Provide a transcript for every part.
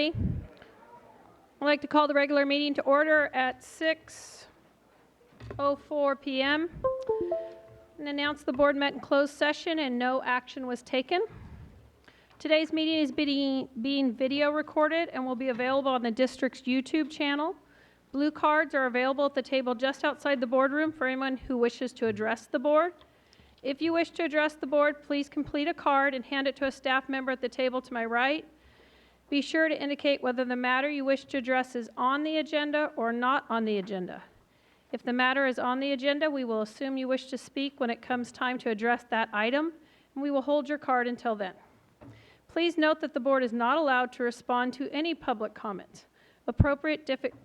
I'd like to call the regular meeting to order at 6:04 p.m. and announce the board met in closed session and no action was taken. Today's meeting is being video recorded and will be available on the district's YouTube channel. Blue cards are available at the table just outside the boardroom for anyone who wishes to address the board. If you wish to address the board, please complete a card and hand it to a staff member at the table to my right. Be sure to indicate whether the matter you wish to address is on the agenda or not on the agenda. If the matter is on the agenda, we will assume you wish to speak when it comes time to address that item, and we will hold your card until then. Please note that the board is not allowed to respond to any public comment. Appropriate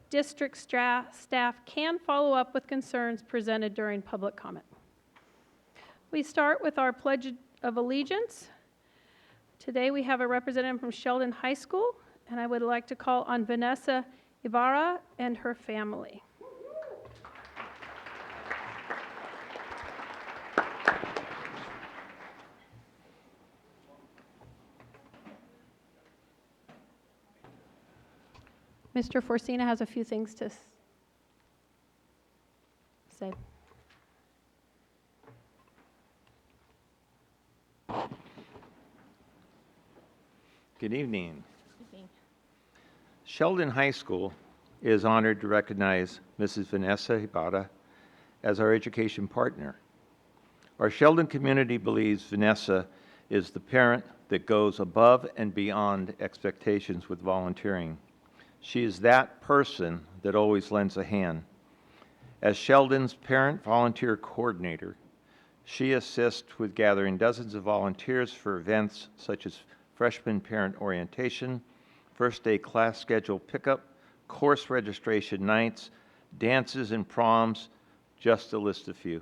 district staff can follow up with concerns presented during public comment. We start with our Pledge of Allegiance. Today we have a representative from Sheldon High School, and I would like to call on Vanessa Ibarra and her family. Mr. Forcina has a few things to say. Good evening. Sheldon High School is honored to recognize Mrs. Vanessa Ibarra as our education partner. Our Sheldon community believes Vanessa is the parent that goes above and beyond expectations with volunteering. She is that person that always lends a hand. As Sheldon's parent volunteer coordinator, she assists with gathering dozens of volunteers for events such as freshman parent orientation, first day class schedule pickup, course registration nights, dances and proms, just to list a few.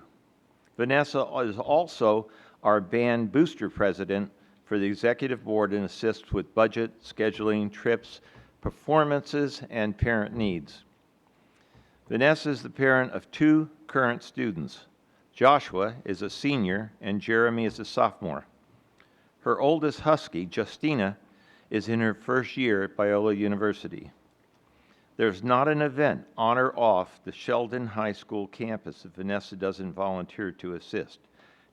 Vanessa is also our band booster president for the executive board and assists with budget, scheduling, trips, performances, and parent needs. Vanessa is the parent of two current students. Joshua is a senior and Jeremy is a sophomore. Her oldest husky, Justina, is in her first year at Biola University. There's not an event on or off the Sheldon High School campus that Vanessa doesn't volunteer to assist,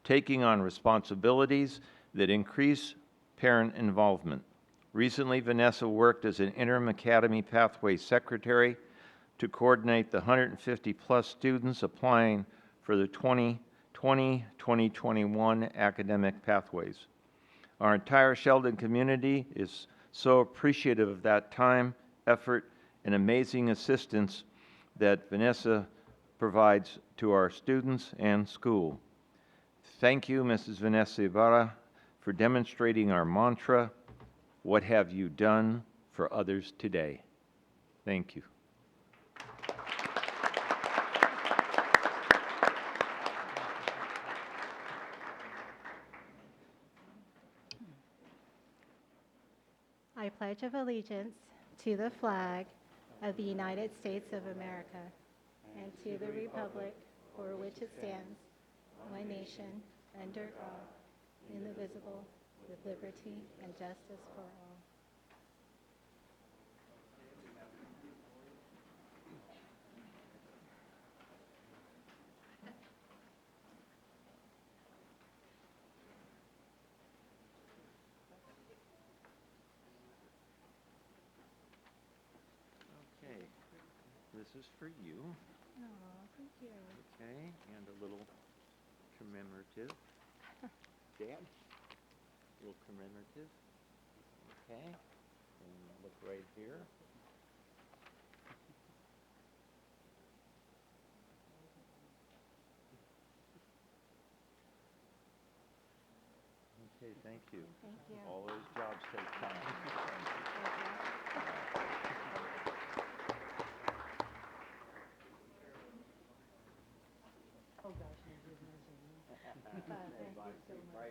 taking on responsibilities that increase parent involvement. Recently, Vanessa worked as an interim academy pathway secretary to coordinate the 150-plus students applying for the 2020-2021 academic pathways. Our entire Sheldon community is so appreciative of that time, effort, and amazing assistance that Vanessa provides to our students and school. Thank you, Mrs. Vanessa Ibarra, for demonstrating our mantra, "What have you done for others today?" Thank you. I pledge of allegiance to the flag of the United States of America and to the republic for which it stands, one nation, under God, indivisible, with liberty and justice for all. Okay, this is for you. Oh, thank you. Okay, and a little commemorative. Dad, a little commemorative. Okay, and look right here. Okay, thank you. Thank you. All those jobs take time. Oh, gosh, thank you so much.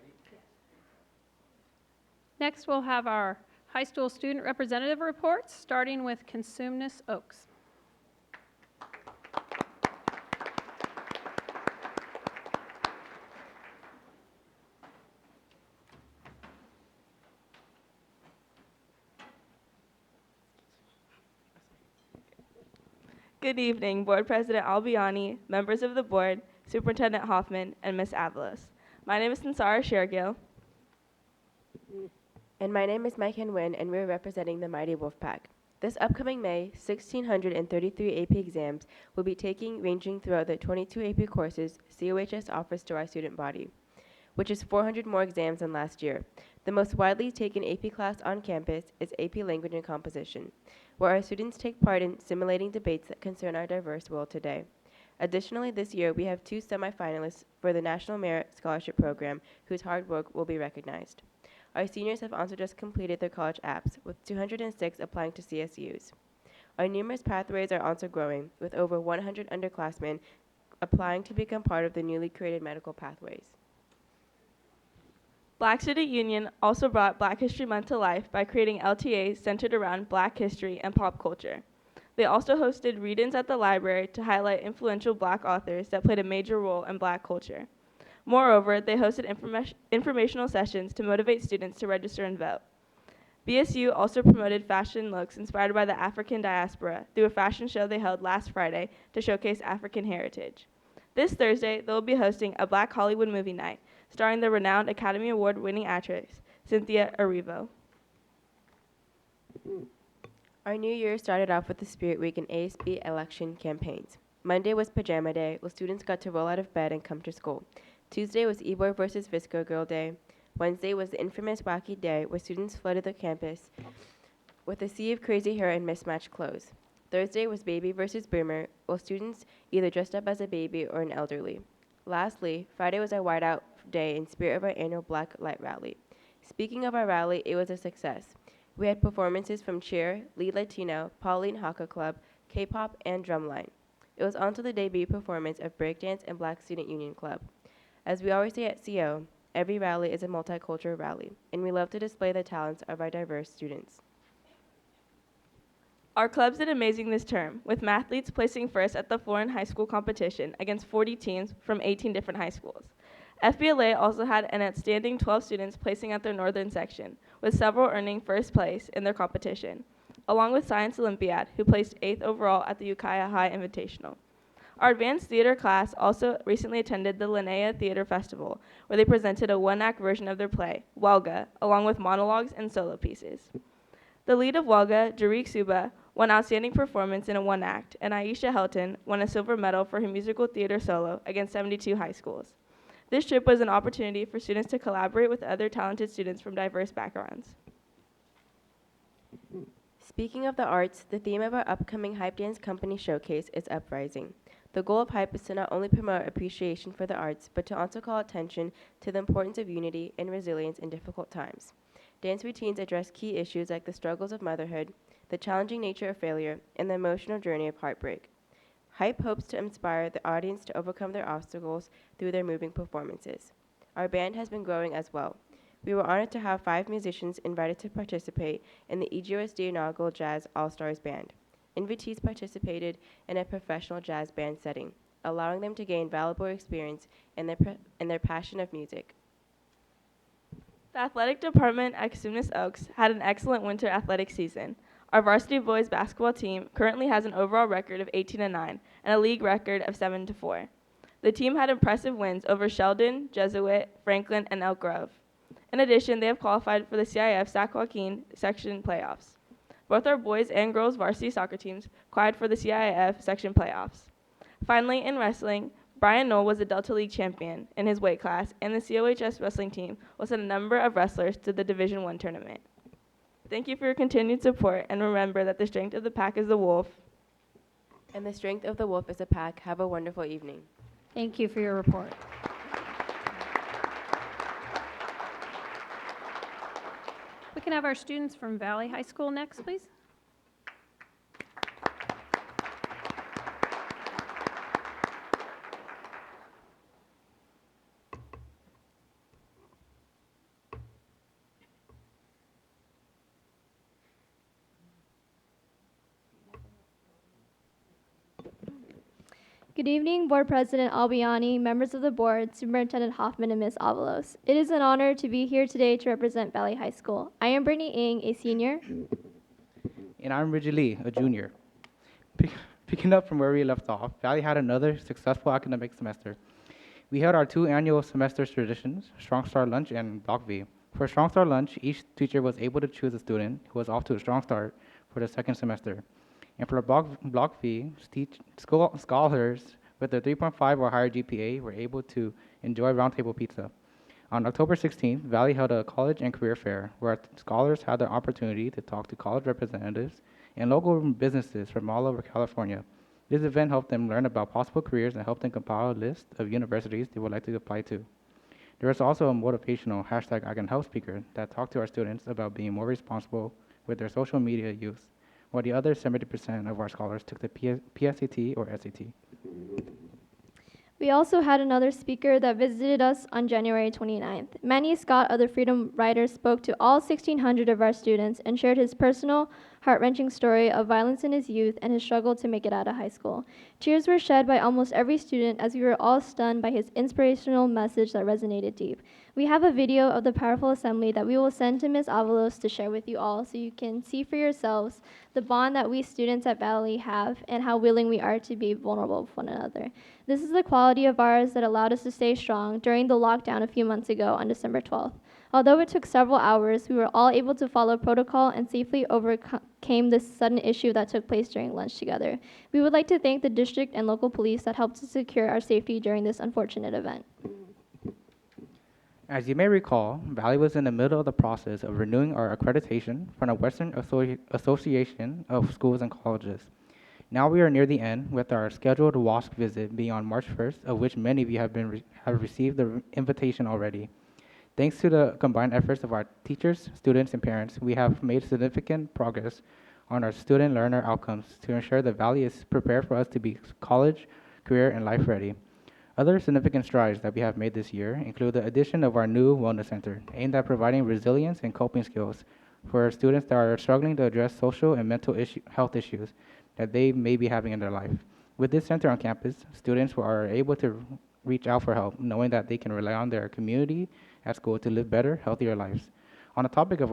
Next, we'll have our high school student representative reports, starting with Consumnes Oaks. Good evening, Board President Albiani, members of the board, Superintendent Hoffman, and Ms. Avalos. My name is Sansara Shergill. And my name is Mike Nguyen, and we're representing the Mighty Wolfpack. This upcoming May, 1,633 AP exams will be taking ranging throughout the 22 AP courses COHS offers to our student body, which is 400 more exams than last year. The most widely taken AP class on campus is AP Language and Composition, where our students take part in simulating debates that concern our diverse world today. Additionally, this year we have 2 semifinalists for the National Merit Scholarship Program whose hard work will be recognized. Our seniors have also just completed their college apps, with 206 applying to CSUs. Our numerous pathways are also growing, with over 100 underclassmen applying to become part of the newly created medical pathways. Black Student Union also brought Black History Month to life by creating LTAs centered around Black history and pop culture. They also hosted read-ins at the library to highlight influential Black authors that played a major role in Black culture. Moreover, they hosted informational sessions to motivate students to register and vote. BSU also promoted fashion looks inspired by the African diaspora through a fashion show they held last Friday to showcase African heritage. This Thursday, they will be hosting a Black Hollywood movie night, starring the renowned Academy Award-winning actress, Cynthia Erivo. Our new year started off with the Spirit Week and ASB election campaigns. Monday was Pajama Day, where students got to roll out of bed and come to school. Tuesday was E-Boy versus Visco Girl Day. Wednesday was the infamous Wacky Day, where students flooded the campus with a sea of crazy hair and mismatched clothes. Thursday was Baby versus Boomer, while students either dressed up as a baby or an elderly. Lastly, Friday was our Whiteout Day in spirit of our annual Black Light Rally. Speaking of our rally, it was a success. We had performances from Cheer, Lead Latino, Pauline Haka Club, K-pop, and Drumline. It was on to the debut performance of Breakdance and Black Student Union Club. As we always say at CO, every rally is a multicultural rally, and we love to display the talents of our diverse students. Our clubs did amazing this term, with mathletes placing first at the Florin High School competition against 40 teams from 18 different high schools. FBLA also had an outstanding 12 students placing at their northern section, with several earning first place in their competition, along with Science Olympiad, who placed 8th overall at the Ukiah High Invitational. Our advanced theater class also recently attended the Linnea Theater Festival, where they presented a one-act version of their play, Welga, along with monologues and solo pieces. The lead of Welga, Jariq Suba, won Outstanding Performance in a one-act, and Aisha Helton won a silver medal for her musical theater solo against 72 high schools. This trip was an opportunity for students to collaborate with other talented students from diverse backgrounds. Speaking of the arts, the theme of our upcoming Hype Dance Company Showcase is Uprising. The goal of Hype is to not only promote appreciation for the arts, but to also call attention to the importance of unity and resilience in difficult times. Dance routines address key issues like the struggles of motherhood, the challenging nature of failure, and the emotional journey of heartbreak. Hype hopes to inspire the audience to overcome their obstacles through their moving performances. Our band has been growing as well. We were honored to have 5 musicians invited to participate in the EGOSD inaugural Jazz All-Stars Band. Invitees participated in a professional jazz band setting, allowing them to gain valuable experience in their passion of music. The athletic department at Cosumnes Oaks had an excellent winter athletic season. Our varsity boys basketball team currently has an overall record of 18-9 and a league record of 7-4. The team had impressive wins over Sheldon, Jesuit, Franklin, and Elk Grove. In addition, they have qualified for the CIF Sac Joaquin section playoffs. Both our boys and girls varsity soccer teams qualified for the CIF section playoffs. Finally, in wrestling, Brian Knoll was the Delta League champion in his weight class, and the COHS wrestling team will send a number of wrestlers to the Division I tournament. Thank you for your continued support, and remember that the strength of the pack is the wolf. And the strength of the wolf is a pack. Have a wonderful evening. Thank you for your report. We can have our students from Valley High School next, please. Good evening, Board President Albiani, members of the board, Superintendent Hoffman, and Ms. Avalos. It is an honor to be here today to represent Valley High School. I am Brittany Ng, a senior. And I'm Ridgey Lee, a junior. Picking up from where we left off, Valley had another successful academic semester. We held our 2 annual semester traditions, Strong Start Lunch and Block V. For Strong Start Lunch, each teacher was able to choose a student who was off to a strong start for the second semester. And for Block V, scholars with a 3.5 or higher GPA were able to enjoy roundtable pizza. On October 16th, Valley held a college and career fair where scholars had the opportunity to talk to college representatives and local businesses from all over California. This event helped them learn about possible careers and helped them compile a list of universities they would like to apply to. There was also a motivational #ICanHelp speaker that talked to our students about being more responsible with their social media use, while the other 70% of our scholars took the PSAT or SAT. We also had another speaker that visited us on January 29th. Manny Scott of the Freedom Riders spoke to all 1,600 of our students and shared his personal, heart-wrenching story of violence in his youth and his struggle to make it out of high school. Tears were shed by almost every student as we were all stunned by his inspirational message that resonated deep. We have a video of the powerful assembly that we will send to Ms. Avalos to share with you all so you can see for yourselves the bond that we students at Valley have and how willing we are to be vulnerable with one another. This is the quality of ours that allowed us to stay strong during the lockdown a few months ago on December 12th. Although it took several hours, we were all able to follow protocol and safely overcame this sudden issue that took place during lunch together. We would like to thank the district and local police that helped to secure our safety during this unfortunate event. As you may recall, Valley was in the middle of the process of renewing our accreditation from the Western Association of Schools and Colleges. Now we are near the end, with our scheduled WASC visit being on March 1st, of which many of you have received the invitation already. Thanks to the combined efforts of our teachers, students, and parents, we have made significant progress on our student learner outcomes to ensure that Valley is prepared for us to be college, career, and life ready. Other significant strides that we have made this year include the addition of our new wellness center, aimed at providing resilience and coping skills for students that are struggling to address social and mental health issues that they may be having in their life. With this center on campus, students are able to reach out for help, knowing that they can rely on their community at school to live better, healthier lives. On the topic of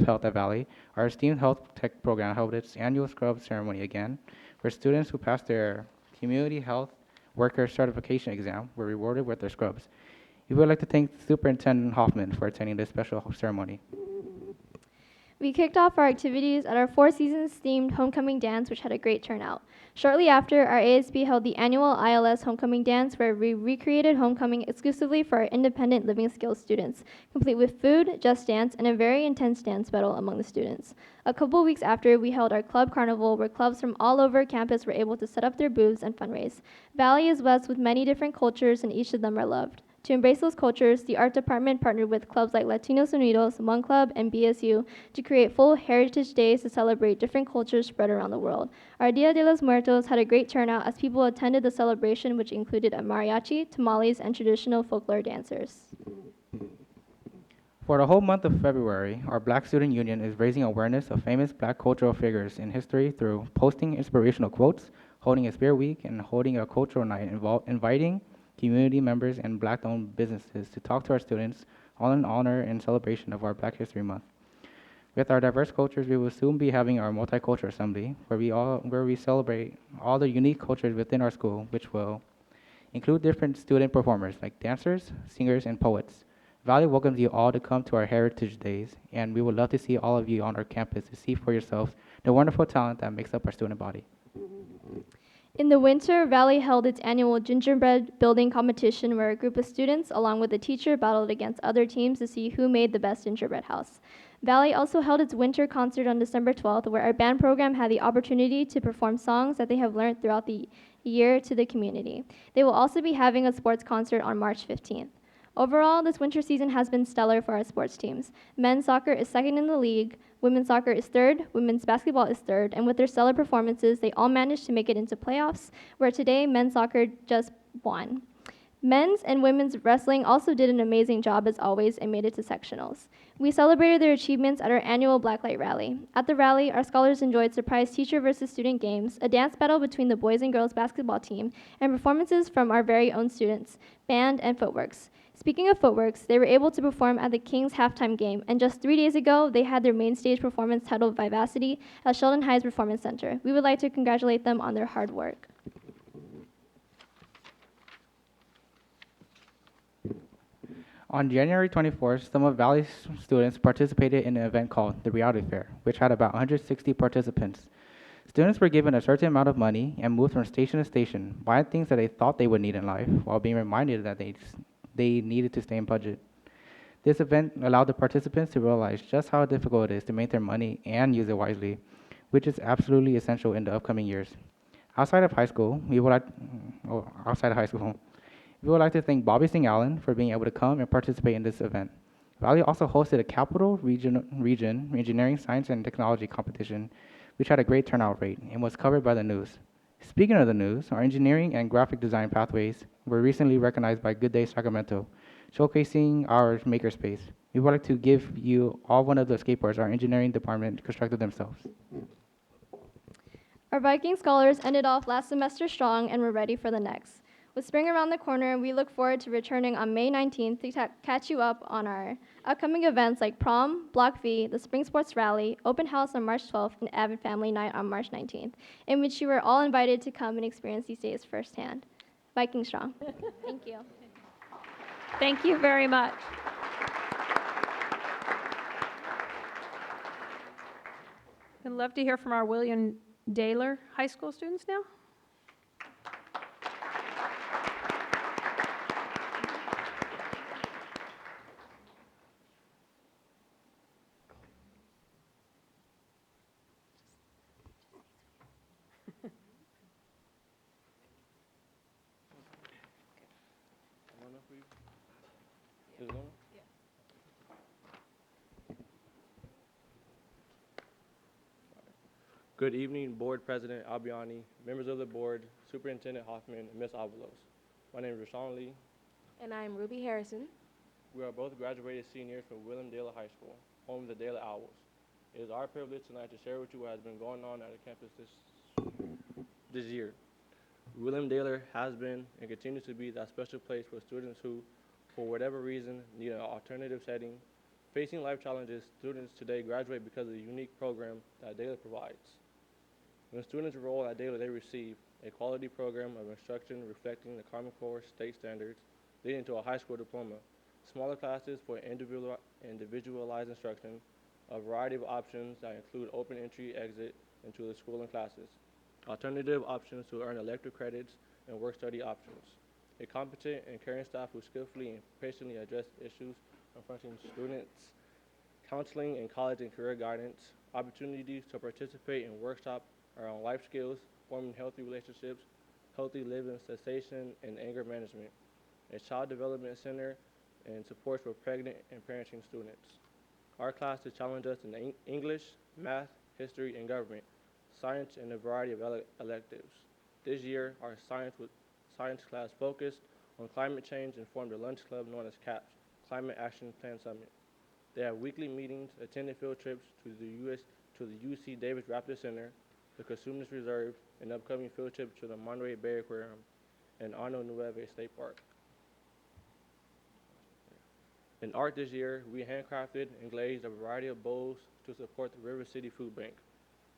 health at Valley, our esteemed health tech program held its annual scrub ceremony again, where students who passed their community health worker certification exam were rewarded with their scrubs. We would like to thank Superintendent Hoffman for attending this special ceremony. We kicked off our activities at our Four Seasons themed homecoming dance, which had a great turnout. Shortly after, our ASB held the annual ILS homecoming dance, where we recreated homecoming exclusively for our independent living skills students, complete with food, just dance, and a very intense dance battle among the students. A couple weeks after, we held our club carnival, where clubs from all over campus were able to set up their booths and fundraise. Valley is blessed with many different cultures, and each of them are loved. To embrace those cultures, the art department partnered with clubs like Latinos Unidos, One Club, and BSU to create full heritage days to celebrate different cultures spread around the world. Our Dia de los Muertos had a great turnout as people attended the celebration, which included a mariachi, tamales, and traditional folklore dancers. For the whole month of February, our Black Student Union is raising awareness of famous Black cultural figures in history through posting inspirational quotes, holding a Spirit Week, and holding a cultural night inviting community members and Black-owned businesses to talk to our students, all in honor and celebration of our Black History Month. With our diverse cultures, we will soon be having our multicultural assembly, where we celebrate all the unique cultures within our school, which will include different student performers like dancers, singers, and poets. Valley welcomes you all to come to our Heritage Days, and we would love to see all of you on our campus to see for yourselves the wonderful talent that makes up our student body. In the winter, Valley held its annual gingerbread building competition, where a group of students, along with a teacher, battled against other teams to see who made the best gingerbread house. Valley also held its winter concert on December 12th, where our band program had the opportunity to perform songs that they have learned throughout the year to the community. They will also be having a sports concert on March 15th. Overall, this winter season has been stellar for our sports teams. Men's soccer is second in the league, women's soccer is third, women's basketball is third, and with their stellar performances, they all managed to make it into playoffs, where today men's soccer just won. Men's and women's wrestling also did an amazing job as always and made it to sectionals. We celebrated their achievements at our annual Blacklight Rally. At the rally, our scholars enjoyed surprise teacher versus student games, a dance battle between the boys and girls basketball team, and performances from our very own students, band, and footworks. Speaking of footworks, they were able to perform at the Kings halftime game, and just 3 days ago, they had their main stage performance titled Vivacity at Sheldon High's Performance Center. We would like to congratulate them on their hard work. On January 24th, some of Valley's students participated in an event called the Reality Fair, which had about 160 participants. Students were given a certain amount of money and moved from station to station, buying things that they thought they would need in life, while being reminded that they needed to stay in budget. This event allowed the participants to realize just how difficult it is to make their money and use it wisely, which is absolutely essential in the upcoming years. Outside of high school, we would like to thank Bobby Singh Allen for being able to come and participate in this event. Valley also hosted a Capital Region Engineering, Science, and Technology competition, which had a great turnout rate and was covered by the news. Speaking of the news, our engineering and graphic design pathways were recently recognized by Good Day Sacramento, showcasing our makerspace. We would like to give you all one of the skateboards our engineering department constructed themselves. Our Viking scholars ended off last semester strong and we're ready for the next. With spring around the corner, we look forward to returning on May 19th to catch you up on our upcoming events like prom, Block V, the Spring Sports Rally, Open House on March 12th, and Avid Family Night on March 19th, in which you are all invited to come and experience these days firsthand. Viking strong. Thank you. Thank you very much. I'd love to hear from our William Daylor High School students now. Good evening, Board President Albiani, members of the board, Superintendent Hoffman, and Ms. Avalos. My name is Rashawn Lee. And I'm Ruby Harrison. We are both graduated seniors from William Daylor High School, home of the Daylor Owls. It is our privilege tonight to share with you what has been going on at the campus this year. William Daylor has been and continues to be that special place for students who, for whatever reason, need an alternative setting. Facing life challenges, students today graduate because of the unique program that Daylor provides. When students enroll at Daylor, they receive a quality program of instruction reflecting the Common Core state standards, leading to a high school diploma, smaller classes for individualized instruction, a variety of options that include open entry, exit into the school and classes, alternative options to earn elective credits, and work-study options, a competent and caring staff who skillfully and patiently address issues confronting students, counseling and college and career guidance, opportunities to participate in workshops around life skills, forming healthy relationships, healthy living cessation, and anger management, a child development center, and supports for pregnant and parenting students. Our classes challenge us in English, math, history, and government, science, and a variety of electives. This year, our science class focused on climate change and formed a lunch club known as CAPS, Climate Action Plan Summit. They have weekly meetings, attended field trips to the UC Davis Raptor Center, the Cosumnes Reserve, and upcoming field trip to the Monterey Bay Aquarium and Ano Nueve State Park. In art this year, we handcrafted and glazed a variety of bowls to support the River City Food Bank.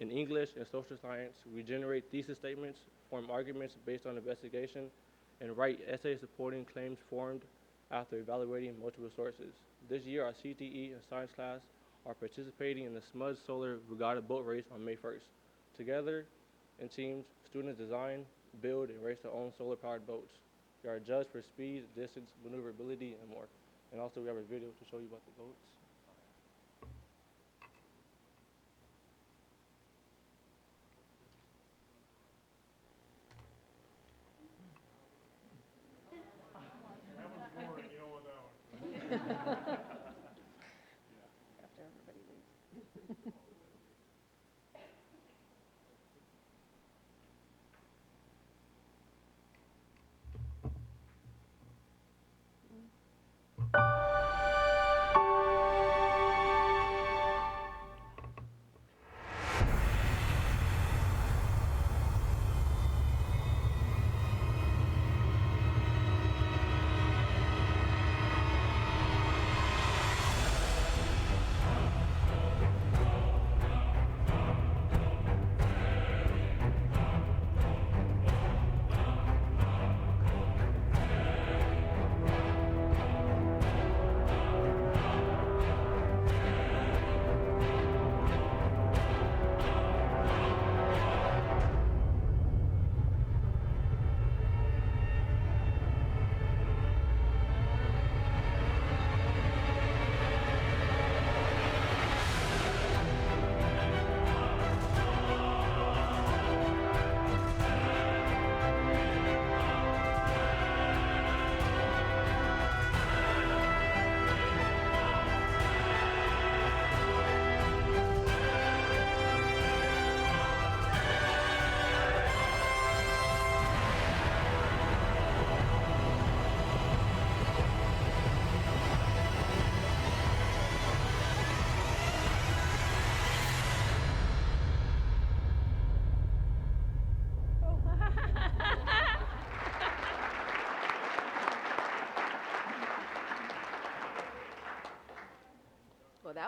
In English and social science, we generate thesis statements, form arguments based on investigation, and write essays supporting claims formed after evaluating multiple sources. This year, our CTE and science class are participating in the Smudge Solar Regatta boat race on May 1st. Together, in teams, students design, build, and race their own solar-powered boats. They are judged for speed, distance, maneuverability, and more. And also, we have a video to show you about the boats.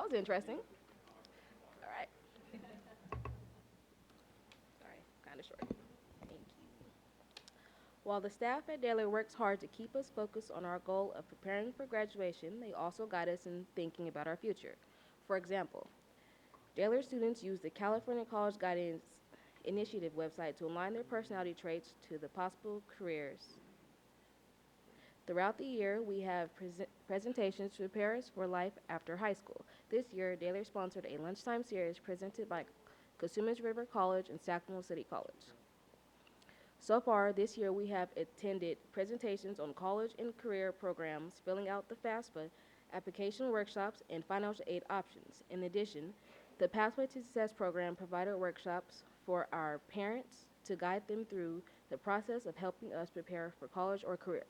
was interesting. All right. Sorry, kind of short. Thank you. While the staff at Daylor works hard to keep us focused on our goal of preparing for graduation, they also guide us in thinking about our future. For example, Daylor students use the California College Guidance Initiative website to align their personality traits to the possible careers. Throughout the year, we have presentations to prepare us for life after high school. This year, Daylor sponsored a lunchtime series presented by Cosumnes River College and Sacramento City College. So far this year, we have attended presentations on college and career programs, filling out the FAFSA, application workshops, and financial aid options. In addition, the Pathway to Success program provided workshops for our parents to guide them through the process of helping us prepare for college or career.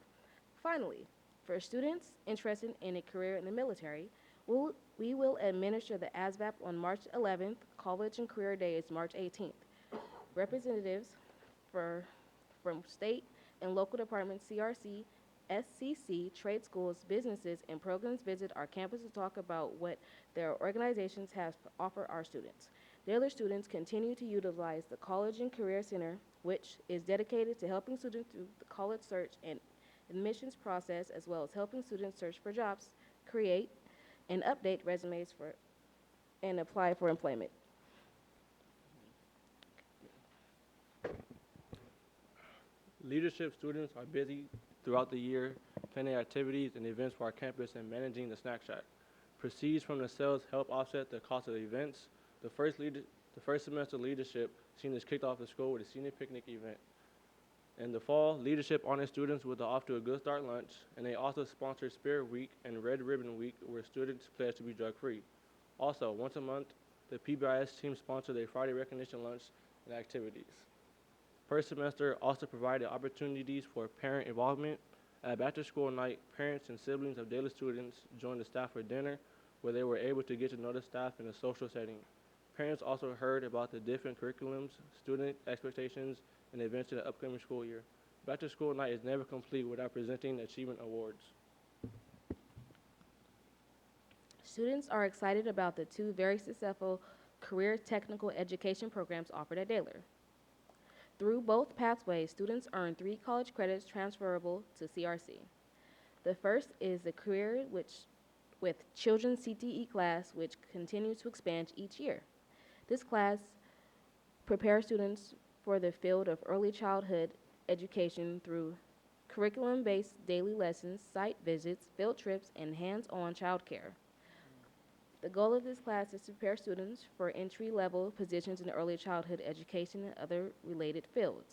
Finally, for students interested in a career in the military, we will administer the ASVAB on March 11th. College and Career Day is March 18th. Representatives from state and local departments, CRC, SCC, trade schools, businesses, and programs visit our campus to talk about what their organizations have to offer our students. Daylor students continue to utilize the College and Career Center, which is dedicated to helping students through the college search and admissions process, as well as helping students search for jobs, create and update resumes and apply for employment. Leadership students are busy throughout the year planning activities and events for our campus and managing the snack shack. Proceeds from the sales help offset the cost of the events. The first semester leadership seniors kicked off the school with a senior picnic event. In the fall, leadership honored students with the Off to a Good Start lunch, and they also sponsored Spirit Week and Red Ribbon Week, where students pledge to be drug-free. Also, once a month, the PBIS team sponsored a Friday recognition lunch and activities. First semester also provided opportunities for parent involvement. At back-to-school night, parents and siblings of Daylor students joined the staff for dinner, where they were able to get to know the staff in a social setting. Parents also heard about the different curriculums, student expectations, and events in the upcoming school year. Back-to-school night is never complete without presenting achievement awards. Students are excited about the two very successful career technical education programs offered at Daylor. Through both pathways, students earn 3 college credits transferable to CRC. The first is the career with Children's CTE class, which continues to expand each year. This class prepares students for the field of early childhood education through curriculum-based daily lessons, site visits, field trips, and hands-on childcare. The goal of this class is to prepare students for entry-level positions in early childhood education and other related fields.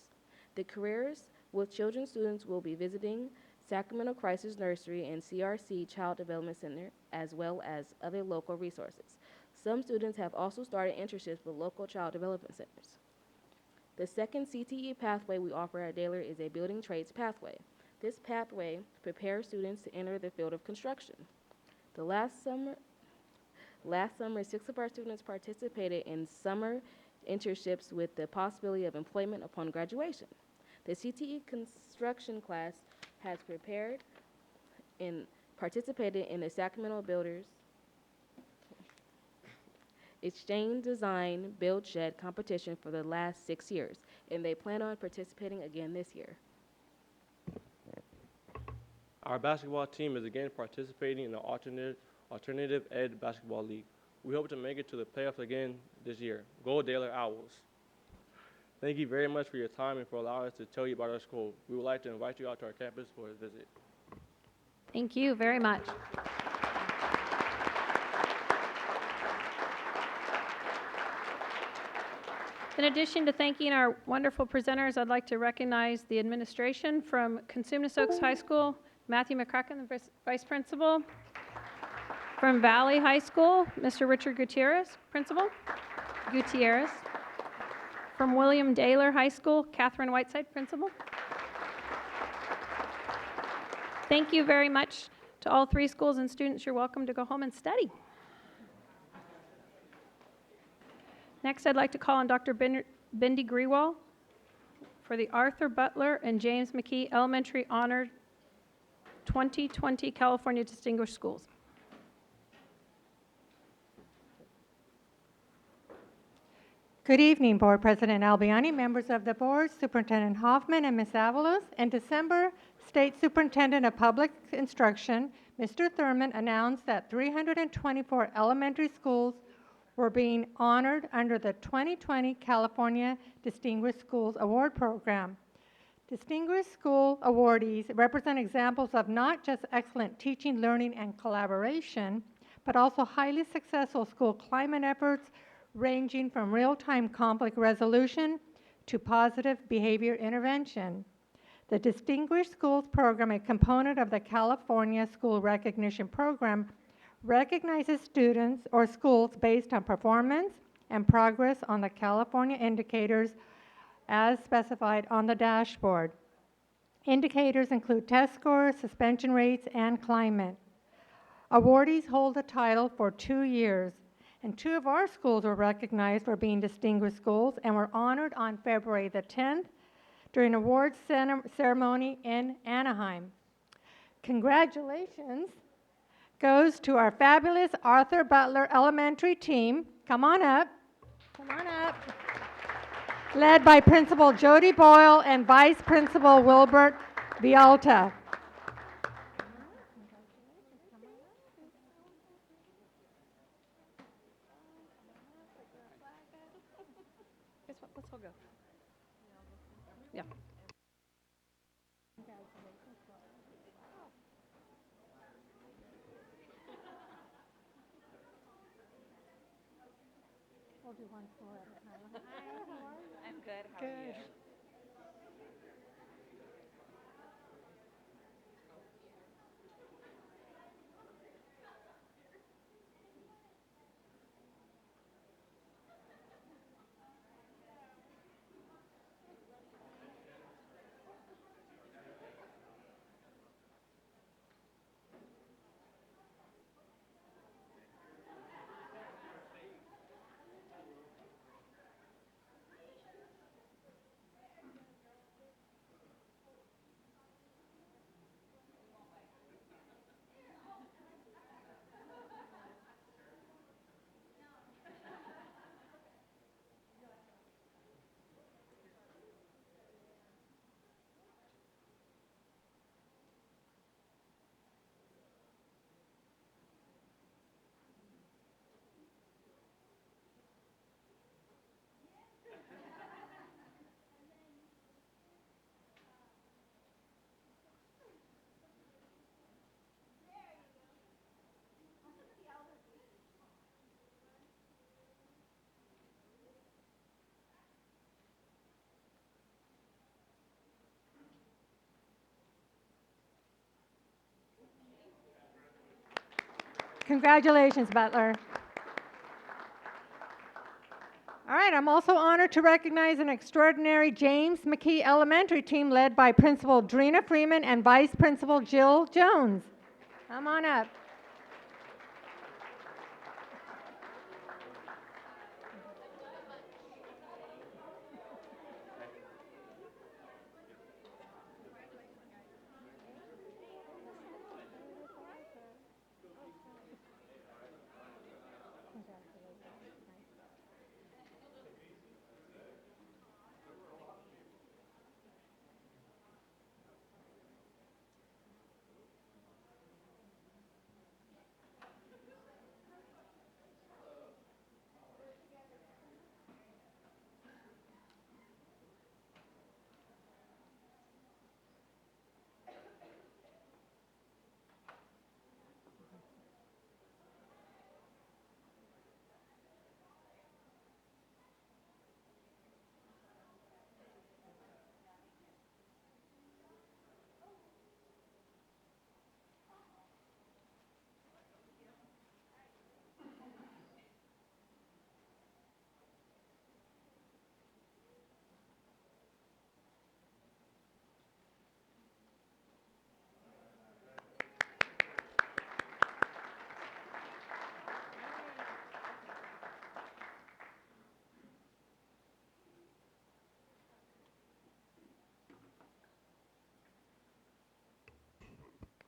The careers with children students will be visiting Sacramento Crisis Nursery and CRC Child Development Center, as well as other local resources. Some students have also started internships with local child development centers. The second CTE pathway we offer at Daylor is a building trades pathway. This pathway prepares students to enter the field of construction. Last summer, 6 of our students participated in summer internships with the possibility of employment upon graduation. The CTE construction class has prepared and participated in the Sacramento Builders Exchange Design Build Shed competition for the last 6 years, and they plan on participating again this year. Our basketball team is again participating in the Alternative Ed Basketball League. We hope to make it to the playoffs again this year. Go Daylor Owls. Thank you very much for your time and for allowing us to tell you about our school. We would like to invite you out to our campus for a visit. Thank you very much. In addition to thanking our wonderful presenters, I'd like to recognize the administration from Cosumnes Oaks High School, Matthew McCracken, the Vice Principal. From Valley High School, Mr. Richard Gutierrez, Principal. Gutierrez. From William Daylor High School, Catherine Whiteside, Principal. Thank you very much to all 3 schools and students. You're welcome to go home and study. Next, I'd like to call on Dr. Bindi Grewal for the Arthur Butler and James McKee Elementary Honor 2020 California Distinguished Schools. Good evening, Board President Albiani, members of the board, Superintendent Hoffman and Ms. Avalos. In December, State Superintendent of Public Instruction, Mr. Thurman, announced that 324 elementary schools were being honored under the 2020 California Distinguished Schools Award Program. Distinguished School awardees represent examples of not just excellent teaching, learning, and collaboration, but also highly successful school climate efforts ranging from real-time conflict resolution to positive behavior intervention. The Distinguished Schools Program, a component of the California School Recognition Program, recognizes students or schools based on performance and progress on the California indicators as specified on the dashboard. Indicators include test scores, suspension rates, and climate. Awardees hold the title for 2 years, and 2 of our schools were recognized for being distinguished schools and were honored on February the 10th during an awards ceremony in Anaheim. Congratulations goes to our fabulous Arthur Butler Elementary team. Come on up. Come on up. Led by Principal Jody Boyle and Vice Principal Wilbert Vialta. Let's all go. Yeah. We'll do one floor at a time. I'm good. How Good. Congratulations, Butler. All right, I'm also honored to recognize an extraordinary James McKee Elementary team led by Principal Drina Freeman and Vice Principal Jill Jones. Come on up.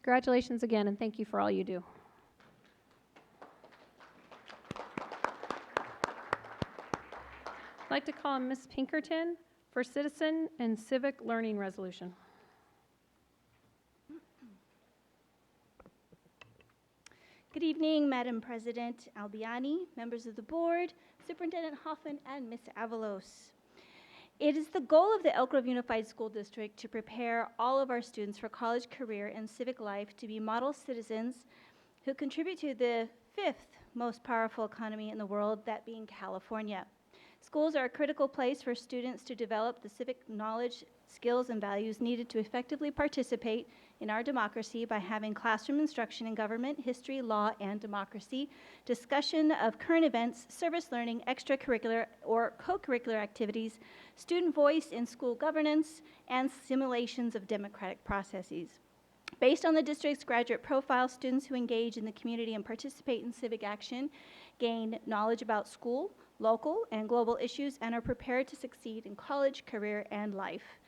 Congratulations again, and thank you for all you do. I'd like to call on Ms. Pinkerton for Citizen and Civic Learning Resolution. Good evening, Madam President Albiani, members of the board, Superintendent Hoffman, and Ms. Avalos. It is the goal of the Elk Grove Unified School District to prepare all of our students for college, career, and civic life to be model citizens who contribute to the fifth most powerful economy in the world, that being California. Schools are a critical place for students to develop the civic knowledge, skills, and values needed to effectively participate in our democracy by having classroom instruction in government, history, law, and democracy, discussion of current events, service learning, extracurricular or co-curricular activities, student voice in school governance, and simulations of democratic processes. Based on the district's graduate profile, students who engage in the community and participate in civic action gain knowledge about school, local, and global issues, and are prepared to succeed in college, career, and life.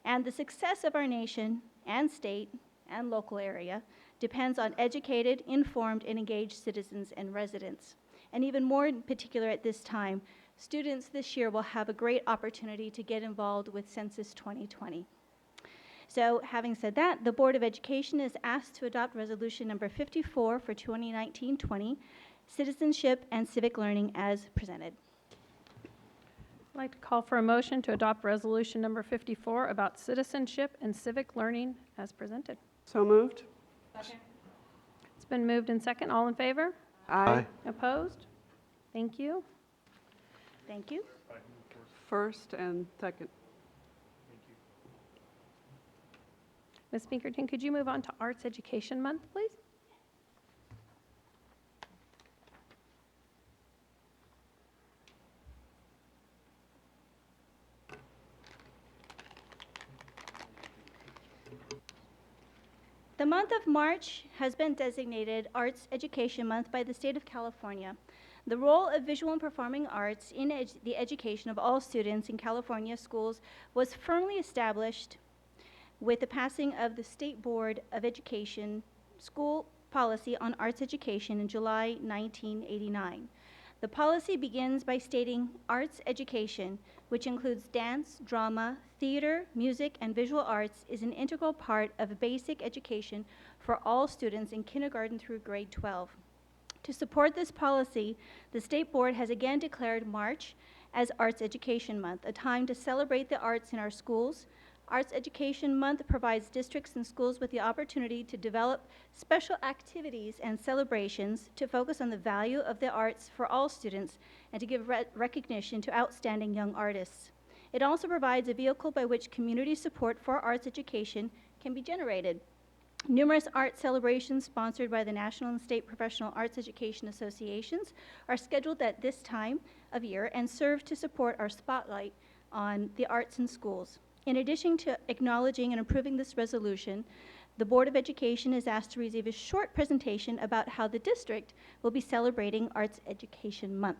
And the success of our nation and state and local area depends on educated, informed, and engaged citizens and residents. And even more in particular at this time, students this year will have a great opportunity to get involved with Census 2020. So having said that, the Board of Education is asked to adopt resolution number 54 for 2019-20, Citizenship and Civic Learning as presented. I'd like to call for a motion to adopt resolution number 54 about citizenship and civic learning as presented. So moved. It's been moved and second. All in favor? Aye. Opposed? Thank you. Thank you. First and second. Ms. Pinkerton, could you move on to Arts Education Month, please? The month of March has been designated Arts Education Month by the state of California. The role of visual and performing arts in the education of all students in California schools was firmly established with the passing of the State Board of Education School Policy on Arts Education in July 1989. The policy begins by stating arts education, which includes dance, drama, theater, music, and visual arts, is an integral part of basic education for all students in kindergarten through grade 12. To support this policy, the State Board has again declared March as Arts Education Month, a time to celebrate the arts in our schools. Arts Education Month provides districts and schools with the opportunity to develop special activities and celebrations to focus on the value of the arts for all students and to give recognition to outstanding young artists. It also provides a vehicle by which community support for arts education can be generated. Numerous art celebrations sponsored by the National and State Professional Arts Education Associations are scheduled at this time of year and serve to support our spotlight on the arts in schools. In addition to acknowledging and approving this resolution, the Board of Education is asked to receive a short presentation about how the district will be celebrating Arts Education Month.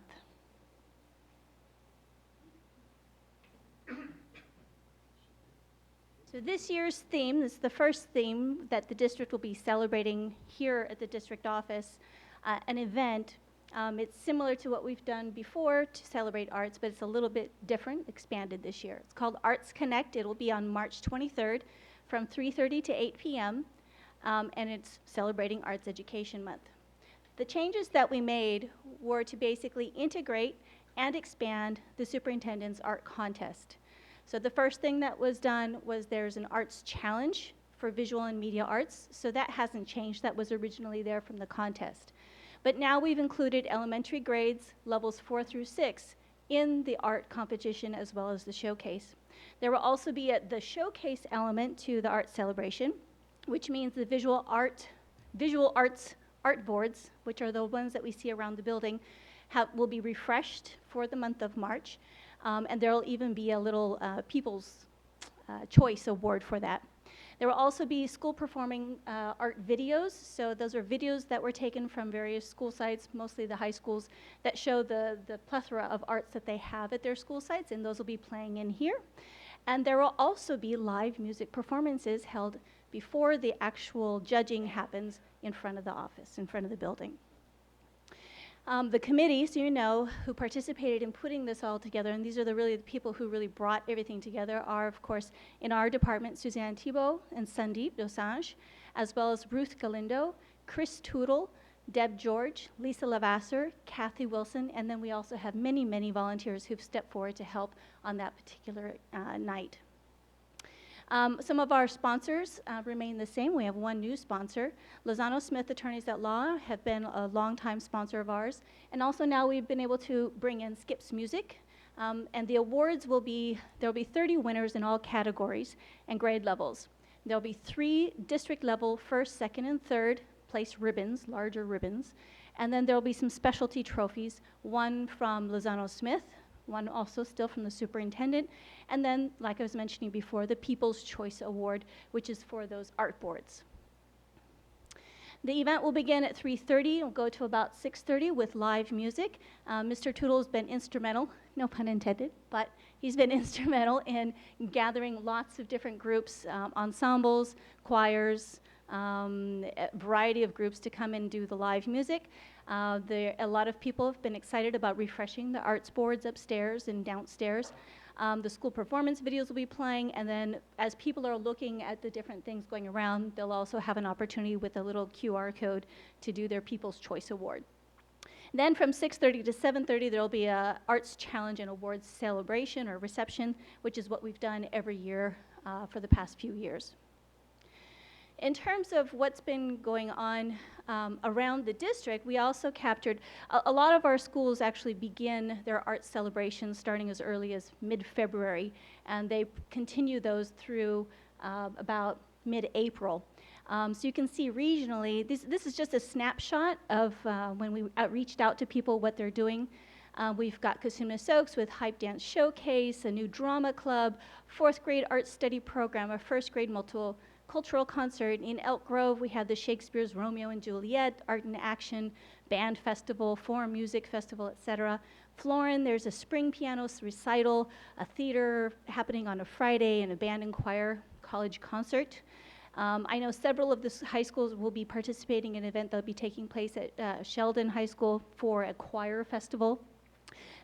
So this year's theme, this is the first theme that the district will be celebrating here at the district office, an event. It's similar to what we've done before to celebrate arts, but it's a little bit different, expanded this year. It's called Arts Connect. It will be on March 23rd from 3:30 to 8 p.m., and it's celebrating Arts Education Month. The changes that we made were to basically integrate and expand the superintendent's art contest. So the first thing that was done was there's an arts challenge for visual and media arts, so that hasn't changed. That was originally there from the contest. But now we've included elementary grades, levels 4 through 6, in the art competition as well as the showcase. There will also be the showcase element to the art celebration, which means the visual arts art boards, which are the ones that we see around the building, will be refreshed for the month of March. And there will even be a little People's Choice Award for that. There will also be school performing art videos. So those are videos that were taken from various school sites, mostly the high schools, that show the plethora of arts that they have at their school sites, and those will be playing in here. And there will also be live music performances held before the actual judging happens in front of the office, in front of the building. The committee, so you know, who participated in putting this all together, and these are the people who really brought everything together, are, of course, in our department, Suzanne Thibault and Sandeep Dosanjh, as well as Ruth Galindo, Chris Tootle, Deb George, Lisa Lavasser, Kathy Wilson, and then we also have many, many volunteers who've stepped forward to help on that particular night. Some of our sponsors remain the same. We have one new sponsor. Lozano Smith Attorneys at Law have been a longtime sponsor of ours. And also now we've been able to bring in Skip's Music. And the awards there'll be 30 winners in all categories and grade levels. There'll be 3 district level first, second, and third place ribbons, larger ribbons. And then there'll be some specialty trophies, one from Lozano Smith, one also still from the superintendent, and then, like I was mentioning before, the People's Choice Award, which is for those art boards. The event will begin at 3:30 and will go to about 6:30 with live music. Mr. Tootle has been instrumental, no pun intended, but he's been instrumental in gathering lots of different groups, ensembles, choirs, a variety of groups to come and do the live music. A lot of people have been excited about refreshing the arts boards upstairs and downstairs. The school performance videos will be playing, and then as people are looking at the different things going around, they'll also have an opportunity with a little QR code to do their People's Choice Award. Then from 6:30 to 7:30, there'll be a Arts Challenge and Awards celebration or reception, which is what we've done every year for the past few years. In terms of what's been going on around the district, we also captured, a lot of our schools actually begin their art celebrations starting as early as mid-February, and they continue those through about mid-April. So you can see regionally, this is just a snapshot of when we reached out to people, what they're doing. We've got Cosumnes with Hype Dance Showcase, a new drama club, 4th grade art study program, a 1st grade multicultural concert. In Elk Grove, we have the Shakespeare's Romeo and Juliet, Art in Action, Band Festival, Forum Music Festival, etc. Florin, there's a spring piano recital, a theater happening on a Friday, and a band and choir college concert. I know several of the high schools will be participating in an event that'll be taking place at Sheldon High School for a choir festival.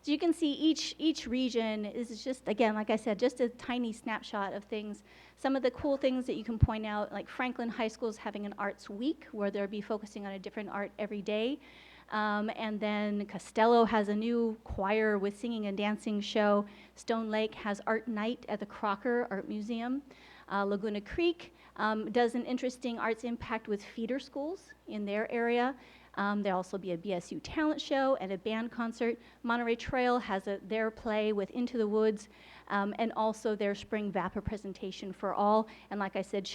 So you can see each region is just, again, like I said, just a tiny snapshot of things. Some of the cool things that you can point out, like Franklin High School is having an arts week where they'll be focusing on a different art every day. And then Costello has a new choir with singing and dancing show. Stone Lake has art night at the Crocker Art Museum. Laguna Creek does an interesting arts impact with feeder schools in their area. There'll also be a BSU talent show and a band concert. Monterey Trail has their play with Into the Woods, and also their spring VAPA presentation for all. And like I said,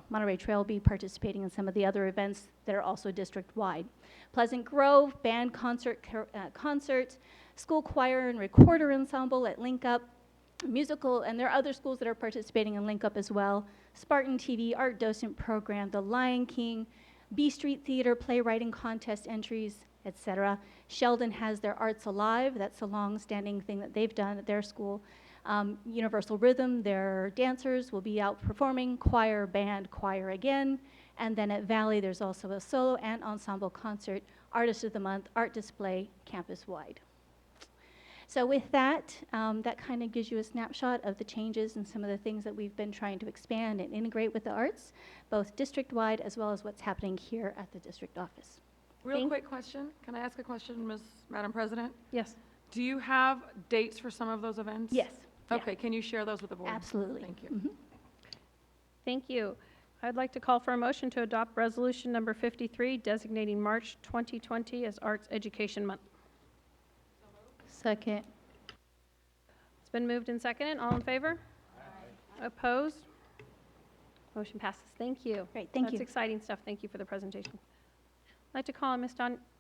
Monterey Trail will be participating in some of the other events that are also district-wide. Pleasant Grove, band concert, school choir and recorder ensemble at Link Up, musical, and there are other schools that are participating in Link Up as well. Spartan TV, art docent program, The Lion King, B Street Theater, playwriting contest entries, etc. Sheldon has their Arts Alive. That's a long-standing thing that they've done at their school. Universal Rhythm, their dancers will be out performing, choir, band, choir again. And then at Valley, there's also a solo and ensemble concert, Artist of the Month, art display, campus-wide. So with that, that kind of gives you a snapshot of the changes and some of the things that we've been trying to expand and integrate with the arts, both district-wide as well as what's happening here at the district office. Real quick question. Can I ask a question, Madam President? Yes. Do you have dates for some of those events? Yes. Okay, can you share those with the board? Absolutely. Thank you. Mm-hmm. Thank you. I'd like to call for a motion to adopt resolution number 53, designating March 2020 as Arts Education Month. Second. It's been moved and seconded. All in favor? Aye. Opposed? Motion passes. Thank you. Great, thank you. That's exciting stuff. Thank you for the presentation. I'd like to call on Ms.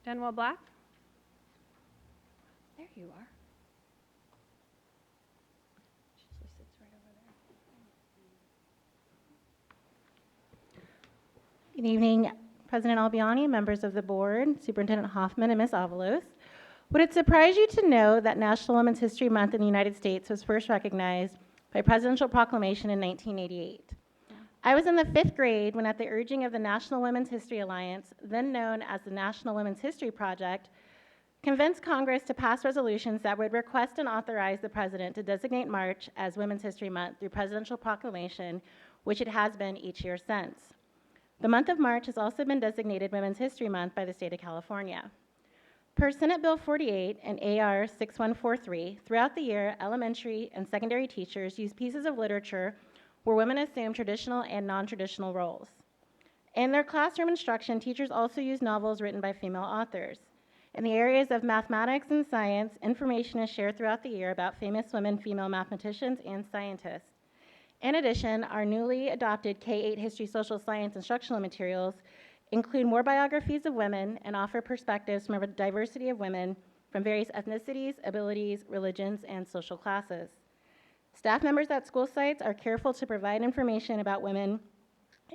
Denwell Black. There you are. She usually sits right over there. Good evening, President Albiani, members of the board, Superintendent Hoffman, and Ms. Avalos. Would it surprise you to know that National Women's History Month in the United States was first recognized by presidential proclamation in 1988? Yeah. I was in the 5th grade when, at the urging of the National Women's History Alliance, then known as the National Women's History Project, convince Congress to pass resolutions that would request and authorize the President to designate March as Women's History Month through presidential proclamation, which it has been each year since. The month of March has also been designated Women's History Month by the state of California. Per Senate Bill 48 and AR 6143, throughout the year, elementary and secondary teachers use pieces of literature where women assume traditional and non-traditional roles. In their classroom instruction, teachers also use novels written by female authors. In the areas of mathematics and science, information is shared throughout the year about famous women, female mathematicians, and scientists. In addition, our newly adopted K-8 History Social Science instructional materials include more biographies of women and offer perspectives from a diversity of women from various ethnicities, abilities, religions, and social classes. Staff members at school sites are careful to provide information about women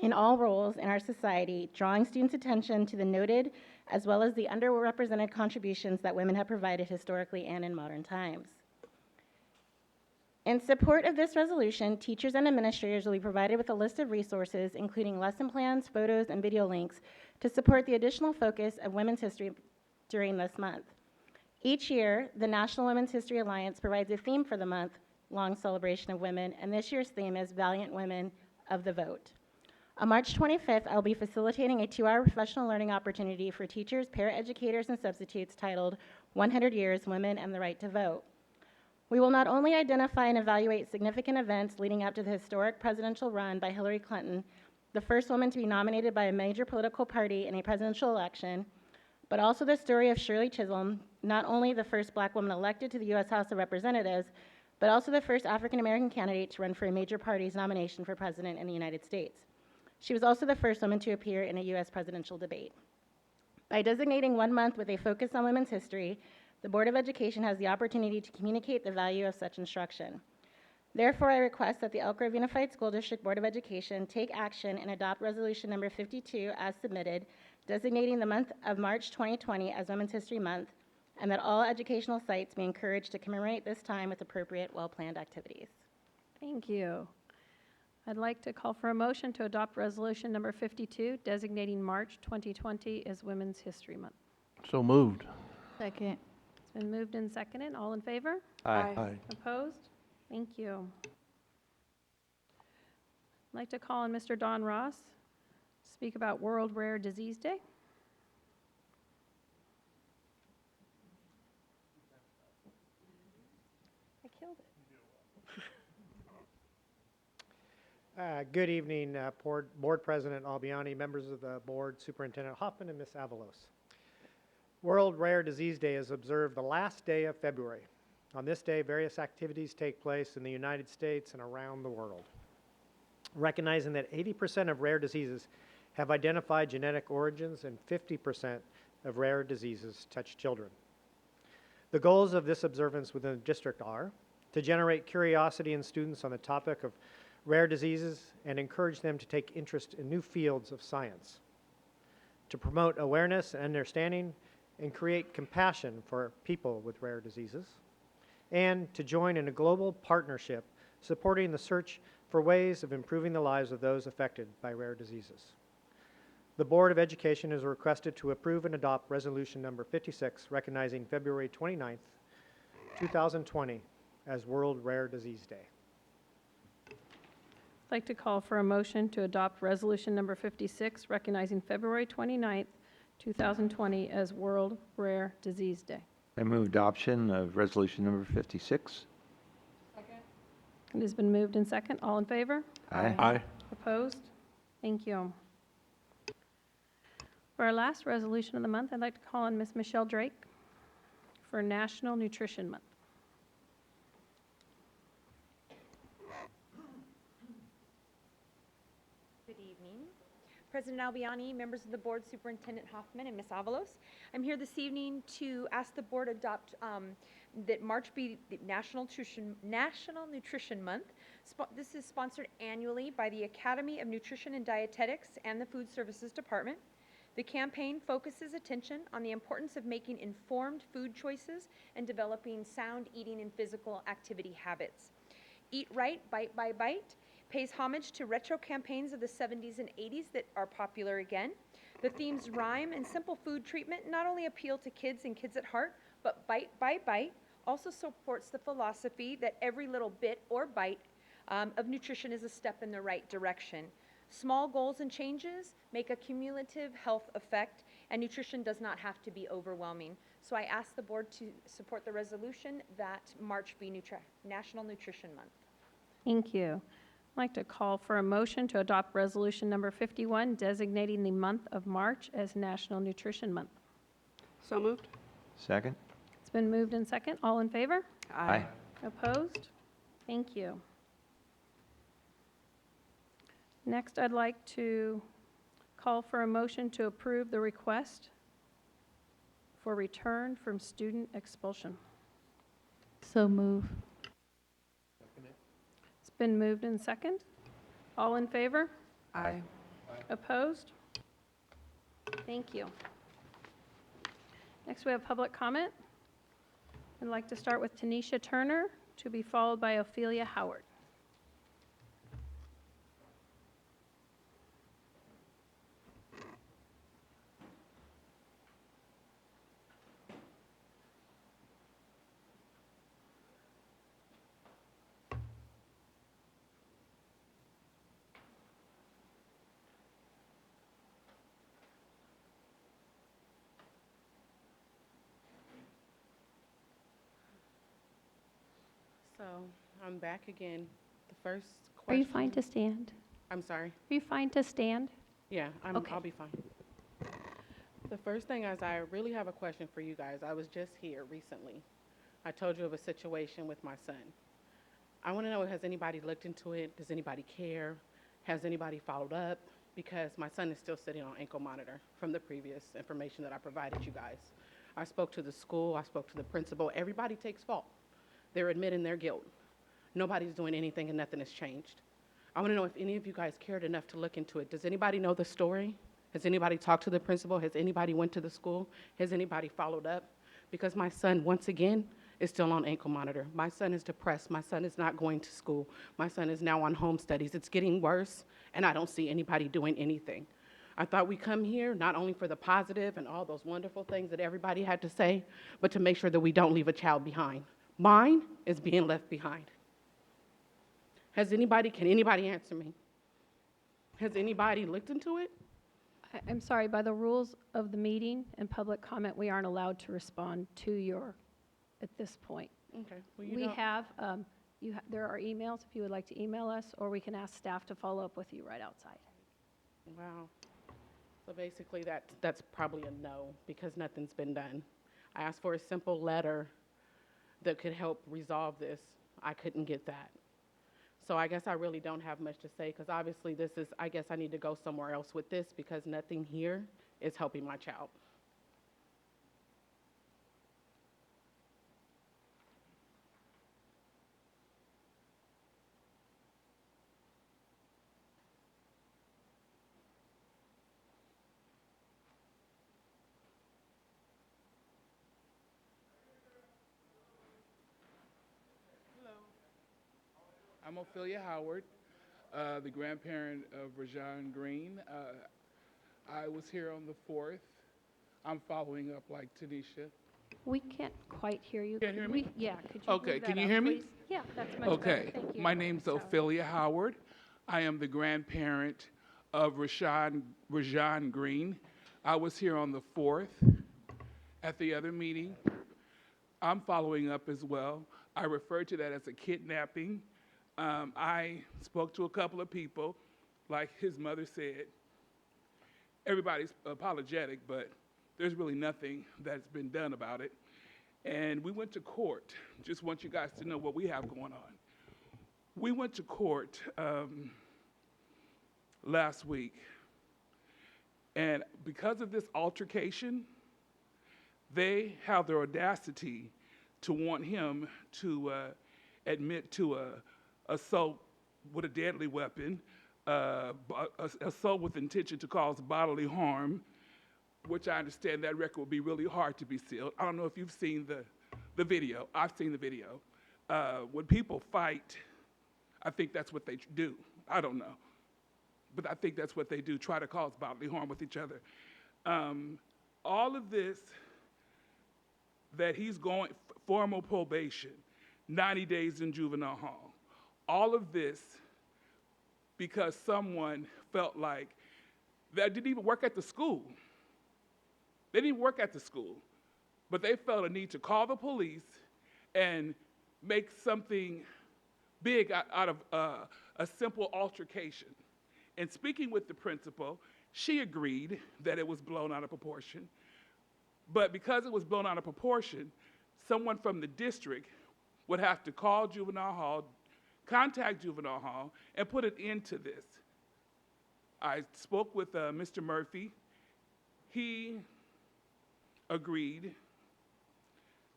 in all roles in our society, drawing students' attention to the noted as well as the underrepresented contributions that women have provided historically and in modern times. In support of this resolution, teachers and administrators will be provided with a list of resources, including lesson plans, photos, and video links, to support the additional focus of women's history during this month. Each year, the National Women's History Alliance provides a theme for the month-long celebration of women, and this year's theme is Valiant Women of the Vote. On March 25th, I will be facilitating a 2-hour professional learning opportunity for teachers, paraeducators, and substitutes titled 100 Years, Women and the Right to Vote. We will not only identify and evaluate significant events leading up to the historic presidential run by Hillary Clinton, the first woman to be nominated by a major political party in a presidential election, but also the story of Shirley Chisholm, not only the first black woman elected to the U.S. House of Representatives, but also the first African-American candidate to run for a major party's nomination for president in the United States. She was also the first woman to appear in a U.S. presidential debate. By designating 1 month with a focus on women's history, the Board of Education has the opportunity to communicate the value of such instruction. Therefore, I request that the Elk Grove Unified School District Board of Education take action and adopt Resolution Number 52 as submitted, designating the month of March 2020 as Women's History Month, and that all educational sites be encouraged to commemorate this time with appropriate, well-planned activities. Thank you. I'd like to call for a motion to adopt Resolution Number 52, designating March 2020 as Women's History Month. So moved. Second. It's been moved and seconded. All in favor? Aye. Opposed? Thank you. I'd like to call on Mr. Don Ross to speak about World Rare Disease Day. I killed it. Good evening, Board President Albiani, members of the Board, Superintendent Hoffman, and Ms. Avalos. World Rare Disease Day is observed the last day of February. On this day, various activities take place in the United States and around the world. Recognizing that 80% of rare diseases have identified genetic origins and 50% of rare diseases touch children. The goals of this observance within the district are to generate curiosity in students on the topic of rare diseases and encourage them to take interest in new fields of science, to promote awareness and understanding and create compassion for people with rare diseases, and to join in a global partnership supporting the search for ways of improving the lives of those affected by rare diseases. The Board of Education is requested to approve and adopt Resolution Number 56, recognizing February 29th, 2020 as World Rare Disease Day. I'd like to call for a motion to adopt Resolution Number 56, recognizing February 29th, 2020 as World Rare Disease Day. I move adoption of Resolution Number 56. It has been moved and second. All in favor? Aye. Opposed? Thank you. For our last resolution of the month, I'd like to call on Ms. Michelle Drake for National Nutrition Month. Good evening. President Albiani, members of the board, Superintendent Hoffman, and Ms. Avalos. I'm here this evening to ask the board adopt that March be the National Nutrition Month. This is sponsored annually by the Academy of Nutrition and Dietetics and the Food Services Department. The campaign focuses attention on the importance of making informed food choices and developing sound eating and physical activity habits. Eat Right, Bite by Bite pays homage to retro campaigns of the 70s and 80s that are popular again. The themes rhyme and simple food treatment not only appeal to kids and kids at heart, but Bite by Bite also supports the philosophy that every little bit or bite of nutrition is a step in the right direction. Small goals and changes make a cumulative health effect, and nutrition does not have to be overwhelming. So I ask the board to support the resolution that March be National Nutrition Month. Thank you. I'd like to call for a motion to adopt resolution number 51, designating the month of March as National Nutrition Month. So moved. Second? It's been moved and second. All in favor? Aye. Opposed? Thank you. Next, I'd like to call for a motion to approve the request for return from student expulsion. So move. It's been moved and second. All in favor? Aye. Opposed? Thank you. Next, we have public comment. I'd like to start with Tanisha Turner, to be followed by Ophelia Howard. So I'm back again. The first Are question. you fine to stand? I'm sorry. Are you fine to stand? Yeah, Okay. I'll be fine. The first thing is I really have a question for you guys. I was just here recently. I told you of a situation with my son. I want to know, has anybody looked into it? Does anybody care? Has anybody followed up? Because my son is still sitting on ankle monitor from the previous information that I provided you guys. I spoke to the school. I spoke to the principal. Everybody takes fault. They're admitting their guilt. Nobody's doing anything and nothing has changed. I want to know if any of you guys cared enough to look into it. Does anybody know the story? Has anybody talked to the principal? Has anybody went to the school? Has anybody followed up? Because my son, once again, is still on ankle monitor. My son is depressed. My son is not going to school. My son is now on home studies. It's getting worse, and I don't see anybody doing anything. I thought we come here not only for the positive and all those wonderful things that everybody had to say, but to make sure that we don't leave a child behind. Mine is being left behind. Can anybody answer me? Has anybody looked into it? I'm sorry, by the rules of the meeting and public comment, we aren't allowed to respond to your, at this point. Okay. Well, We have, there are emails if you would like to email us, or we can ask staff to follow up with you right outside. Wow. So basically that's probably a no because nothing's been done. I asked for a simple letter that could help resolve this. I couldn't get that. So I guess I really don't have much to say because obviously I guess I need to go somewhere else with this because nothing here is helping my child. I'm Ophelia Howard, the grandparent of Rajan Green. I was here on the 4th. I'm following up like Tanisha. We can't quite hear you. Can't hear me? Yeah, could you Okay, move can that you up, hear me? please? Yeah, that's much better. Okay, Thank you. my name's Sorry. Ophelia Howard. I am the grandparent of Rajan Green. I was here on the 4th at the other meeting. I'm following up as well. I refer to that as a kidnapping. I spoke to a couple of people, like his mother said. Everybody's apologetic, but there's really nothing that's been done about it. And we went to court. Just want you guys to know what we have going on. We went to court last week, and because of this altercation, they have the audacity to want him to admit to assault with a deadly weapon, assault with intention to cause bodily harm, which I understand that record will be really hard to be sealed. I don't know if you've seen the video. I've seen the video. When people fight, I think that's what they do. I don't know. But I think that's what they do, try to cause bodily harm with each other. All of this that he's going, formal probation, 90 days in juvenile hall, all of this because someone felt like that didn't even work at the school. They didn't work at the school, but they felt a need to call the police and make something big out of a simple altercation. And speaking with the principal, she agreed that it was blown out of proportion. But because it was blown out of proportion, someone from the district would have to call juvenile hall, contact juvenile hall, and put an end to this. I spoke with Mr. Murphy. He agreed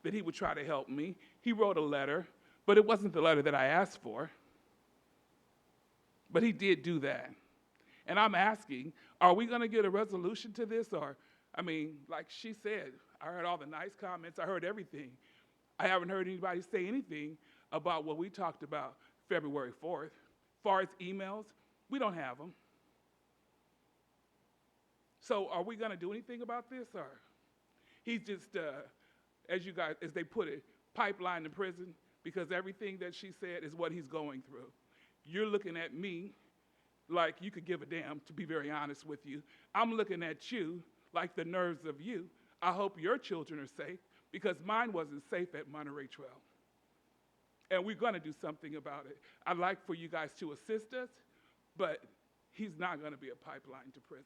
that he would try to help me. He wrote a letter, but it wasn't the letter that I asked for. But he did do that. And I'm asking, are we going to get a resolution to this? Or, I mean, like she said, I heard all the nice comments. I heard everything. I haven't heard anybody say anything about what we talked about February 4th. As far as emails, we don't have them. So are we going to do anything about this? Or he's just, as you guys, as they put it, pipeline to prison because everything that she said is what he's going through. You're looking at me like you could give a damn, to be very honest with you. I'm looking at you like the nerves of you. I hope your children are safe because mine wasn't safe at Monterey Trail. And we're going to do something about it. I'd like for you guys to assist us, but he's not going to be a pipeline to prison.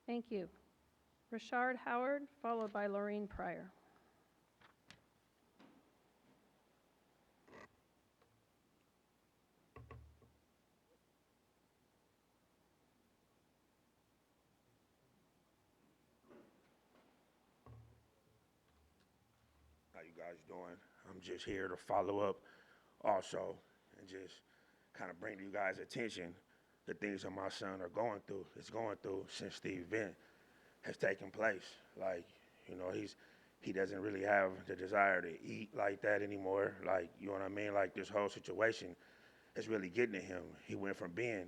Thank you. Rashard Howard, followed by Laureen Pryor. How you guys doing? I'm just here to follow up also and just kind of bring to you guys' attention the things that my son is going through since the event has taken place. Like, you know, he doesn't really have the desire to eat like that anymore. Like, you know what I mean? Like, this whole situation is really getting to him. He went from being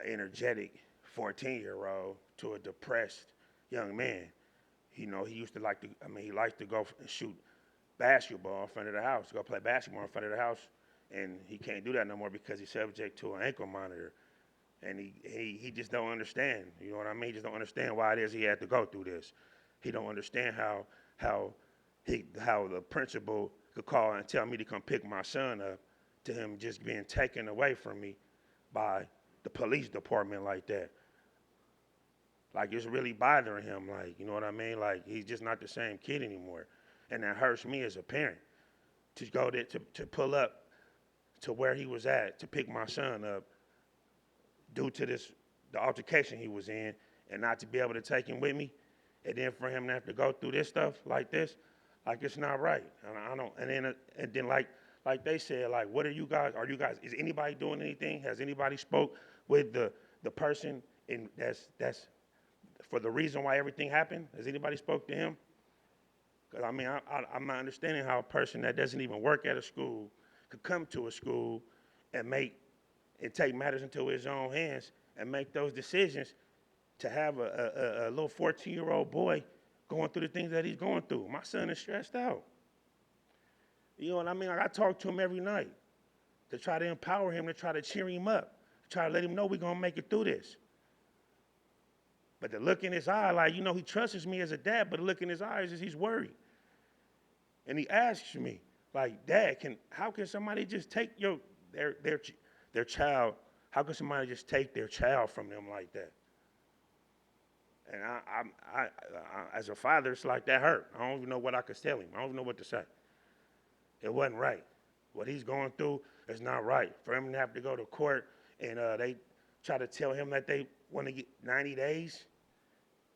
an energetic 14-year-old to a depressed young man. You know, he used to he likes to go and shoot basketball in front of the house, go play basketball in front of the house, and he can't do that no more because he's subject to an ankle monitor. And he just don't understand, you know what I mean? He just don't understand why it is he had to go through this. He don't understand how the principal could call and tell me to come pick my son up to him just being taken away from me by the police department like that. Like, it's really bothering him, like, you know what I mean? Like, he's just not the same kid anymore. And that hurts me as a parent to go there, to pull up to where he was at, to pick my son up, due to the altercation he was in, and not to be able to take him with me, and then for him to have to go through this stuff like this, like, it's not right. And then like they said, like, what are you guys? Is anybody doing anything? Has anybody spoke with the person that's for the reason why everything happened? Has anybody spoke to him? Because I mean, I'm not understanding how a person that doesn't even work at a school could come to a school and take matters into his own hands and make those decisions to have a little 14-year-old boy going through the things that he's going through. My son is stressed out. You know what I mean? Like, I talk to him every night to try to empower him, to try to cheer him up, to try to let him know we're going to make it through this. But the look in his eye, like, you know, he trusts me as a dad, but the look in his eyes is he's worried. And he asks me, like, Dad, how can somebody just take their child, how can somebody just take their child from them like that? And I as a father, it's like, that hurt. I don't even know what I could tell him. I don't even know what to say. It wasn't right. What he's going through is not right. For him to have to go to court and they try to tell him that they want to get 90 days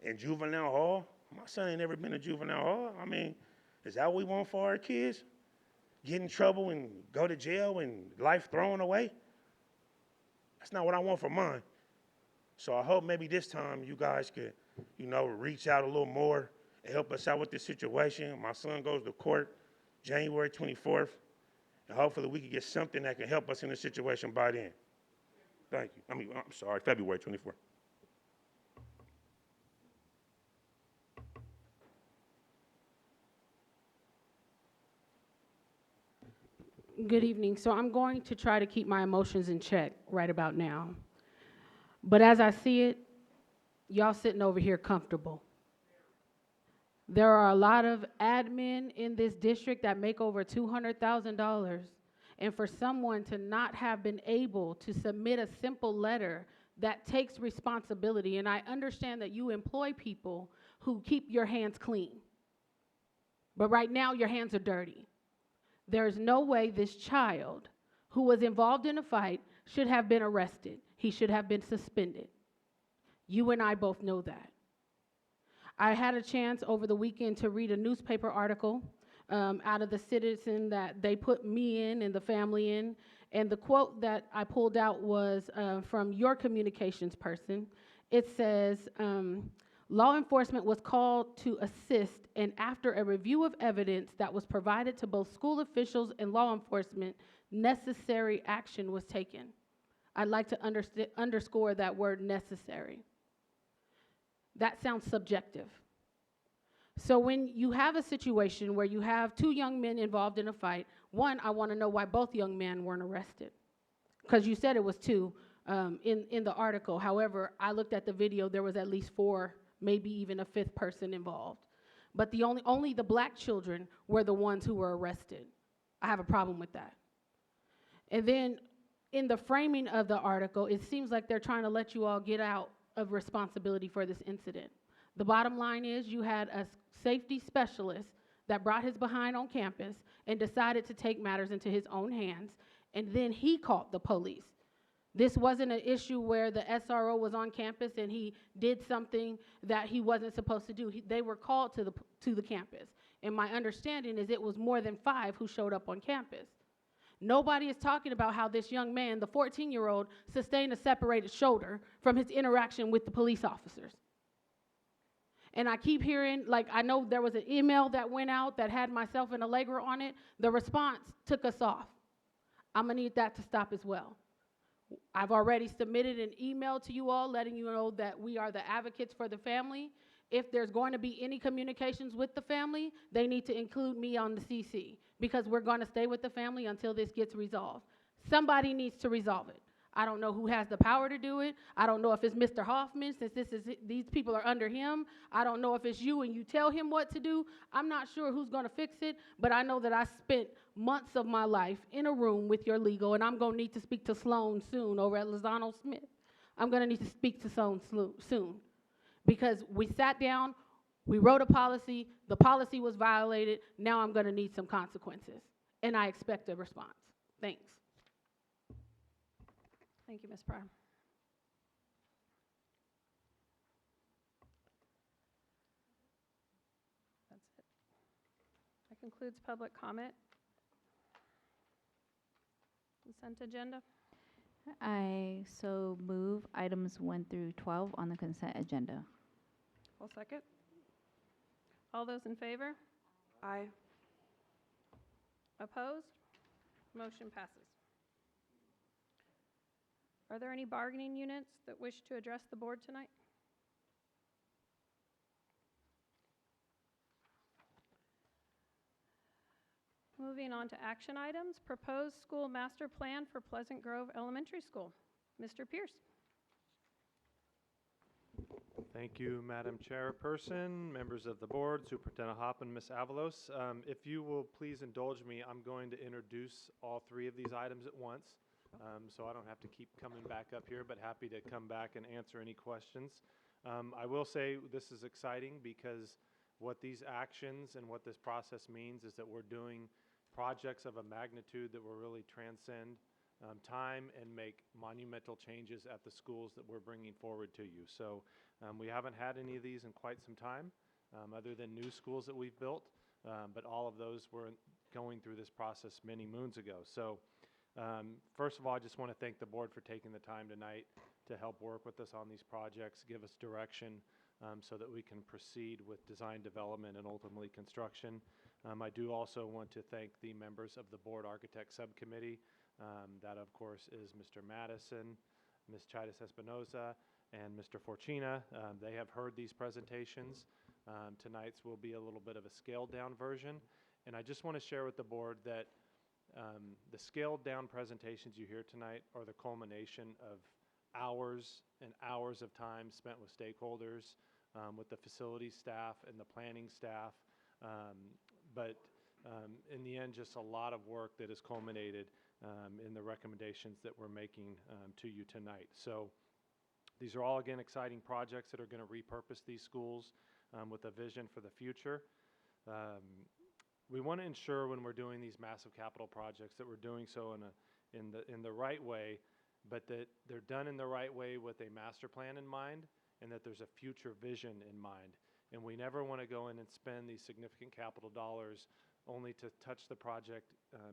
in juvenile hall. My son ain't never been to juvenile hall. I mean, is that what we want for our kids? Get in trouble and go to jail and life thrown away? That's not what I want for mine. So I hope maybe this time you guys could, you know, reach out a little more and help us out with this situation. My son goes to court January 24th, and hopefully we can get something that can help us in this situation by then. Thank you. I'm sorry, February 24th. Good evening. So I'm going to try to keep my emotions in check right about now. But as I see it, y'all sitting over here comfortable. There are a lot of admin in this district that make over $200,000. And for someone to not have been able to submit a simple letter that takes responsibility, and I understand that you employ people who keep your hands clean. But right now, your hands are dirty. There's no way this child who was involved in a fight should have been arrested. He should have been suspended. You and I both know that. I had a chance over the weekend to read a newspaper article out of the Citizen that they put me in and the family in. And the quote that I pulled out was from your communications person. It says, law enforcement was called to assist, and after a review of evidence that was provided to both school officials and law enforcement, necessary action was taken. I'd like to underscore that word necessary. That sounds subjective. So when you have a situation where you have two young men involved in a fight, one, I want to know why both young men weren't arrested. Because you said it was two in the article. However, I looked at the video, there was at least four, maybe even a fifth person involved. But only the black children were the ones who were arrested. I have a problem with that. And then in the framing of the article, it seems like they're trying to let you all get out of responsibility for this incident. The bottom line is you had a safety specialist that brought his behind on campus and decided to take matters into his own hands, and then he called the police. This wasn't an issue where the SRO was on campus and he did something that he wasn't supposed to do. They were called to the campus. And my understanding is it was more than 5 who showed up on campus. Nobody is talking about how this young man, the 14-year-old, sustained a separated shoulder from his interaction with the police officers. And I keep hearing, like, I know there was an email that went out that had myself and Allegra on it. The response took us off. I'm going to need that to stop as well. I've already submitted an email to you all letting you know that we are the advocates for the family. If there's going to be any communications with the family, they need to include me on the CC because we're going to stay with the family until this gets resolved. Somebody needs to resolve it. I don't know who has the power to do it. I don't know if it's Mr. Hoffman, since these people are under him. I don't know if it's you and you tell him what to do. I'm not sure who's going to fix it, but I know that I spent months of my life in a room with your legal, and I'm going to need to speak to Sloan soon over at Lozano Smith. I'm going to need to speak to Sloan soon because we sat down, we wrote a policy, the policy was violated, now I'm going to need some consequences, and I expect a response. Thanks. Thank you, Ms. Pryor. That's it. That concludes public comment. Consent agenda. I so move items 1 through 12 on the consent agenda. I'll second. All those in favor? Aye. Opposed? Motion passes. Are there any bargaining units that wish to address the board tonight? Moving on to action items, proposed school master plan for Pleasant Grove Elementary School. Mr. Pierce. Thank you, Madam Chairperson, members of the board, Superintendent Hoffman, Ms. Avalos. If you will please indulge me, I'm going to introduce all 3 of these items at once. So I don't have to keep coming back up here, but happy to come back and answer any questions. I will say this is exciting because what these actions and what this process means is that we're doing projects of a magnitude that will really transcend time and make monumental changes at the schools that we're bringing forward to you. So we haven't had any of these in quite some time, other than new schools that we've built, but all of those were going through this process many moons ago. So first of all, I just want to thank the board for taking the time tonight to help work with us on these projects, give us direction so that we can proceed with design development and ultimately construction. I do also want to thank the members of the board architect subcommittee. That, of course, is Mr. Madison, Ms. Chaitis Espinoza and Mr. Forcina. They have heard these presentations. Tonight's will be a little bit of a scaled-down version. And I just want to share with the board that the scaled-down presentations you hear tonight are the culmination of hours and hours of time spent with stakeholders, with the facility staff and the planning staff. But in the end, just a lot of work that has culminated in the recommendations that we're making to you tonight. So these are all, again, exciting projects that are going to repurpose these schools with a vision for the future. We want to ensure when we're doing these massive capital projects that we're doing so in the right way, but that they're done in the right way with a master plan in mind, and that there's a future vision in mind. And we never want to go in and spend these significant capital dollars only to touch the project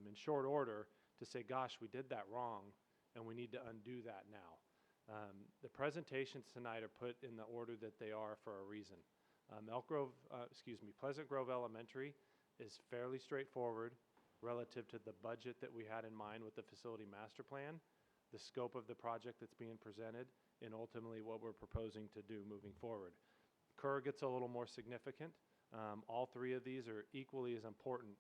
in short order to say, gosh, we did that wrong, and we need to undo that now. The presentations tonight are put in the order that they are for a reason. Pleasant Grove Elementary is fairly straightforward relative to the budget that we had in mind with the facility master plan, the scope of the project that's being presented, and ultimately what we're proposing to do moving forward. Kerr gets a little more significant. All three of these are equally as important,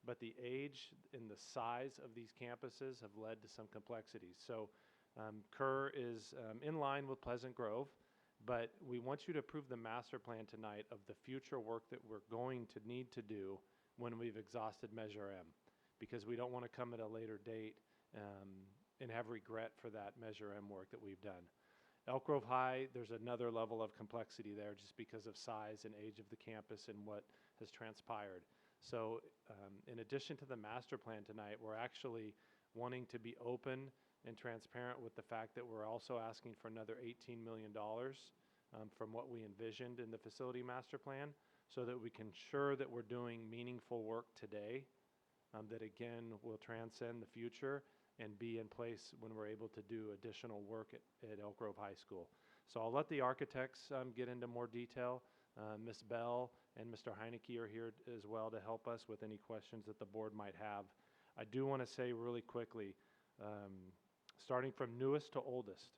but the age and the size of these campuses have led to some complexities. So Kerr is in line with Pleasant Grove, but we want you to approve the master plan tonight of the future work that we're going to need to do when we've exhausted Measure M, because we don't want to come at a later date and have regret for that Measure M work that we've done. Elk Grove High, there's another level of complexity there just because of size and age of the campus and what has transpired. So in addition to the master plan tonight, we're actually wanting to be open and transparent with the fact that we're also asking for another $18 million from what we envisioned in the facility master plan, so that we can ensure that we're doing meaningful work today that again will transcend the future and be in place when we're able to do additional work at Elk Grove High School. So I'll let the architects get into more detail. Ms. Bell and Mr. Heineke are here as well to help us with any questions that the board might have. I do want to say really quickly, starting from newest to oldest,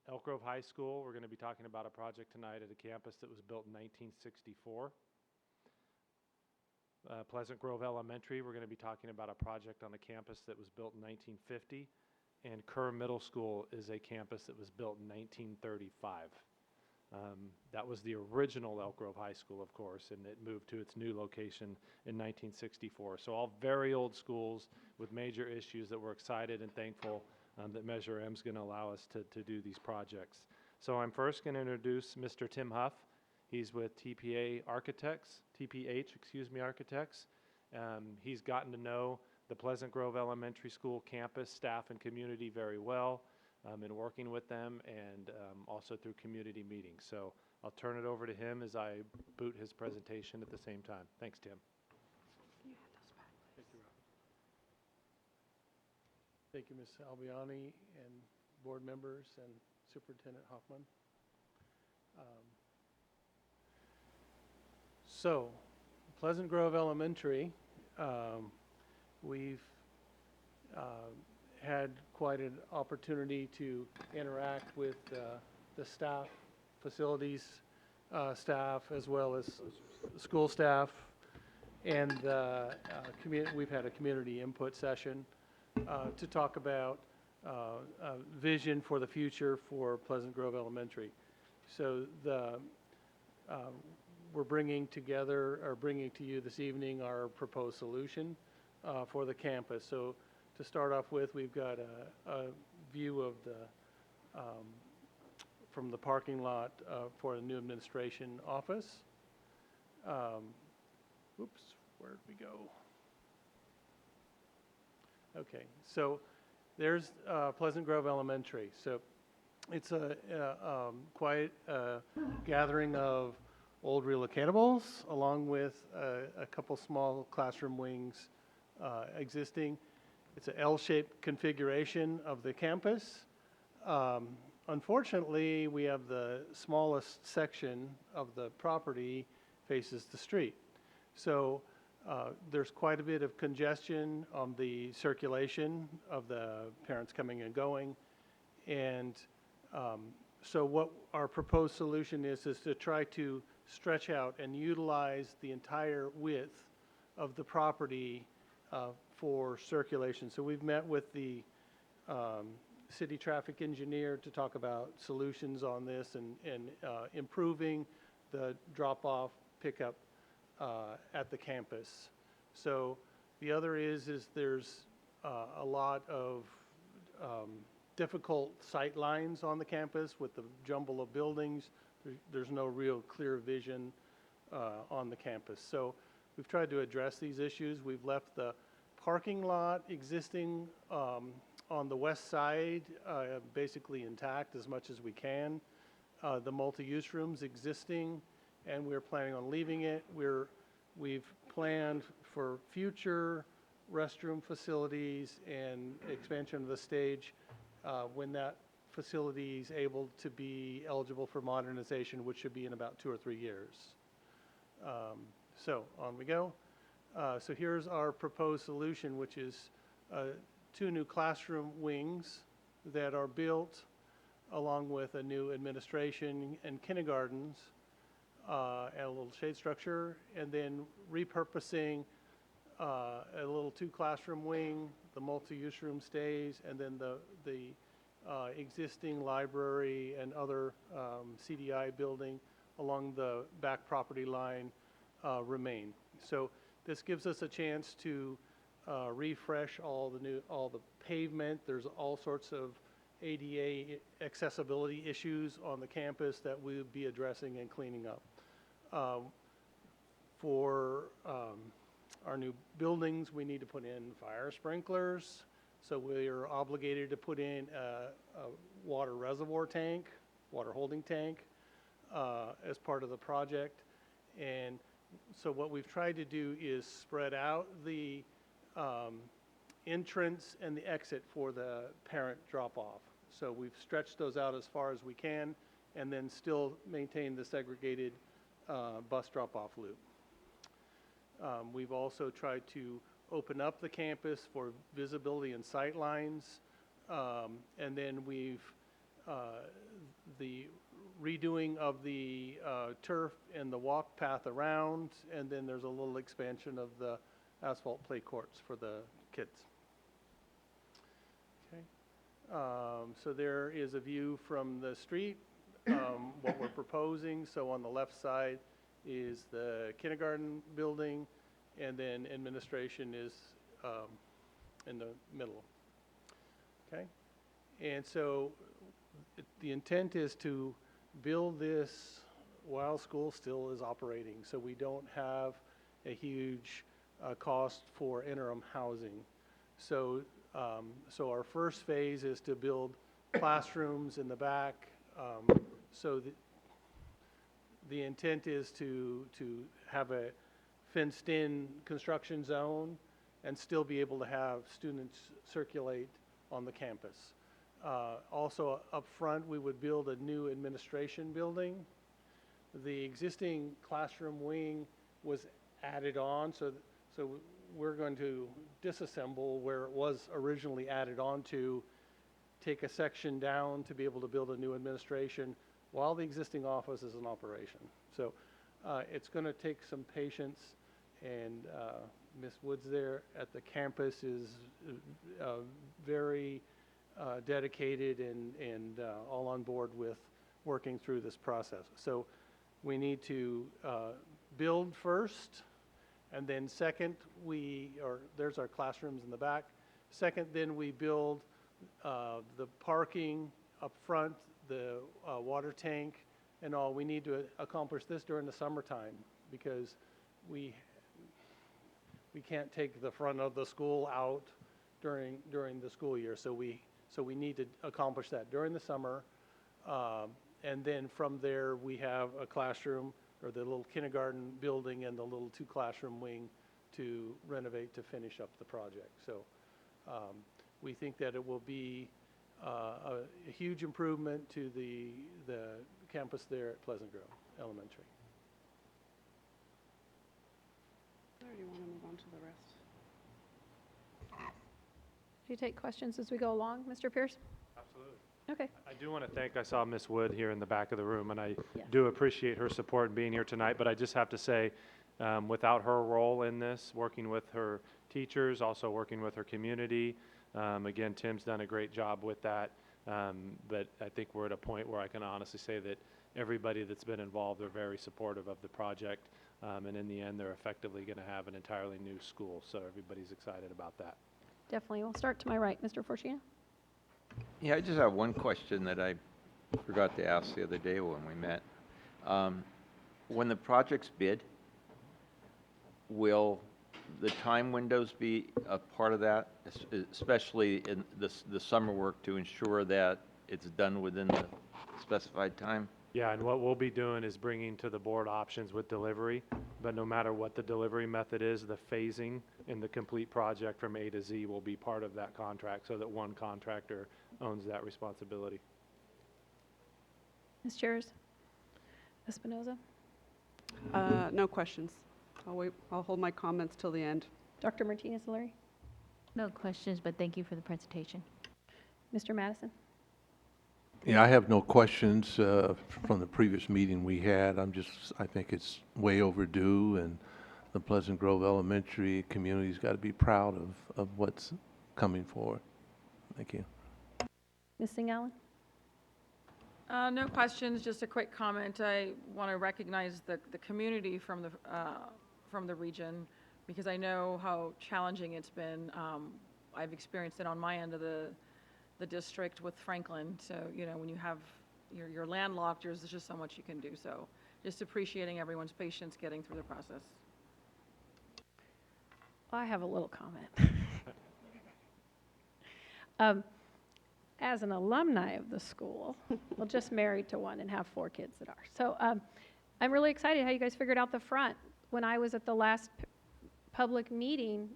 Elk Grove High School, we're going to be talking about a project tonight at a campus that was built in 1964. Pleasant Grove Elementary, we're going to be talking about a project on a campus that was built in 1950. And Kerr Middle School is a campus that was built in 1935. That was the original Elk Grove High School, of course, and it moved to its new location in 1964. So all very old schools with major issues that we're excited and thankful that Measure M is going to allow us to do these projects. So I'm first going to introduce Mr. Tim Huff. He's with TPH Architects. He's gotten to know the Pleasant Grove Elementary School campus, staff, and community very well, and working with them, and also through community meetings. So I'll turn it over to him as I boot his presentation at the same time. Thanks, Tim. Thank you, Rob. Thank you, Ms. Albiani and board members and Superintendent Hoffman. So, Pleasant Grove Elementary, we've had quite an opportunity to interact with the staff, facilities staff, as well as school staff, and we've had a community input session to talk about vision for the future for Pleasant Grove Elementary. So we're bringing to you this evening our proposed solution for the campus. So to start off with, we've got a view of from the parking lot for the new administration office. Oops, where'd we go? Okay, so there's Pleasant Grove Elementary. So it's a quiet gathering of old relocatables, along with a couple small classroom wings existing. It's an L-shaped configuration of the campus. Unfortunately, we have the smallest section of the property faces the street. So there's quite a bit of congestion on the circulation of the parents coming and going. And So what our proposed solution is to try to stretch out and utilize the entire width of the property for circulation. So we've met with the city traffic engineer to talk about solutions on this and improving the drop-off pickup at the campus. So the other is there's a lot of difficult sight lines on the campus with the jumble of buildings. There's no real clear vision on the campus. So we've tried to address these issues. We've left the parking lot existing on the west side basically intact as much as we can. The multi-use rooms existing, and we're planning on leaving it. We've planned for future restroom facilities and expansion of the stage when that facility is able to be eligible for modernization, which should be in about 2 or 3 years. So on we go. So here's our proposed solution, which is 2 new classroom wings that are built along with a new administration and kindergartens and a little shade structure, and then repurposing a little 2 classroom wing, the multi-use room stays, and then the existing library and other CDI building along the back property line remain. So this gives us a chance to refresh all the pavement. There's all sorts of ADA accessibility issues on the campus that we'll be addressing and cleaning up. For our new buildings, we need to put in fire sprinklers. So we are obligated to put in a water reservoir tank, water holding tank, as part of the project. And so what we've tried to do is spread out the entrance and the exit for the parent drop-off. So we've stretched those out as far as we can and then still maintain the segregated bus drop-off loop. We've also tried to open up the campus for visibility and sight lines. And then we've, the redoing of the turf and the walk path around, and then there's a little expansion of the asphalt play courts for the kids. Okay. So there is a view from the street, what we're proposing. So on the left side is the kindergarten building, and then administration is in the middle. Okay? And so the intent is to build this while school still is operating, so we don't have a huge cost for interim housing. So, so our first phase is to build classrooms in the back. So the intent is to have a fenced-in construction zone and still be able to have students circulate on the campus. Also up front, we would build a new administration building. The existing classroom wing was added on, so we're going to disassemble where it was originally added on to, take a section down to be able to build a new administration while the existing office is in operation. So it's going to take some patience, and Ms. Woods there at the campus is very dedicated and all on board with working through this process. So we need to build first, and then second, there's our classrooms in the back. Second, then we build the parking up front, the water tank, and all. We need to accomplish this during the summertime because we can't take the front of the school out during the school year. So we need to accomplish that during the summer. And then from there, we have a classroom, or the little kindergarten building and the little 2 classroom wing to renovate to finish up the project. So we think that it will be a huge improvement to the campus there at Pleasant Grove Elementary. Or do you want to move on to the rest? Do you take questions as we go along, Mr. Pierce? Absolutely. Okay. I do want to thank, I saw Miss Wood here in the back of the room, and I Yes. do appreciate her support in being here tonight, but I just have to say, without her role in this, working with her teachers, also working with her community, again, Tim's done a great job with that, but I think we're at a point where I can honestly say that everybody that's been involved are very supportive of the project, and in the end, they're effectively going to have an entirely new school, so everybody's excited about that. Definitely. We'll start to my right, Mr. Forshina. Yeah, I just have one question that I forgot to ask the other day when we met. When the project's bid, will the time windows be a part of that, especially in the summer work, to ensure that it's done within the specified time? Yeah, and what we'll be doing is bringing to the board options with delivery, but no matter what the delivery method is, the phasing in the complete project from A to Z will be part of that contract so that one contractor owns that responsibility. Ms. Chairs? Espinoza? No questions. I'll wait, I'll hold my comments till the end. Dr. Martinez-Larry? No questions, but thank you for the presentation. Mr. Madison? Yeah, I have no questions from the previous meeting we had. I think it's way overdue, and the Pleasant Grove Elementary community's got to be proud of what's coming forward. Thank you. Ms. Singh-Allen? No questions, just a quick comment. I want to recognize the community from the region, because I know how challenging it's been. I've experienced it on my end of the district with Franklin. So, you know, when you're landlocked, there's just so much you can do. So just appreciating everyone's patience getting through the process. I have a little comment. As an alumni of the school, well, just married to one and have 4 kids that are. So I'm really excited how you guys figured out the front. When I was at the last public meeting,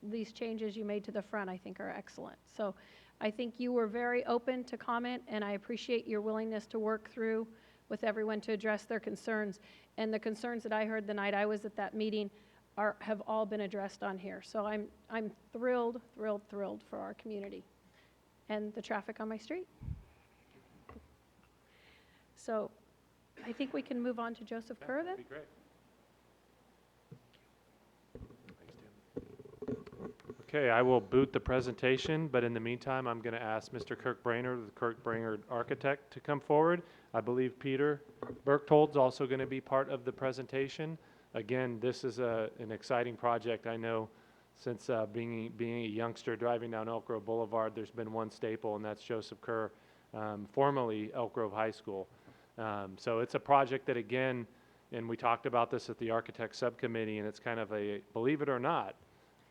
these changes you made to the front, I think, are excellent. So I think you were very open to comment, and I appreciate your willingness to work through with everyone to address their concerns. And the concerns that I heard the night I was at that meeting have all been addressed on here. So I'm thrilled for our community and the traffic on my street. So I think we can move on to Joseph Kerr then. That'd be great. Okay, I will boot the presentation, but in the meantime, I'm going to ask Mr. Kirk Brainerd, the Kirk Brainerd architect, to come forward. I believe Peter Berchtold's also going to be part of the presentation. Again, this is an exciting project. I know since being a youngster driving down Elk Grove Boulevard, there's been one staple, and that's Joseph Kerr, formerly Elk Grove High School. So it's a project that, again, and we talked about this at the architect subcommittee, and it's kind of a, believe it or not,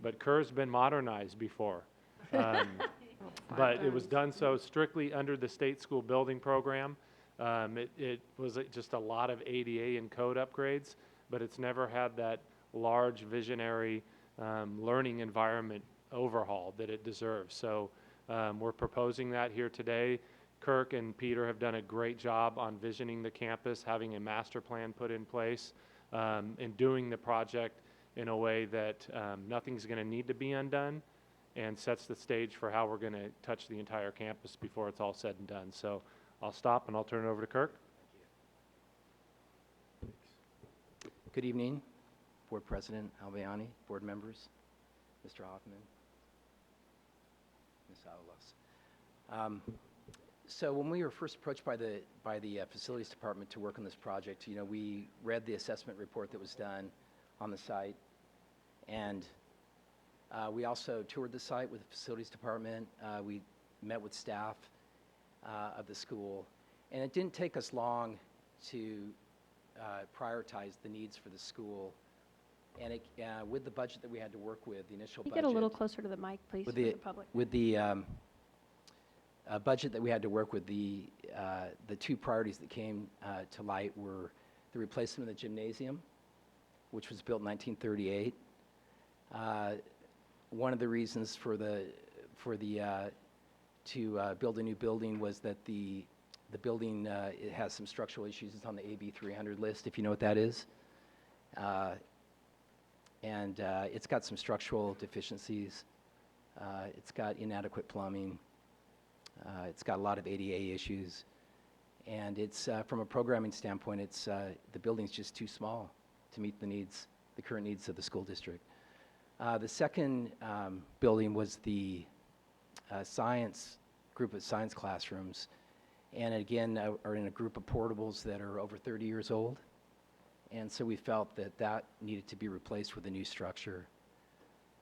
but Kerr's been modernized before. But it was done so strictly under the state school building program. It was just a lot of ADA and code upgrades, but it's never had that large visionary learning environment overhaul that it deserves. So we're proposing that here today. Kirk and Peter have done a great job on visioning the campus, having a master plan put in place, and doing the project in a way that nothing's going to need to be undone, and sets the stage for how we're going to touch the entire campus before it's all said and done. So I'll stop and I'll turn it over to Kirk. Good evening, Board President Albiani, board members, Mr. Hoffman, Ms. Avalos. So when we were first approached by the facilities department to work on this project, you know, we read the assessment report that was done on the site, and we also toured the site with the facilities department. We met with staff of the school, and it didn't take us long to prioritize the needs for the school. And with the budget that we had to work with, the initial budget. Get a little closer to the mic, please, for the public. With the budget that we had to work with, the 2 priorities that came to light were the replacement of the gymnasium, which was built in 1938. One of the reasons to build a new building was that the building it has some structural issues. It's on the AB 300 list, if you know what that is. And it's got some structural deficiencies. It's got inadequate plumbing. It's got a lot of ADA issues. And it's, from a programming standpoint, it's, the building's just too small to meet the needs, the current needs of the school district. The second building was the group of science classrooms. And again, are in a group of portables that are over 30 years old. And so we felt that that needed to be replaced with a new structure.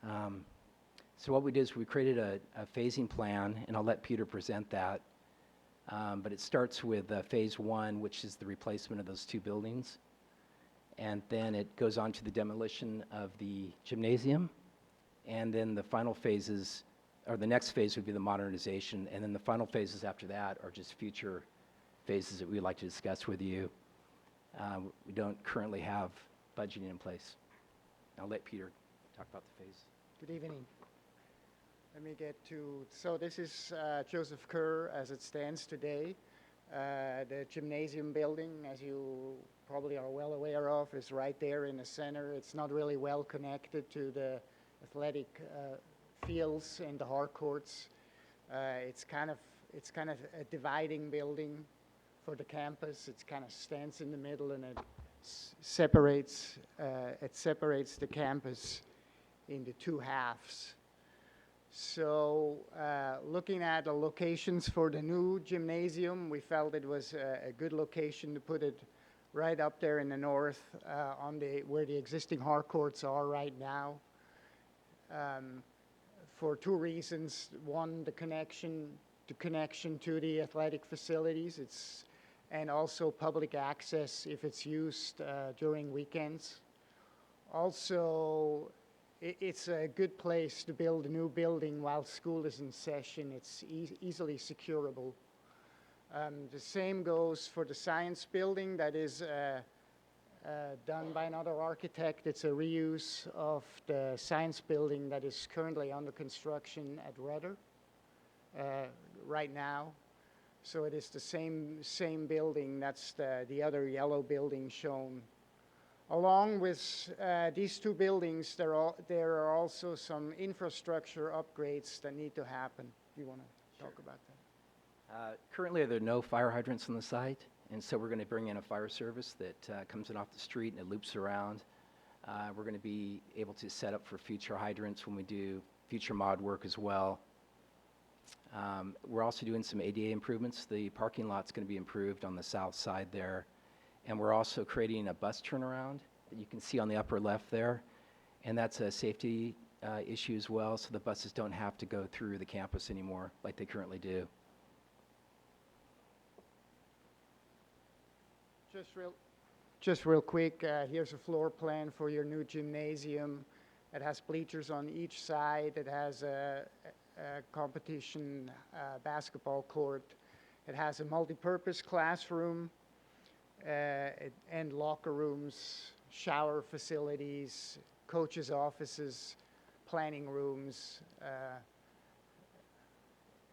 So what we did is we created a phasing plan, and I'll let Peter present that. But it starts with phase 1, which is the replacement of those 2 buildings. And then it goes on to the demolition of the gymnasium. And then the final phases, or the next phase would be the modernization. And then the final phases after that are just future phases that we'd like to discuss with you. We don't currently have budgeting in place. I'll let Peter talk about the phase. Good evening. Let me get to, so this is Joseph Kerr as it stands today. The gymnasium building, as you probably are well aware of, is right there in the center. It's not really well connected to the athletic fields and the hard courts. It's kind of a dividing building for the campus. It kind of stands in the middle, and it separates the campus into 2 halves. So looking at the locations for the new gymnasium, we felt it was a good location to put it right up there in the north where the existing hard courts are right now. For 2 reasons. One, the connection to the athletic facilities, and also public access if it's used during weekends. Also, it's a good place to build a new building while school is in session. It's easily securable. The same goes for the science building that is done by another architect. It's a reuse of the science building that is currently under construction at Rudder right now. So it is the same building. That's the other yellow building shown. Along with these 2 buildings, there are also some infrastructure upgrades that need to happen. Do you want to talk about that? Currently, there are no fire hydrants on the site, and so we're going to bring in a fire service that comes in off the street and it loops around. We're going to be able to set up for future hydrants when we do future mod work as well. We're also doing some ADA improvements. The parking lot's going to be improved on the south side there. And we're also creating a bus turnaround that you can see on the upper left there. And that's a safety issue as well, so the buses don't have to go through the campus anymore like they currently do. Just real quick, here's a floor plan for your new gymnasium. It has bleachers on each side. It has a competition basketball court. It has a multi-purpose classroom and locker rooms, shower facilities, coaches' offices, planning rooms,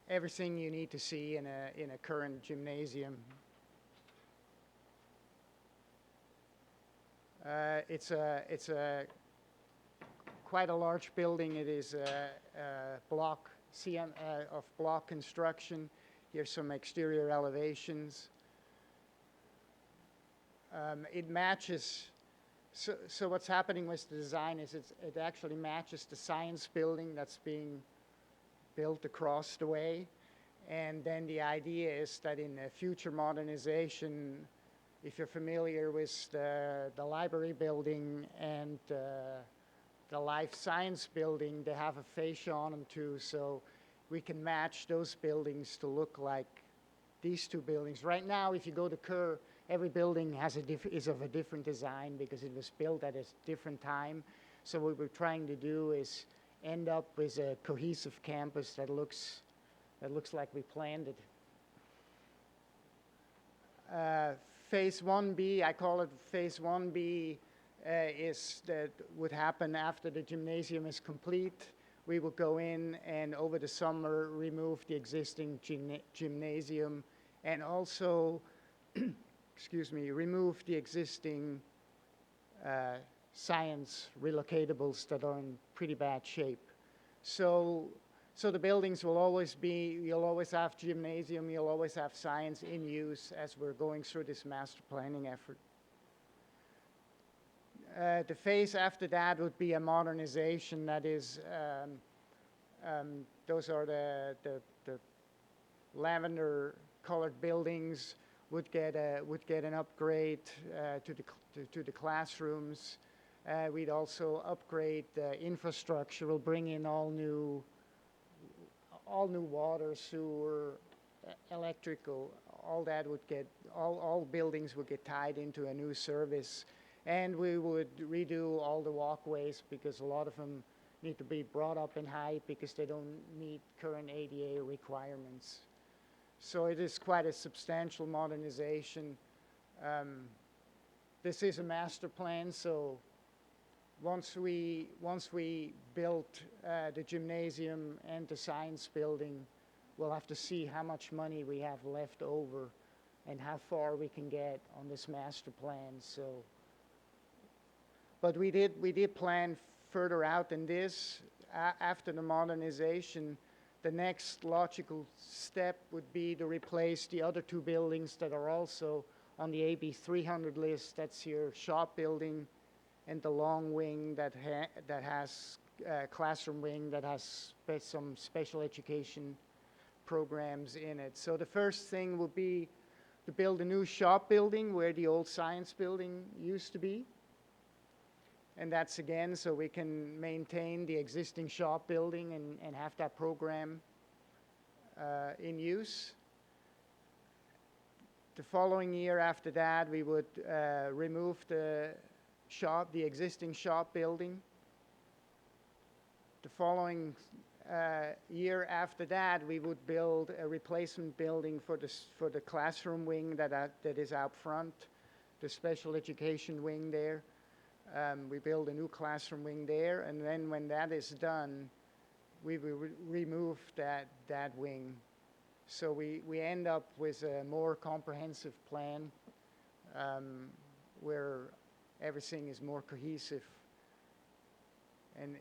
everything you need to see in a current gymnasium. It's a quite a large building. It is a block of block construction. Here's some exterior elevations. It matches, so what's happening with the design is it actually matches the science building that's being built across the way. And then the idea is that in a future modernization, if you're familiar with the library building and the life science building, they have a fascia on them too, so we can match those buildings to look like these 2 buildings. Right now, if you go to Kerr, every building is of a different design because it was built at a different time. So what we're trying to do is end up with a cohesive campus that looks like we planned it. Phase 1B, I call it Phase 1B, is that would happen after the gymnasium is complete. We will go in and over the summer remove the existing gymnasium and also remove the existing science relocatables that are in pretty bad shape. So So the buildings will always be, you'll always have gymnasium, you'll always have science in use as we're going through this master planning effort. The phase after that would be a modernization. That is, those are the lavender colored buildings would get an upgrade to the classrooms. We'd also upgrade the infrastructure. We'll bring in all new water, sewer, electrical. All that would get all buildings would get tied into a new service. And we would redo all the walkways because a lot of them need to be brought up in height because they don't meet current ADA requirements. So it is quite a substantial modernization. This is a master plan, so once we built the gymnasium and the science building, we'll have to see how much money we have left over and how far we can get on this master plan. So. But we did plan further out than this. After the modernization, the next logical step would be to replace the other two buildings that are also on the AB 300 list. That's your shop building and the long wing that has classroom wing that has some special education programs in it. So the first thing would be to build a new shop building where the old science building used to be. And that's again so we can maintain the existing shop building and have that program in use. The following year after that, we would remove the existing shop building. The following year after that, we would build a replacement building for the classroom wing that is out front, the special education wing there. We build a new classroom wing there, and then when that is done, we will remove that wing. So we end up with a more comprehensive plan where everything is more cohesive. And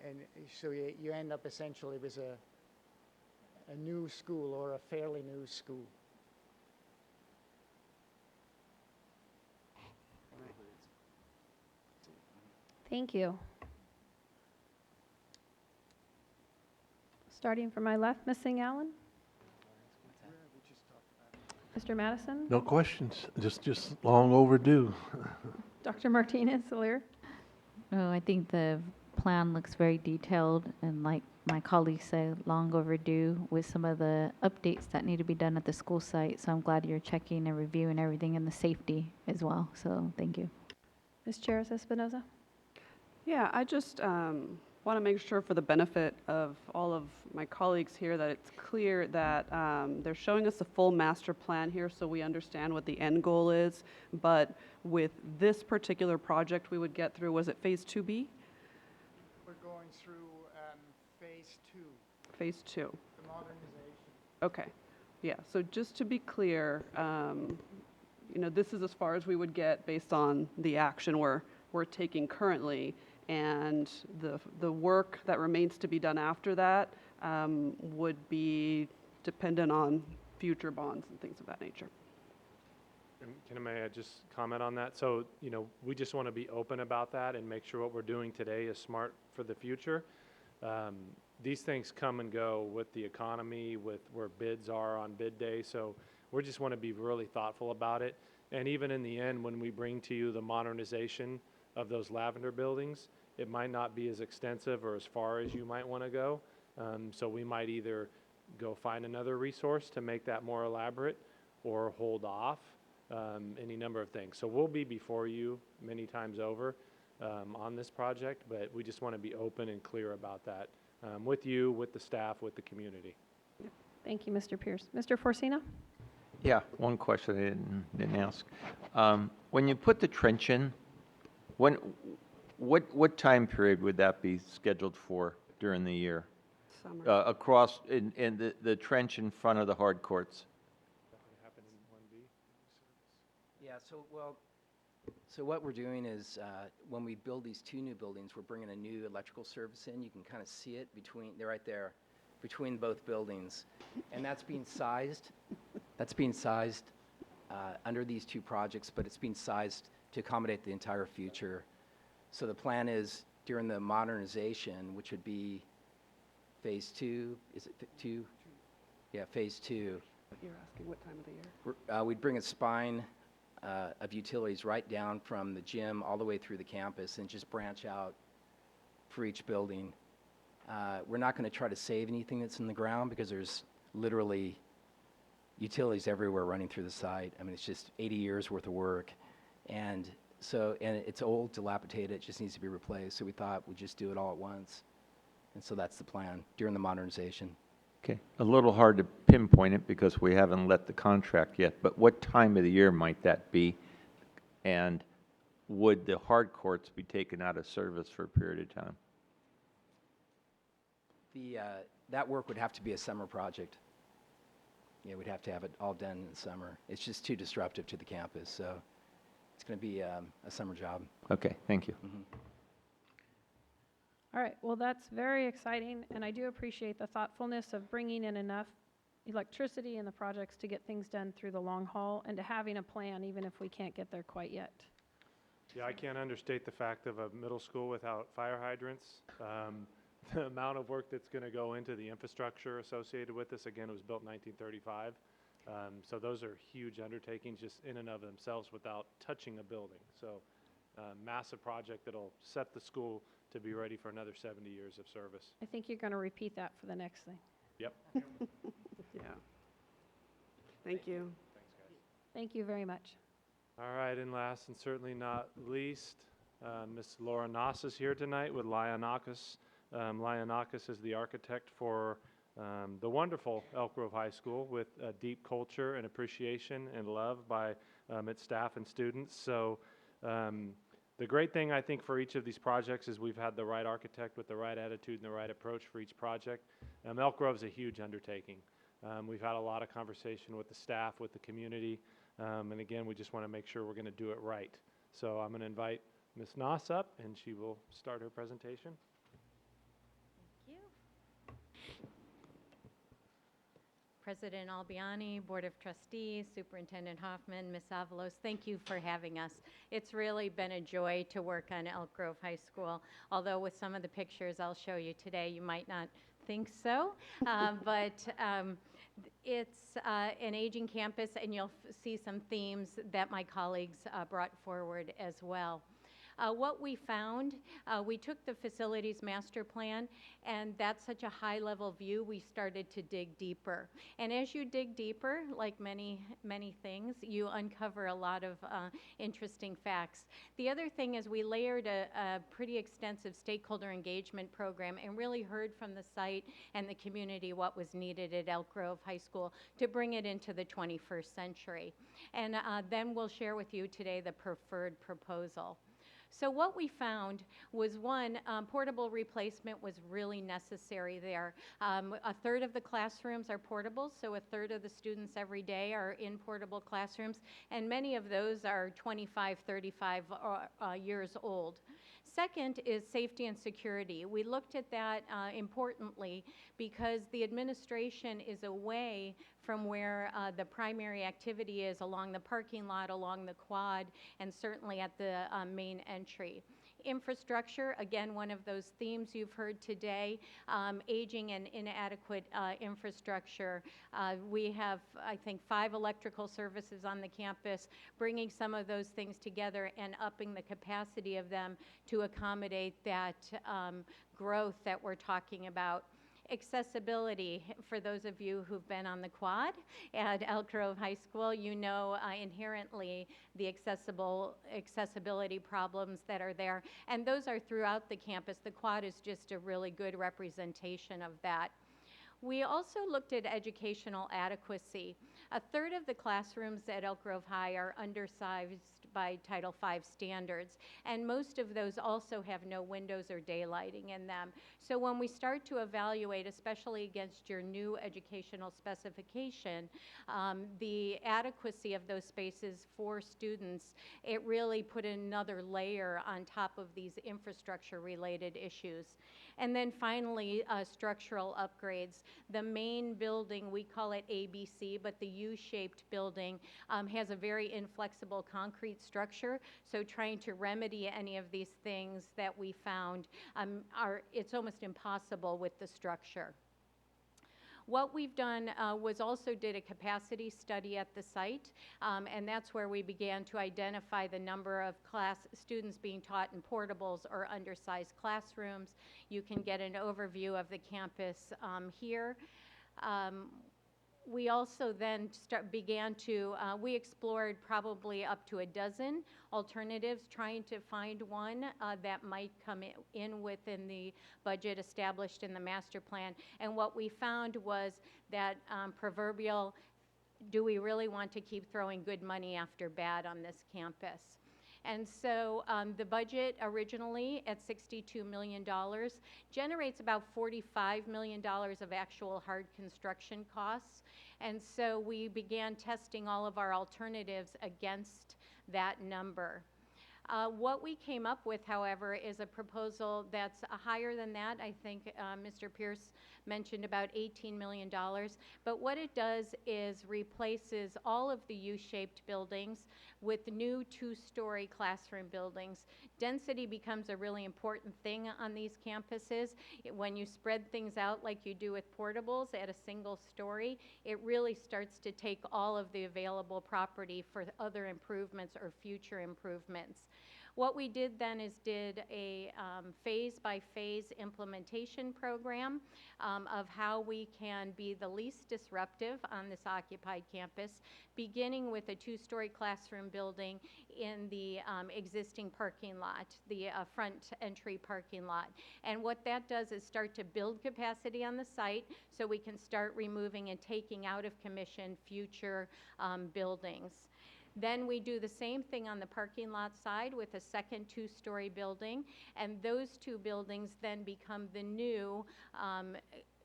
so you end up essentially with a new school or a fairly new school. Thank you. Starting from my left, Ms. Singh Allen. Mr. Madison. No questions, just long overdue. Dr. Martinez-Lear. Oh, I think the plan looks very detailed and, like my colleagues said, long overdue with some of the updates that need to be done at the school site. So I'm glad you're checking and reviewing everything and the safety as well. So thank you. Ms. Cheris Espinoza. Yeah, I just want to make sure for the benefit of all of my colleagues here that it's clear that they're showing us a full master plan here so we understand what the end goal is. But with this particular project we would get through, was it phase 2B? We're going through phase 2. Phase 2. The modernization. Okay. Yeah, so just to be clear, this is as far as we would get based on the action we're taking currently. And the work that remains to be done after that would be dependent on future bonds and things of that nature. May I just comment on that? So, we just want to be open about that and make sure what we're doing today is smart for the future. These things come and go with the economy, with where bids are on bid day. So we just want to be really thoughtful about it. And even in the end, when we bring to you the modernization of those lavender buildings, it might not be as extensive or as far as you might want to go. So we might either go find another resource to make that more elaborate or hold off any number of things. So we'll be before you many times over on this project, but we just want to be open and clear about that with you, with the staff, with the community. Thank you, Mr. Pierce. Mr. Forcina? Yeah, one question I didn't ask. When you put the trench in, what time period would that be scheduled for during the year? Summer. Across in the trench in front of the hard courts? Yeah, so what we're doing is when we build these two new buildings, we're bringing a new electrical service in. You can kind of see it they're right there. between both buildings. And that's being sized under these two projects, but it's being sized to accommodate the entire future. So the plan is during the modernization, which would be phase 2, is it 2? Yeah, phase 2. You're asking what time of the year? We'd bring a spine of utilities right down from the gym all the way through the campus and just branch out for each building. We're not going to try to save anything that's in the ground because there's literally utilities everywhere running through the site. I mean, it's just 80 years worth of work. And it's old, dilapidated, it just needs to be replaced. So we thought we'd just do it all at once. And so that's the plan during the modernization. Okay, a little hard to pinpoint it because we haven't let the contract yet, but what time of the year might that be? And would the hard courts be taken out of service for a period of time? That work would have to be a summer project. Yeah, we'd have to have it all done in the summer. It's just too disruptive to the campus, so it's going to be a summer job. Okay, thank you. Mm-hmm. All right, well, that's very exciting, and I do appreciate the thoughtfulness of bringing in enough electricity in the projects to get things done through the long haul and to having a plan even if we can't get there quite yet. Yeah, I can't understate the fact of a middle school without fire hydrants. The amount of work that's going to go into the infrastructure associated with this, again, it was built in 1935. So those are huge undertakings just in and of themselves without touching a building. So massive project that'll set the school to be ready for another 70 years of service. I think you're going to repeat that for the next thing. Yep. Yeah. Thank you. Thanks, guys. Thank you very much. All right, and last and certainly not least, Ms. Laura Noss is here tonight with Lionakis. Lionakis is the architect for the wonderful Elk Grove High School with deep culture and appreciation and love by its staff and students. So the great thing I think for each of these projects is we've had the right architect with the right attitude and the right approach for each project. Elk Grove is a huge undertaking. We've had a lot of conversation with the staff, with the community, and again, we just want to make sure we're going to do it right. So I'm going to invite Ms. Noss up, and she will start her presentation. President Albiani, Board of Trustees, Superintendent Hoffman, Ms. Avalos, thank you for having us. It's really been a joy to work on Elk Grove High School, although with some of the pictures I'll show you today, you might not think so, but it's an aging campus, and you'll see some themes that my colleagues brought forward as well. What we found, we took the facilities master plan, and that's such a high-level view, we started to dig deeper. And as you dig deeper, like many things, you uncover a lot of interesting facts. The other thing is we layered a pretty extensive stakeholder engagement program and really heard from the site and the community what was needed at Elk Grove High School to bring it into the 21st century. And then we'll share with you today the preferred proposal. So what we found was, one, portable replacement was really necessary there. A third of the classrooms are portable, so a third of the students every day are in portable classrooms, and many of those are 25, 35 years old. Second is safety and security. We looked at that importantly because the administration is away from where the primary activity is, along the parking lot, along the quad, and certainly at the main entry. Infrastructure, again, one of those themes you've heard today, aging and inadequate infrastructure. We have, I think, 5 electrical services on the campus, bringing some of those things together and upping the capacity of them to accommodate that growth that we're talking about. Accessibility, for those of you who've been on the quad at Elk Grove High School, you know inherently the accessibility problems that are there, and those are throughout the campus. The quad is just a really good representation of that. We also looked at educational adequacy. A third of the classrooms at Elk Grove High are undersized by Title V standards, and most of those also have no windows or daylighting in them. So when we start to evaluate, especially against your new educational specification, the adequacy of those spaces for students, it really put another layer on top of these infrastructure-related issues. And then finally, structural upgrades. The main building, we call it ABC, but the U-shaped building has a very inflexible concrete structure. So trying to remedy any of these things that we found, it's almost impossible with the structure. What we've done was also did a capacity study at the site, and that's where we began to identify the number of students being taught in portables or undersized classrooms. You can get an overview of the campus here. We also then we explored probably up to a dozen alternatives, trying to find one that might come in within the budget established in the master plan. And what we found was that proverbial, do we really want to keep throwing good money after bad on this campus? And so the budget originally at $62 million generates about $45 million of actual hard construction costs. And so we began testing all of our alternatives against that number. What we came up with, however, is a proposal that's higher than that. I think Mr. Pierce mentioned about $18 million. But what it does is replaces all of the U-shaped buildings with new two-story classroom buildings. Density becomes a really important thing on these campuses. When you spread things out like you do with portables at a single story, it really starts to take all of the available property for other improvements or future improvements. What we did then is did a phase-by-phase implementation program of how we can be the least disruptive on this occupied campus, beginning with a two-story classroom building in the existing parking lot, the front entry parking lot. And what that does is start to build capacity on the site so we can start removing and taking out of commission future buildings. Then we do the same thing on the parking lot side with a second two-story building, and those two buildings then become the new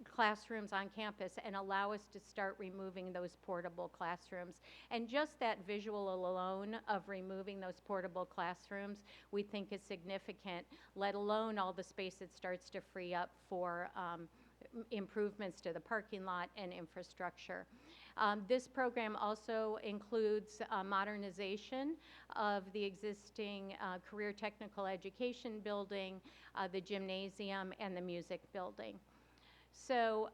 classrooms on campus and allow us to start removing those portable classrooms. And just that visual alone of removing those portable classrooms we think is significant, let alone all the space it starts to free up for improvements to the parking lot and infrastructure. This program also includes modernization of the existing career technical education building, the gymnasium, and the music building. So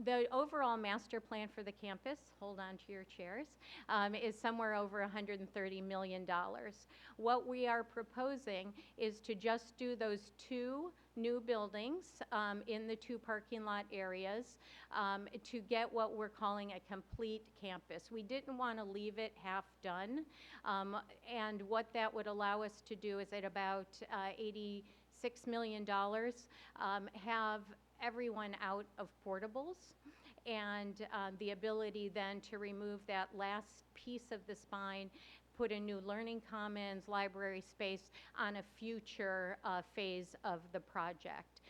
the overall master plan for the campus, hold on to your chairs, is somewhere over $130 million. What we are proposing is to just do those two new buildings in the two parking lot areas to get what we're calling a complete campus. We didn't want to leave it half done, and what that would allow us to do is at about $86 million have everyone out of portables, and the ability then to remove that last piece of the spine, put a new learning commons, library space on a future phase of the project.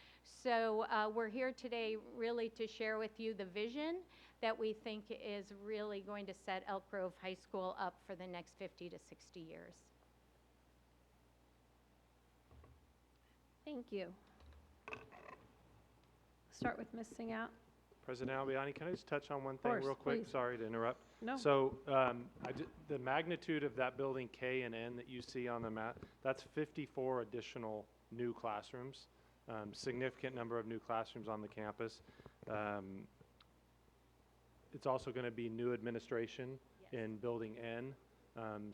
So we're here today really to share with you the vision that we think is really going to set Elk Grove High School up for the next 50 to 60 years. Thank you. Start with Ms. Singout. President Albiani, can I just touch on one thing course, real quick? please. Sorry to interrupt. No. So the magnitude of that building K and N that you see on the map, that's 54 additional new classrooms, significant number of new classrooms on the campus. It's also going to be new administration in building N,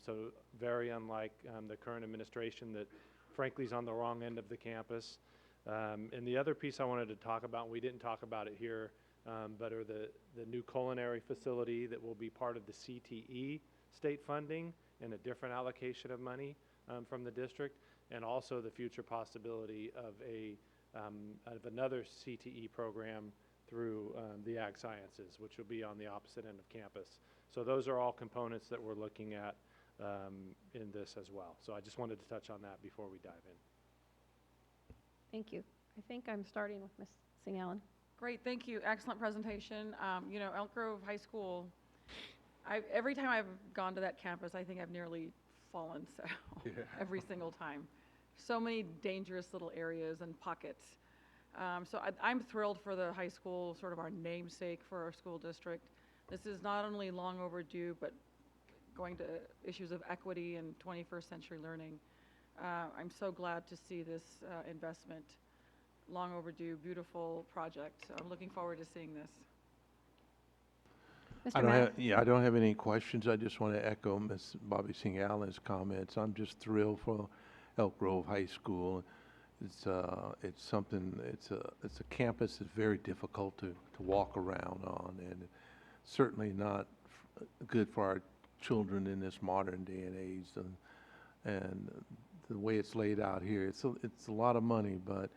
so very unlike the current administration that frankly is on the wrong end of the campus. And the other piece I wanted to talk about, and we didn't talk about it here, but are the new culinary facility that will be part of the CTE state funding and a different allocation of money from the district, and also the future possibility of another CTE program through the Ag Sciences, which will be on the opposite end of campus. So those are all components that we're looking at in this as well. So I just wanted to touch on that before we dive in. Thank you. I think I'm starting with Ms. Singh-Allen. Great, thank you. Excellent presentation. You know, Elk Grove High School, every time I've gone to that campus, I think I've nearly fallen every single time. So many dangerous little areas and pockets. I'm thrilled for the high school, sort of our namesake for our school district. This is not only long overdue, but going to issues of equity and 21st century learning. I'm so glad to see this investment. Long overdue, beautiful project. So I'm looking forward to seeing this. I don't have any questions. I just want to echo Ms. Bobby Singh Allen's comments. I'm just thrilled for Elk Grove High School. It's something. It's a campus that's very difficult to walk around on, and certainly not good for our children in this modern day and age. And the way it's laid out here, it's a lot of money, but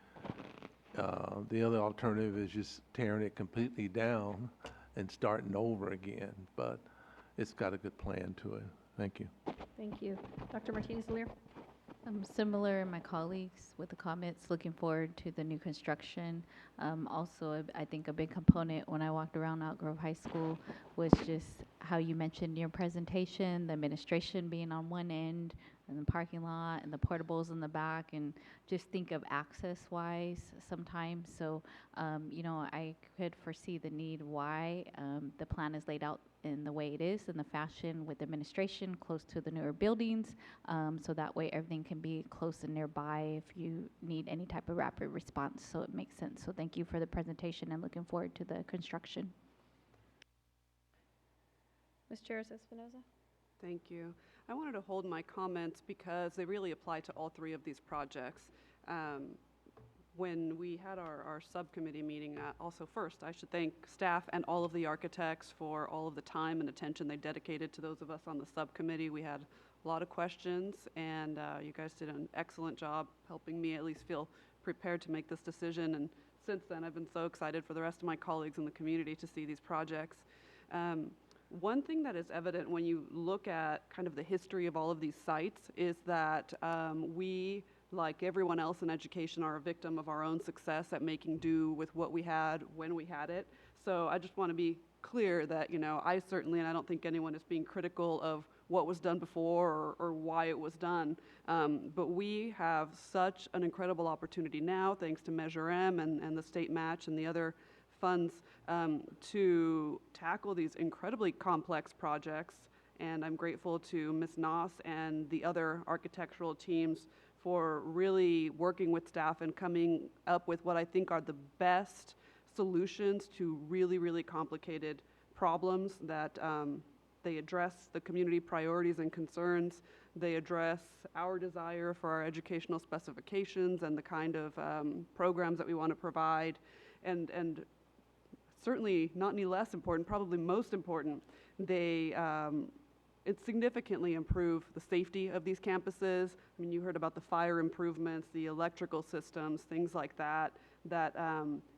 the other alternative is just tearing it completely down and starting over again. But it's got a good plan to it. Thank you. Thank you. Dr. Martinez-Lear? Similar, my colleagues with the comments, looking forward to the new construction. Also, I think a big component when I walked around Elk Grove High School was just how you mentioned in your presentation, the administration being on one end and the parking lot and the portables in the back, and just think of access-wise sometimes. So, I could foresee the need why the plan is laid out in the way it is, in the fashion with administration close to the newer buildings, so that way everything can be close and nearby if you need any type of rapid response. So it makes sense. So thank you for the presentation and looking forward to the construction. Ms. Cheres-Espinoza? Thank you. I wanted to hold my comments because they really apply to all three of these projects. When we had our subcommittee meeting, also first, I should thank staff and all of the architects for all of the time and attention they dedicated to those of us on the subcommittee. We had a lot of questions, and you guys did an excellent job helping me at least feel prepared to make this decision. And since then, I've been so excited for the rest of my colleagues in the community to see these projects. One thing that is evident when you look at kind of the history of all of these sites is that we, like everyone else in education, are a victim of our own success at making do with what we had when we had it. So I just want to be clear that, I certainly, and I don't think anyone is being critical of what was done before or why it was done, but we have such an incredible opportunity now, thanks to Measure M and the state match and the other funds, to tackle these incredibly complex projects. And I'm grateful to Ms. Noss and the other architectural teams for really working with staff and coming up with what I think are the best solutions to really, really complicated problems that they address the community priorities and concerns. They address our desire for our educational specifications and the kind of programs that we want to provide. And certainly not any less important, probably most important, it significantly improved the safety of these campuses. I mean, you heard about the fire improvements, the electrical systems, things like that,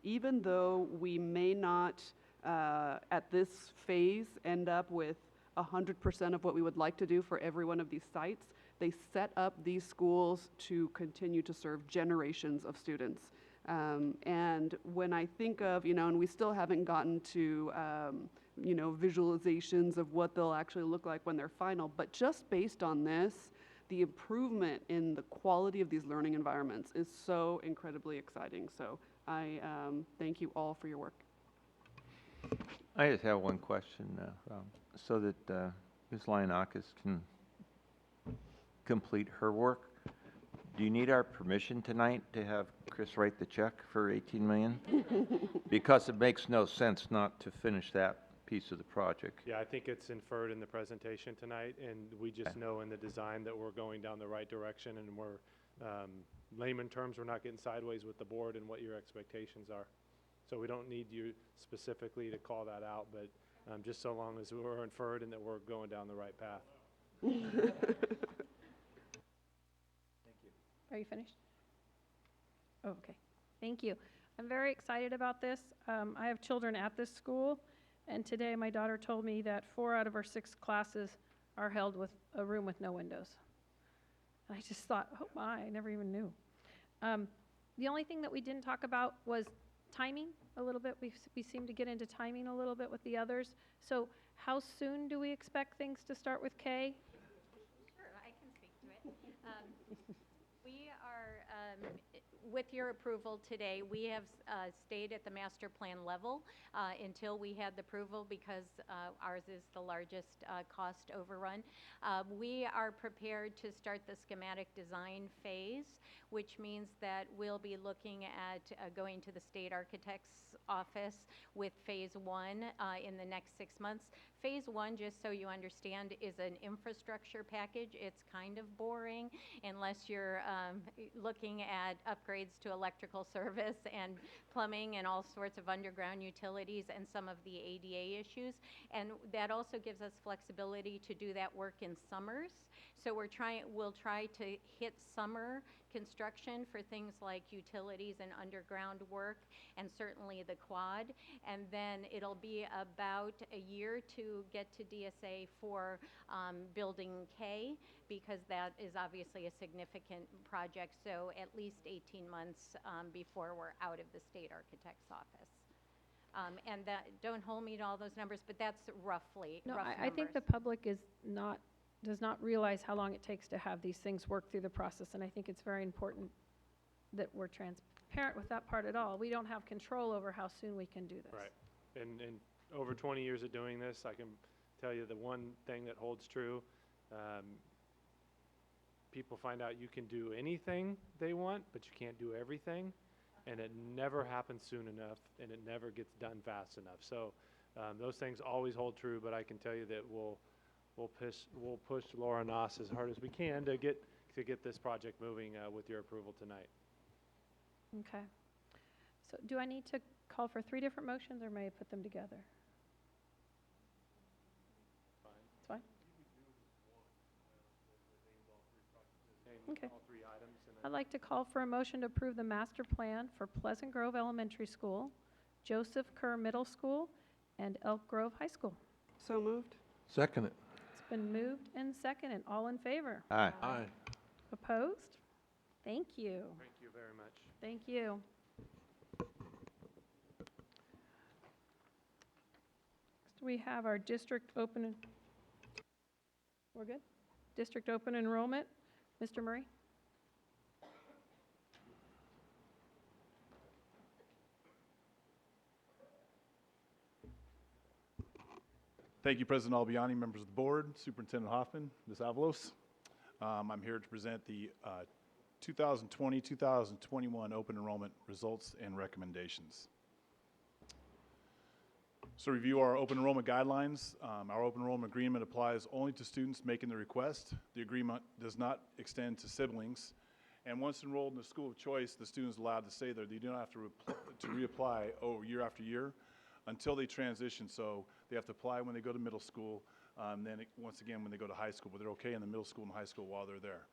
even though we may not, at this phase, end up with 100% of what we would like to do for every one of these sites, they set up these schools to continue to serve generations of students. And when I think of, and we still haven't gotten to, visualizations of what they'll actually look like when they're final, but just based on this, the improvement in the quality of these learning environments is so incredibly exciting. So I thank you all for your work. I just have one question, so that Ms. Lionakis can complete her work. Do you need our permission tonight to have Chris write the check for $18 million? Because it makes no sense not to finish that piece of the project. Yeah, I think it's inferred in the presentation tonight, and we just know in the design that we're going down the right direction, and we're, layman terms, we're not getting sideways with the board and what your expectations are. So we don't need you specifically to call that out, but just so long as we're inferred and that we're going down the right path. Are you finished? Oh, okay. Thank you. I'm very excited about this. I have children at this school, and today my daughter told me that 4 out of our 6 classes are held with a room with no windows. And I just thought, oh my, I never even knew. The only thing that we didn't talk about was timing a little bit. We seem to get into timing a little bit with the others. So how soon do we expect things to start with K? Sure, I can speak to it. We are, with your approval today, we have stayed at the master plan level until we had the approval because ours is the largest cost overrun. We are prepared to start the schematic design phase, which means that we'll be looking at going to the state architect's office with phase 1 in the next 6 months. Phase 1, just so you understand, is an infrastructure package. It's kind of boring unless you're looking at upgrades to electrical service and plumbing and all sorts of underground utilities and some of the ADA issues. And that also gives us flexibility to do that work in summers. So we'll try to hit summer construction for things like utilities and underground work, and certainly the quad. And then it'll be about a year to get to DSA for Building K, because that is obviously a significant project. So at least 18 months before we're out of the state architect's office. And that, don't hold me to all those numbers, but that's roughly No, rough I think the numbers. public does not realize how long it takes to have these things work through the process, and I think it's very important that we're transparent with that part at all. We don't have control over how soon we can do this. Right. And over 20 years of doing this, I can tell you the one thing that holds true, people find out you can do anything they want, but you can't do everything, and it never happens soon enough, and it never gets done fast enough. So those things always hold true, but I can tell you that we'll push Laura Noss as hard as we can to get this project moving with your approval tonight. Okay. So do I need to call for 3 different motions, or may I put them together? It's fine? Okay. All 3 items. And I'd like to call for a motion to approve the master plan for Pleasant Grove Elementary School, Joseph Kerr Middle School, and Elk Grove High School. So moved. Second it. It's been moved and seconded. All in favor? Aye. Aye. Opposed? Thank you. thank you very much. Thank you. Next, we have our district open. We're good? District open enrollment. Mr. Murray? Thank you, President Albiani, members of the board, Superintendent Hoffman, Ms. Avalos. I'm here to present the 2020-2021 open enrollment results and recommendations. So review our open enrollment guidelines. Our open enrollment agreement applies only to students making the request. The agreement does not extend to siblings. And once enrolled in the school of choice, the student is allowed to stay there. They do not have to reapply year after year until they transition. So they have to apply when they go to middle school, once again when they go to high school, but they're okay in the middle school and high school while they're there.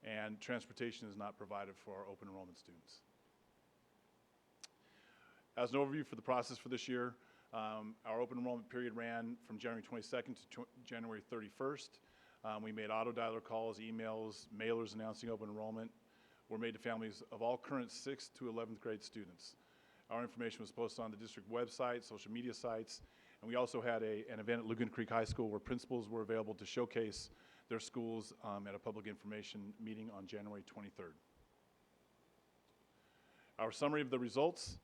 And transportation is not provided for our open enrollment students. As an overview for the process for this year, our open enrollment period ran from January 22nd to January 31st. We made auto dialer calls, emails, mailers announcing open enrollment were made to families of all current 6th to 11th grade students. Our information was posted on the district website, social media sites, and we also had an event at Laguna Creek High School where principals were available to showcase their schools at a public information meeting on January 23rd. Our summary of the results.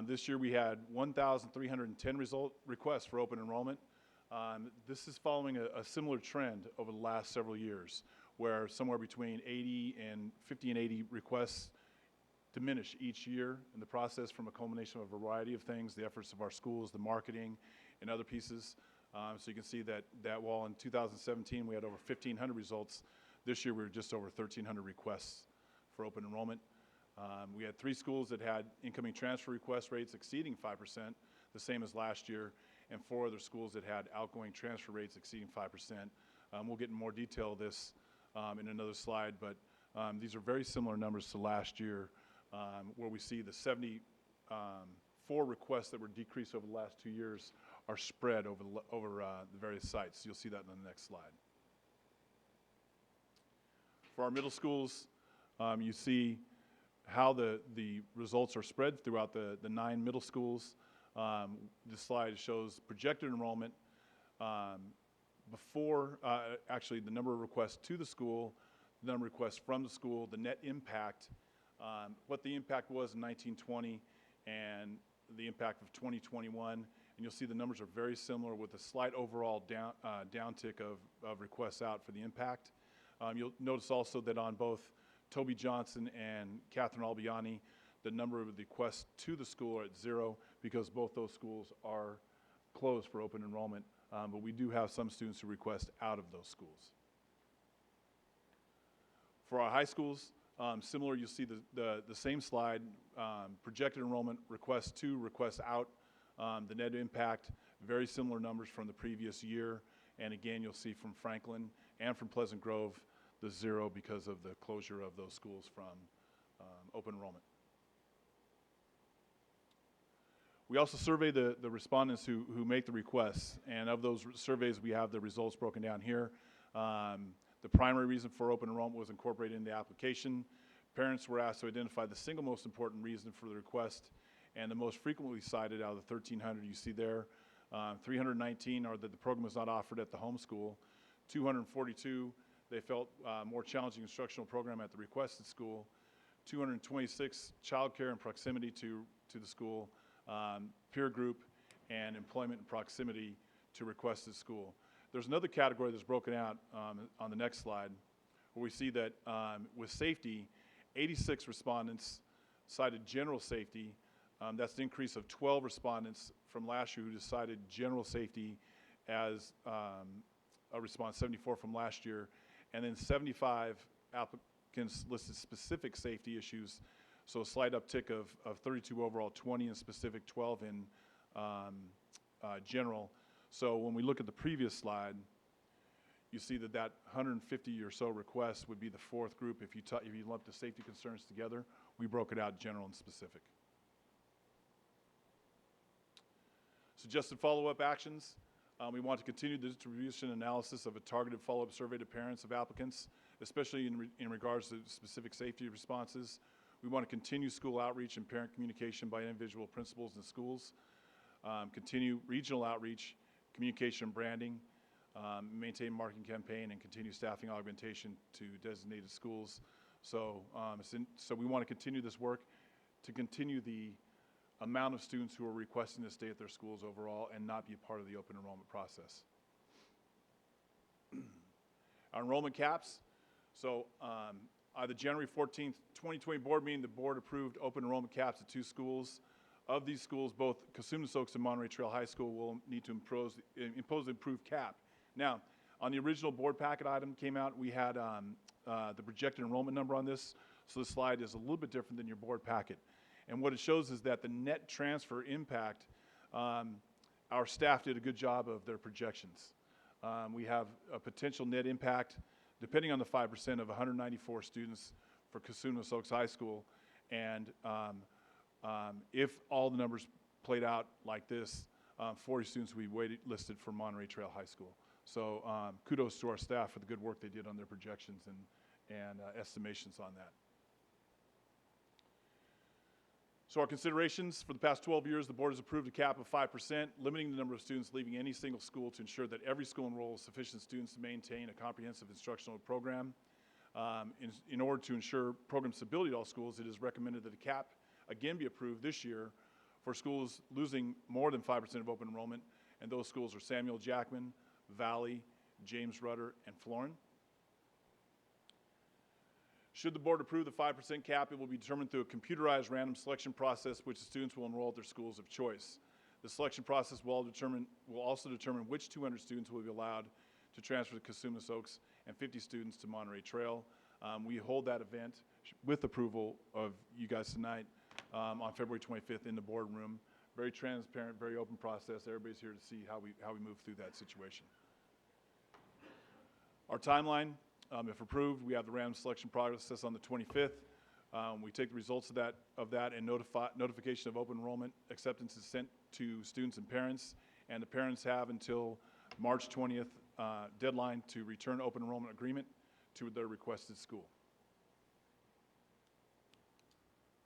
This year we had 1,310 requests for open enrollment. This is following a similar trend over the last several years, where somewhere between 50 and 80 requests diminish each year in the process from a culmination of a variety of things, the efforts of our schools, the marketing, and other pieces. So you can see that while in 2017 we had over 1,500 results, this year we were just over 1,300 requests for open enrollment. We had 3 schools that had incoming transfer request rates exceeding 5%, the same as last year, and 4 other schools that had outgoing transfer rates exceeding 5%. We'll get in more detail of this in another slide, but these are very similar numbers to last year, where we see the 74 requests that were decreased over the last 2 years are spread over the various sites. You'll see that in the next slide. For our middle schools, you see how the results are spread throughout the 9 middle schools. This slide shows projected enrollment before, actually the number of requests to the school, the number of requests from the school, the net impact what the impact was in 1920 and the impact of 2021. And you'll see the numbers are very similar with a slight overall downtick of requests out for the impact. You'll notice also that on both Toby Johnson and Catherine Albiani, the number of requests to the school are at 0 because both those schools are closed for open enrollment, but we do have some students who request out of those schools. For our high schools, similar, you'll see the same slide, projected enrollment, requests to, requests out, the net impact, very similar numbers from the previous year. And again, you'll see from Franklin and from Pleasant Grove, the 0 because of the closure of those schools from open enrollment. We also survey the respondents who make the requests, and of those surveys, we have the results broken down here. The primary reason for open enrollment was incorporated in the application. Parents were asked to identify the single most important reason for the request, and the most frequently cited out of the 1,300 you see there, 319 are that the program was not offered at the home school. 242, they felt more challenging instructional program at the requested school. 226, childcare and proximity to the school. Peer group, and employment and proximity to requested school. There's another category that's broken out on the next slide, where we see that with safety, 86 respondents cited general safety. That's an increase of 12 respondents from last year who decided general safety as a response, 74 from last year, and then 75 applicants listed specific safety issues. So a slight uptick of 32 overall, 20 in specific, 12 in general. So when we look at the previous slide, you see that 150 or so requests would be the fourth group. If you lump the safety concerns together, we broke it out general and specific. Suggested follow-up actions. We want to continue the distribution analysis of a targeted follow-up survey to parents of applicants, especially in regards to specific safety responses. We want to continue school outreach and parent communication by individual principals and schools, continue regional outreach, communication and branding, maintain marketing campaign, and continue staffing augmentation to designated schools. So we want to continue this work to continue the amount of students who are requesting to stay at their schools overall and not be a part of the open enrollment process. Our enrollment caps. So the January 14th, 2020 board meeting, the board approved open enrollment caps at 2 schools. Of these schools, both Cosumnes-Oaks and Monterey Trail High School will need to impose an improved cap. Now, on the original board packet item came out, we had the projected enrollment number on this, so the slide is a little bit different than your board packet. And what it shows is that the net transfer impact, our staff did a good job of their projections. We have a potential net impact, depending on the 5%, of 194 students for Cosumnes-Oaks High School. And if all the numbers played out like this, 40 students will be listed for Monterey Trail High School. So kudos to our staff for the good work they did on their projections and estimations on that. So our considerations: for the past 12 years, the board has approved a cap of 5%, limiting the number of students leaving any single school to ensure that every school enrolls sufficient students to maintain a comprehensive instructional program. In order to ensure program stability at all schools, it is recommended that a cap again be approved this year for schools losing more than 5% of open enrollment, and those schools are Samuel Jackman, Valley, James Rudder, and Florin. Should the board approve the 5% cap, it will be determined through a computerized random selection process, which the students will enroll at their schools of choice. The selection process will also determine which 200 students will be allowed to transfer to Cosumnes-Oaks and 50 students to Monterey Trail. We hold that event with approval of you guys tonight on February 25th in the boardroom. Very transparent, very open process. Everybody's here to see how we move through that situation. Our timeline. If approved, we have the random selection process on the 25th. We take the results of that and notification of open enrollment acceptance is sent to students and parents, and the parents have until March 20th deadline to return open enrollment agreement to their requested school.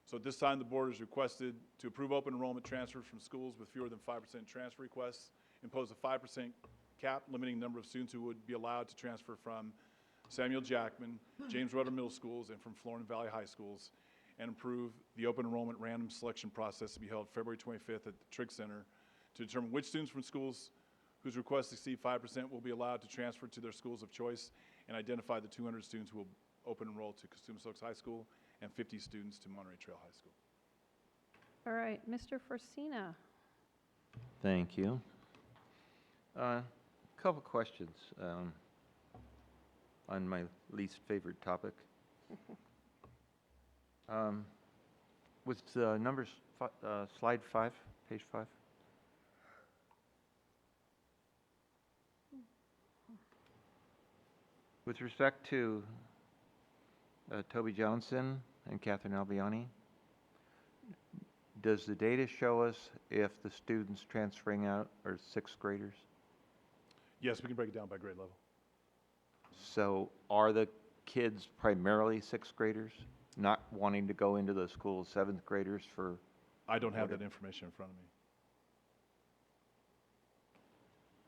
So at this time, the board is requested to approve open enrollment transfers from schools with fewer than 5% transfer requests, impose a 5% cap limiting the number of students who would be allowed to transfer from Samuel Jackman, James Rudder Middle Schools, and from Florin Valley High Schools, and approve the open enrollment random selection process to be held February 25th at the Trigg Center to determine which students from schools whose requests exceed 5% will be allowed to transfer to their schools of choice, and identify the 200 students who will open enroll to Cosumnes Oaks High School and 50 students to Monterey Trail High School. All right, Mr. Forcina. Thank you. Couple questions on my least favorite topic. Was numbers slide 5, page 5? With respect to Toby Johnson and Catherine Albiani, does the data show us if the students transferring out are 6th graders? Yes, we can break it down by grade level. So are the kids primarily 6th graders, not wanting to go into the school of 7th graders for? I don't have that information in front of me.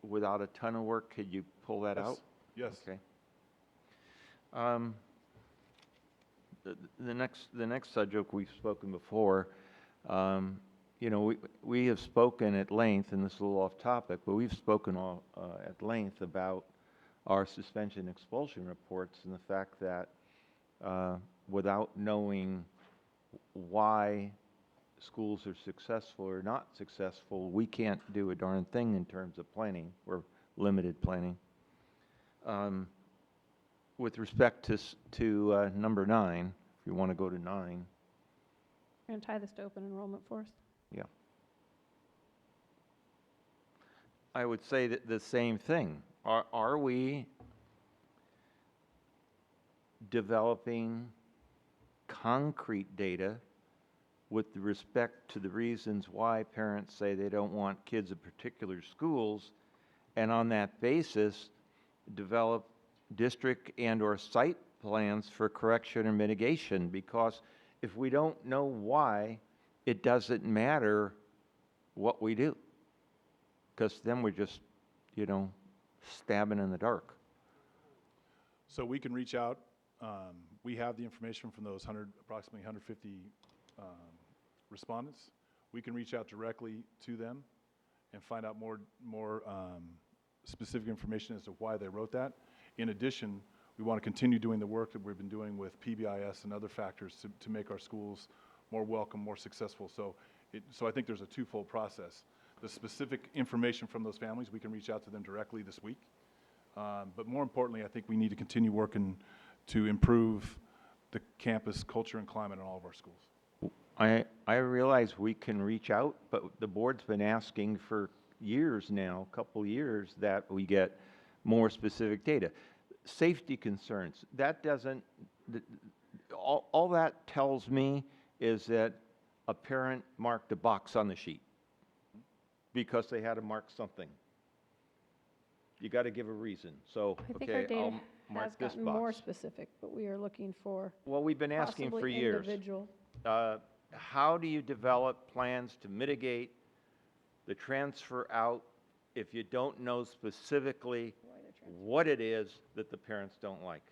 Without a ton of work, could you pull that Yes. out? Yes. Okay. The next subject we've spoken before, you know, we have spoken at length, and this is a little off topic, but we've spoken at length about our suspension expulsion reports and the fact that without knowing why schools are successful or not successful, we can't do a darn thing in terms of planning or limited planning. With respect to number 9, if you want to go to 9. You're going to tie this to open enrollment for us? Yeah. I would say that the same thing. Are we developing concrete data with respect to the reasons why parents say they don't want kids at particular schools, and on that basis develop district and or site plans for correction or mitigation? Because if we don't know why, it doesn't matter what we do, because then we're just, you know, stabbing in the dark. So we can reach out. We have the information from those approximately 150 respondents. We can reach out directly to them and find out more specific information as to why they wrote that. In addition, we want to continue doing the work that we've been doing with PBIS and other factors to make our schools more welcome, more successful. So I think there's a twofold process. The specific information from those families, we can reach out to them directly this week. But more importantly, I think we need to continue working to improve the campus culture and climate in all of our schools. I realize we can reach out, but the board's been asking for years now, a couple years, that we get more specific data. Safety concerns, that doesn't, all that tells me is that a parent marked a box on the sheet because they had to mark something. You got to give a reason. So, I think our okay, data I'll mark has this gotten more box. specific, but we are looking for Well, we've been asking for possibly years. individual. How do you develop plans to mitigate the transfer out if you don't know specifically what it is that the parents don't like?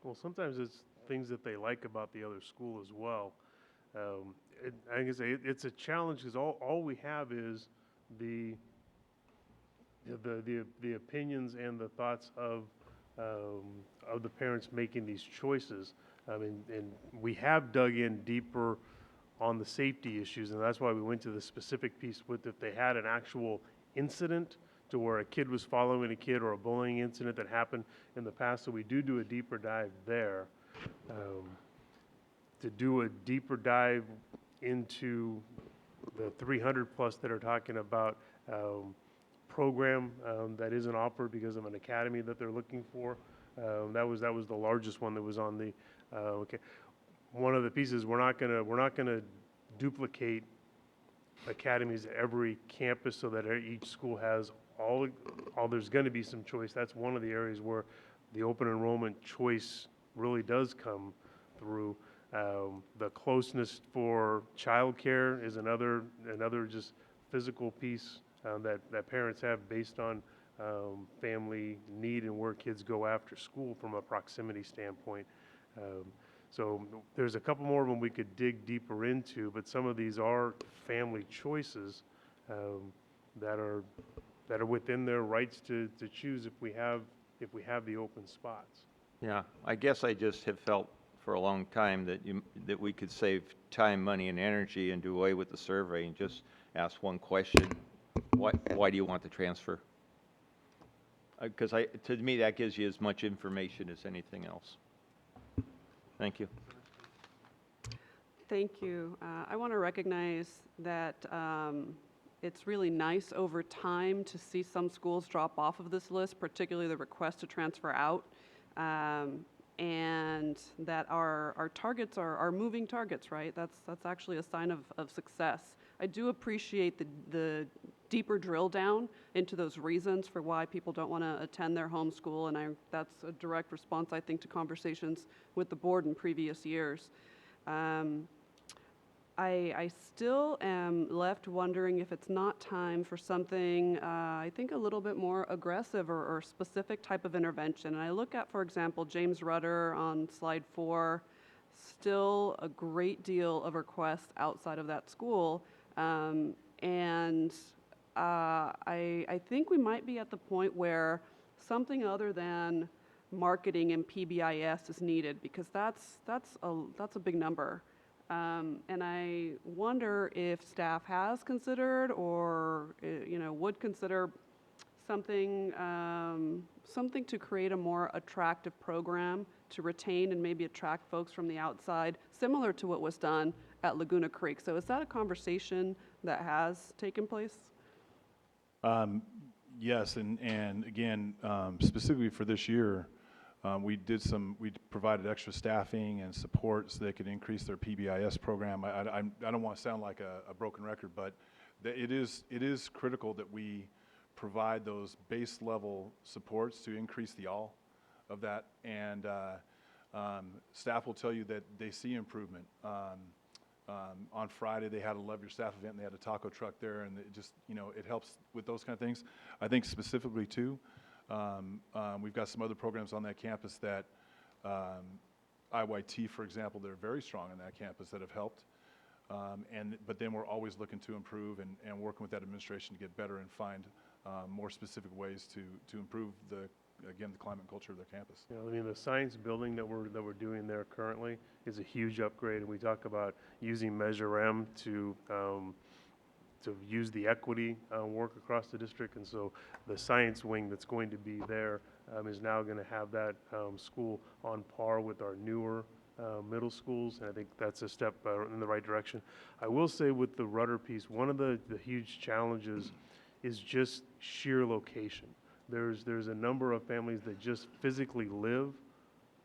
Well, sometimes it's things that they like about the other school as well. I can say it's a challenge because all we have is the opinions and the thoughts of the parents making these choices. I mean, and we have dug in deeper on the safety issues, and that's why we went to the specific piece with if they had an actual incident to where a kid was following a kid or a bullying incident that happened in the past. So we do a deeper dive there. To do a deeper dive into the 300 plus that are talking about program that isn't offered because of an academy that they're looking for. That was the largest one that was on the okay. One of the pieces, we're not gonna duplicate academies at every campus so that each school has all there's going to be some choice. That's one of the areas where the open enrollment choice really does come through. The closeness for childcare is another just physical piece that parents have based on family need and where kids go after school from a proximity standpoint. So there's a couple more of them we could dig deeper into, but some of these are family choices that are within their rights to choose if we have the open spots. Yeah, I guess I just have felt for a long time that we could save time, money, and energy and do away with the survey and just ask one question: why do you want the transfer? Because to me, that gives you as much information as anything else. Thank you. Thank you. I want to recognize that it's really nice over time to see some schools drop off of this list, particularly the request to transfer out, and that our targets are moving targets, right? That's actually a sign of success. I do appreciate the deeper drill down into those reasons for why people don't want to attend their home school, and that's a direct response, I think, to conversations with the board in previous years. I still am left wondering if it's not time for something, I think, a little bit more aggressive or specific type of intervention. And I look at, for example, James Rudder on slide 4, still a great deal of requests outside of that school. I think we might be at the point where something other than marketing and PBIS is needed, because that's a big number. And I wonder if staff has considered or would consider something to create a more attractive program to retain and maybe attract folks from the outside, similar to what was done at Laguna Creek. So is that a conversation that has taken place? Yes, and again, specifically for this year, we provided extra staffing and support so they could increase their PBIS program. I don't want to sound like a broken record, but it is critical that we provide those base level supports to increase the all of that. And staff will tell you that they see improvement. On Friday, they had a Love Your Staff event, and they had a taco truck there, and it just, it helps with those kind of things. I think specifically, too, we've got some other programs on that campus that, IYT, for example, they're very strong on that campus that have helped. But then we're always looking to improve and working with that administration to get better and find more specific ways to improve the climate and culture of their campus. I mean, the science building that we're doing there currently is a huge upgrade, and we talk about using Measure M to use the equity work across the district, and so the science wing that's going to be there is now going to have that school on par with our newer middle schools, and I think that's a step in the right direction. I will say with the Rudder piece, one of the huge challenges is just sheer location. There's a number of families that just physically live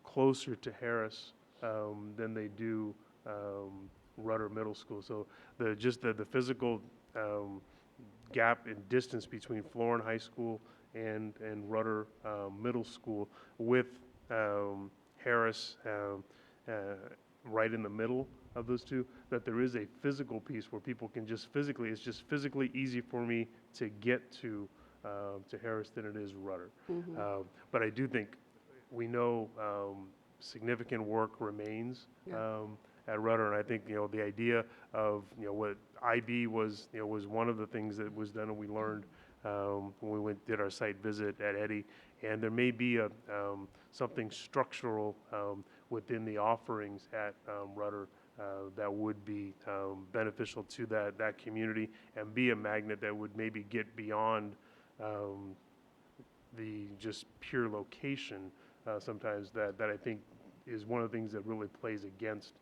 closer to Harris than they do Rudder Middle School. So the physical gap in distance between Florin High School and Rudder Middle School with Harris right in the middle of those two, that there is a physical piece where people can it's just physically easy for me to get to Harris than it is Rudder. Mm-hmm. But I do think we know significant work remains at Rudder, and I think the idea of what IB was was one of the things that was done, and we learned when we did our site visit at Eddy, and there may be something structural within the offerings at Rudder that would be beneficial to that community and be a magnet that would maybe get beyond the just pure location sometimes that I think is one of the things that really plays against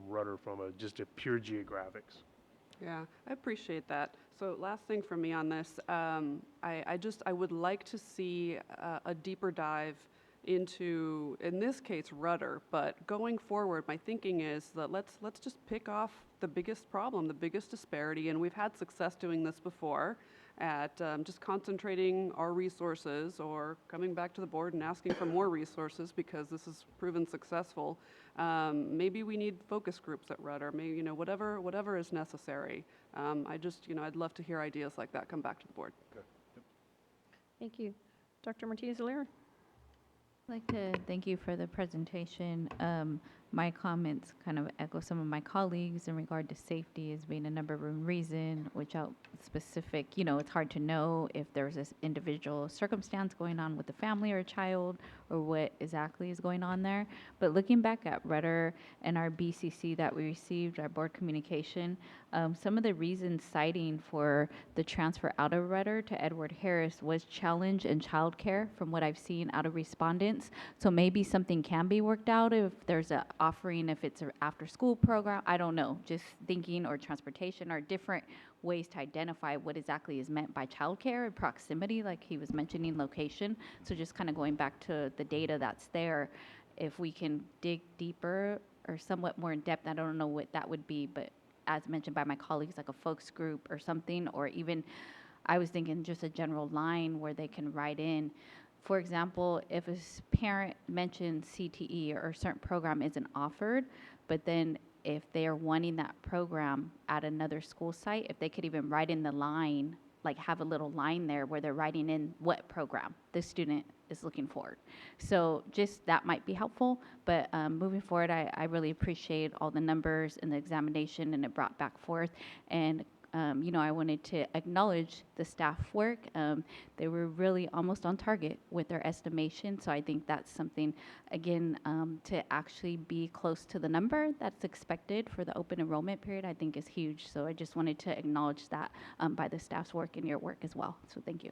Rudder from just a pure geographics. Yeah, I appreciate that. So last thing for me on this, I would like to see a deeper dive into, in this case, Rudder, but going forward, my thinking is that let's just pick off the biggest problem, the biggest disparity, and we've had success doing this before at just concentrating our resources or coming back to the board and asking for more resources because this has proven successful. Maybe we need focus groups at Rudder, maybe, whatever is necessary. I'd love to hear ideas like that come back to the board. Okay. Yep. Thank you. Dr. Martinez-Alera? I'd like to thank you for the presentation. my comments kind of echo some of my colleagues in regard to safety as being a number one reason, without specific, it's hard to know if there's this individual circumstance going on with the family or a child or what exactly is going on there. But looking back at Rudder and our BCC that we received, our board communication, some of the reasons citing for the transfer out of Rudder to Edward Harris was challenge in childcare from what I've seen out of respondents. So maybe something can be worked out if there's a offering, if it's an after school program, I don't know, just thinking, or transportation, or different ways to identify what exactly is meant by childcare and proximity, like he was mentioning location. So just kind of going back to the data that's there, if we can dig deeper or somewhat more in depth, I don't know what that would be, but as mentioned by my colleagues, like a folks group or something, or even I was thinking just a general line where they can write in. For example, if a parent mentions CTE or a certain program isn't offered, but then if they are wanting that program at another school site, if they could even write in the line, like have a little line there where they're writing in what program the student is looking for. So just that might be helpful, but moving forward, I really appreciate all the numbers and the examination and it brought back forth. And I wanted to acknowledge the staff work. They were really almost on target with their estimation. So I think that's something, again, to actually be close to the number that's expected for the open enrollment period, I think is huge. So I just wanted to acknowledge that by the staff's work and your work as well. So thank you.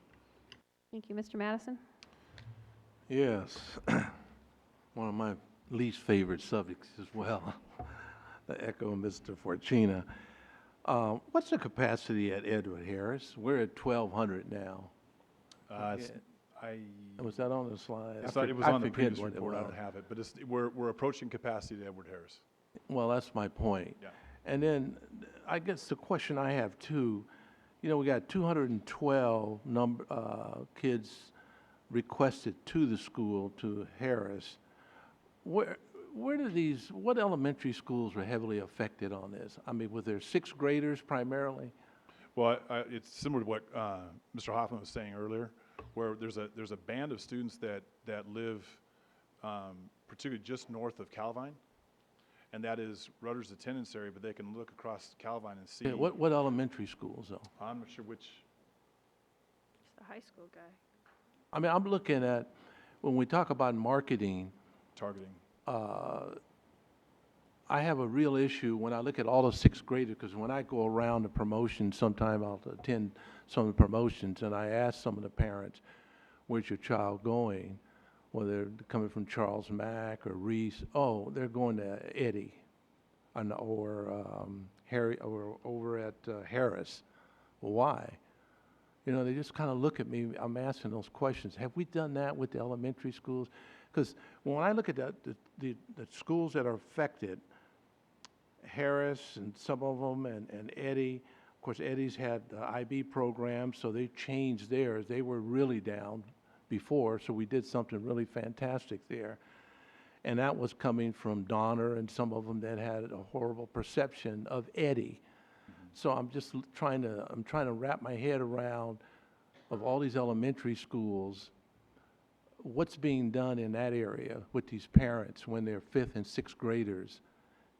Thank you, Mr. Madison. Yes, one of my least favorite subjects as well, to echo Mr. Fortuna. What's the capacity at Edward Harris? We're at 1,200 now. Was that on the slide? It was on the previous report. I don't have it, but we're approaching capacity at Edward Harris. Well, that's my point. Yeah. And then I guess the question I have too, we got 212 kids requested to the school, to Harris. What elementary schools were heavily affected on this? I mean, were there sixth graders primarily? Well, it's similar to what Mr. Hoffman was saying earlier, where there's a band of students that live particularly just north of Calvine, and that is Rudder's attendance area, but they can look across Calvine and see. Yeah, what elementary schools, though? I'm not sure which. It's the high school guy. I mean, I'm looking at, when we talk about marketing, targeting. I have a real issue when I look at all the sixth graders, because when I go around the promotions, sometime I'll attend some of the promotions, and I ask some of the parents, where's your child going? Well, they're coming from Charles Mack or Reese. Oh, they're going to Eddie, or Harry, or over at Harris. Well, why? They just kind of look at me. I'm asking those questions. Have we done that with the elementary schools? Because when I look at the schools that are affected, Harris and some of them, and Eddie, of course, Eddie's had the IB program, so they changed theirs. They were really down before, so we did something really fantastic there. And that was coming from Donner and some of them that had a horrible perception of Eddie. So I'm just trying to wrap my head around, of all these elementary schools, what's being done in that area with these parents when they're fifth and sixth graders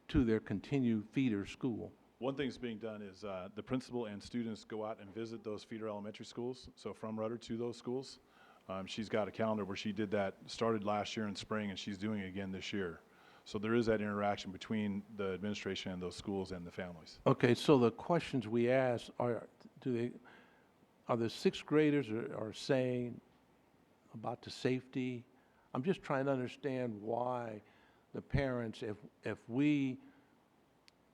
to their continued feeder school? One thing that's being done is the principal and students go out and visit those feeder elementary schools, so from Rudder to those schools. She's got a calendar where she did that, started last year in spring, and she's doing it again this year. So there is that interaction between the administration and those schools and the families. Okay, so the questions we ask are the sixth graders are saying about the safety? I'm just trying to understand why the parents, if we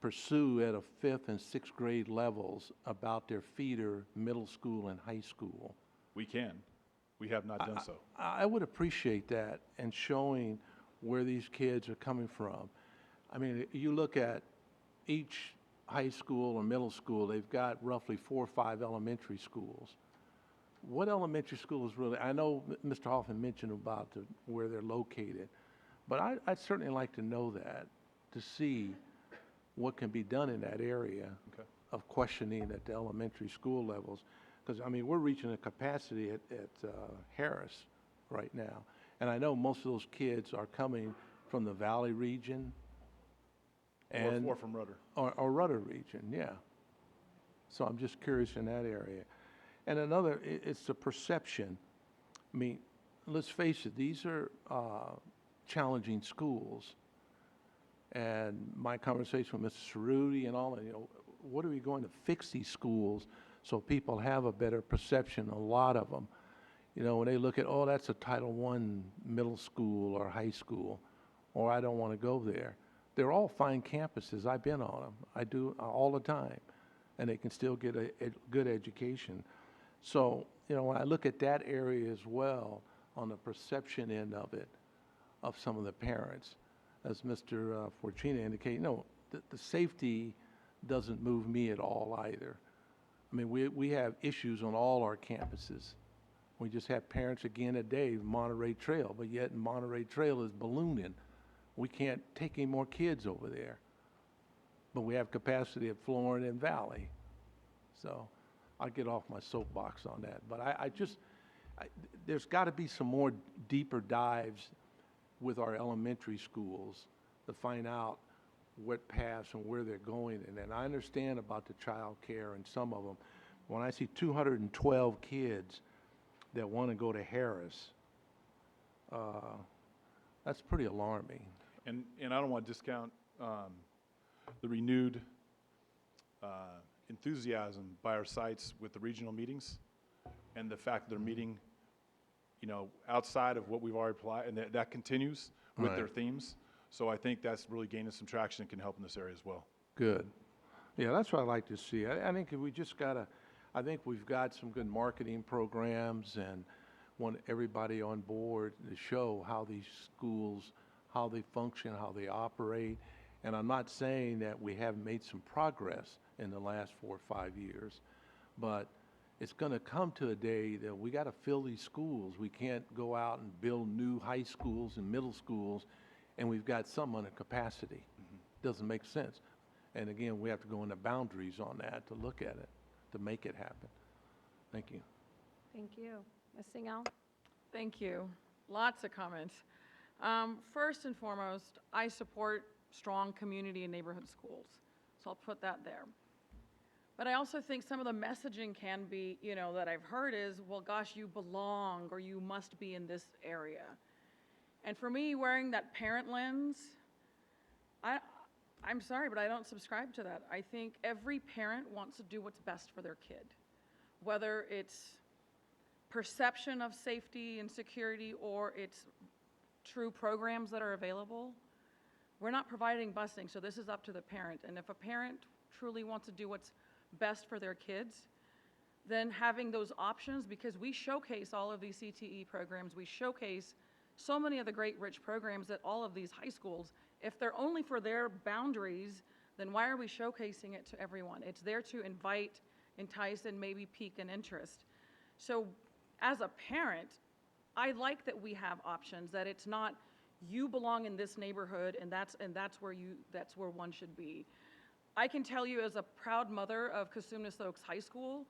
pursue at a fifth and sixth grade levels about their feeder middle school and high school. We can. We have not done so. I would appreciate that, and showing where these kids are coming from. I mean, you look at each high school or middle school, they've got roughly 4 or 5 elementary schools. What elementary schools really, I know Mr. Hoffman mentioned about where they're located, but I'd certainly like to know that, to see what can be done in that area of questioning at the elementary school levels. Because, I mean, we're reaching a capacity at Harris right now. And I know most of those kids are coming from the Valley region, And Or from Rudder. Or Rudder region, yeah. So I'm just curious in that area. And another, it's the perception. I mean, let's face it, these are challenging schools. And my conversation with Mr. Cerruti and all that, what are we going to fix these schools so people have a better perception, a lot of them. When they look at, oh, that's a Title I middle school or high school, or I don't want to go there. They're all fine campuses. I've been on them. I do all the time. And they can still get a good education. So, when I look at that area as well, on the perception end of it, of some of the parents, as Mr. Fortuna indicated, the safety doesn't move me at all either. I mean, we have issues on all our campuses. We just have parents again today, Monterey Trail, but yet Monterey Trail is ballooning. We can't take any more kids over there. But we have capacity at Florida and Valley. So I'll get off my soapbox on that. But there's got to be some more deeper dives with our elementary schools to find out what paths and where they're going. And then I understand about the child care and some of them. When I see 212 kids that want to go to Harris, that's pretty alarming. And I don't want to discount the renewed enthusiasm by our sites with the regional meetings and the fact that they're meeting, outside of what we've already applied, and that continues with their themes. So I think that's really gaining some traction and can help in this area as well. Good. Yeah, that's what I like to see. I think we just I think we've got some good marketing programs and want everybody on board to show how these schools, how they function, how they operate. And I'm not saying that we haven't made some progress in the last 4 or 5 years, but it's going to come to a day that we got to fill these schools. We can't go out and build new high schools and middle schools, and we've got some under capacity. Doesn't make sense. And again, we have to go into boundaries on that to look at it, to make it happen. Thank you. Thank you. Ms. Singel? Thank you. Lots of comments. First and foremost, I support strong community and neighborhood schools. So I'll put that there. But I also think some of the messaging can be, that I've heard is, well, gosh, you belong or you must be in this area. And for me, wearing that parent lens, I'm sorry, but I don't subscribe to that. I think every parent wants to do what's best for their kid, whether it's perception of safety and security or it's true programs that are available. We're not providing busing, so this is up to the parent. And if a parent truly wants to do what's best for their kids, then having those options, because we showcase all of these CTE programs, we showcase so many of the great rich programs at all of these high schools. If they're only for their boundaries, then why are we showcasing it to everyone? It's there to invite, entice, and maybe pique an interest. So as a parent, I like that we have options, that it's not you belong in this neighborhood and that's where one should be. I can tell you as a proud mother of Cosumnes Oaks High School,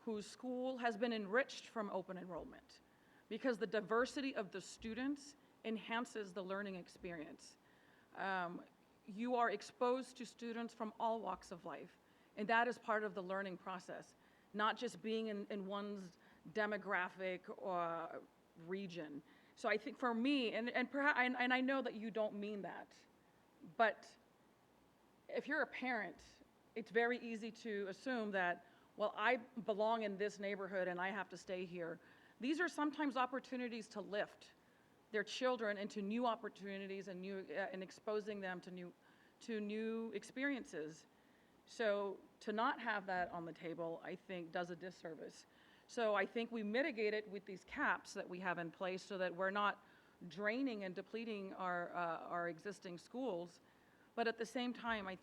whose school has been enriched from open enrollment, because the diversity of the students enhances the learning experience. You are exposed to students from all walks of life, and that is part of the learning process, not just being in one's demographic or region. So I think for me, and I know that you don't mean that, but if you're a parent, it's very easy to assume that, well, I belong in this neighborhood and I have to stay here. These are sometimes opportunities to lift their children into new opportunities and exposing them to new experiences. So to not have that on the table, I think, does a disservice. So I think we mitigate it with these caps that we have in place so that we're not draining and depleting our existing schools. But at the same time, I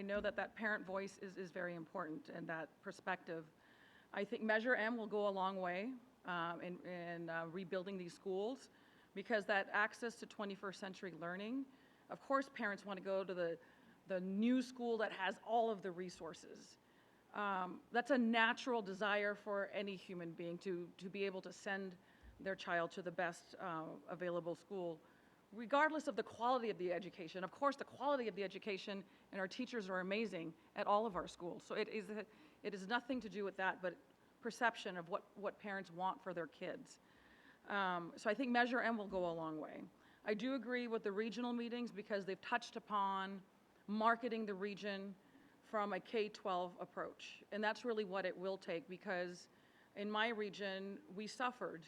know that parent voice is very important and that perspective. I think Measure M will go a long way in rebuilding these schools, because that access to 21st century learning, of course parents want to go to the new school that has all of the resources. That's a natural desire for any human being to be able to send their child to the best available school. regardless of the quality of the education. Of course, the quality of the education and our teachers are amazing at all of our schools. So it is nothing to do with that, but perception of what parents want for their kids. So I think Measure M will go a long way. I do agree with the regional meetings because they've touched upon marketing the region from a K-12 approach. And that's really what it will take, because in my region, we suffered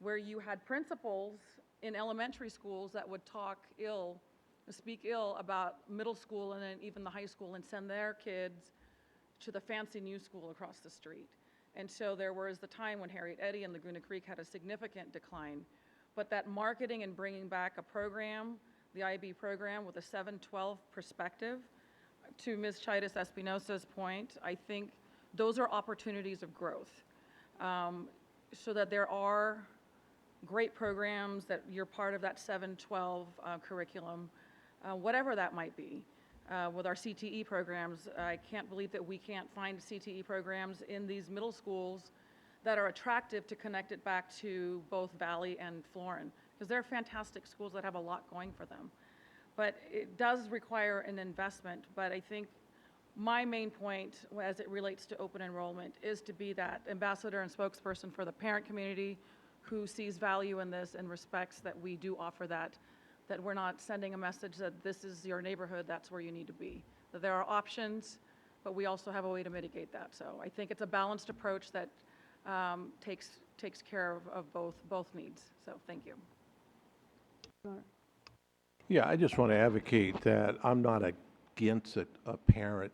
where you had principals in elementary schools that would speak ill about middle school and then even the high school and send their kids to the fancy new school across the street. And so there was the time when Harriet Eddy and Laguna Creek had a significant decline. But that marketing and bringing back a program, the IB program with a 7-12 perspective, to Ms. Chaitis Espinosa's point, I think those are opportunities of growth. So that there are great programs that you're part of that 7-12 curriculum, whatever that might be. With our CTE programs, I can't believe that we can't find CTE programs in these middle schools that are attractive to connect it back to both Valley and Florin, because they're fantastic schools that have a lot going for them. But it does require an investment, but I think my main point as it relates to open enrollment is to be that ambassador and spokesperson for the parent community who sees value in this and respects that we do offer that we're not sending a message that this is your neighborhood, that's where you need to be. That there are options, but we also have a way to mitigate that. So I think it's a balanced approach that takes care of both needs. So thank you. Yeah, I just want to advocate that I'm not against a parent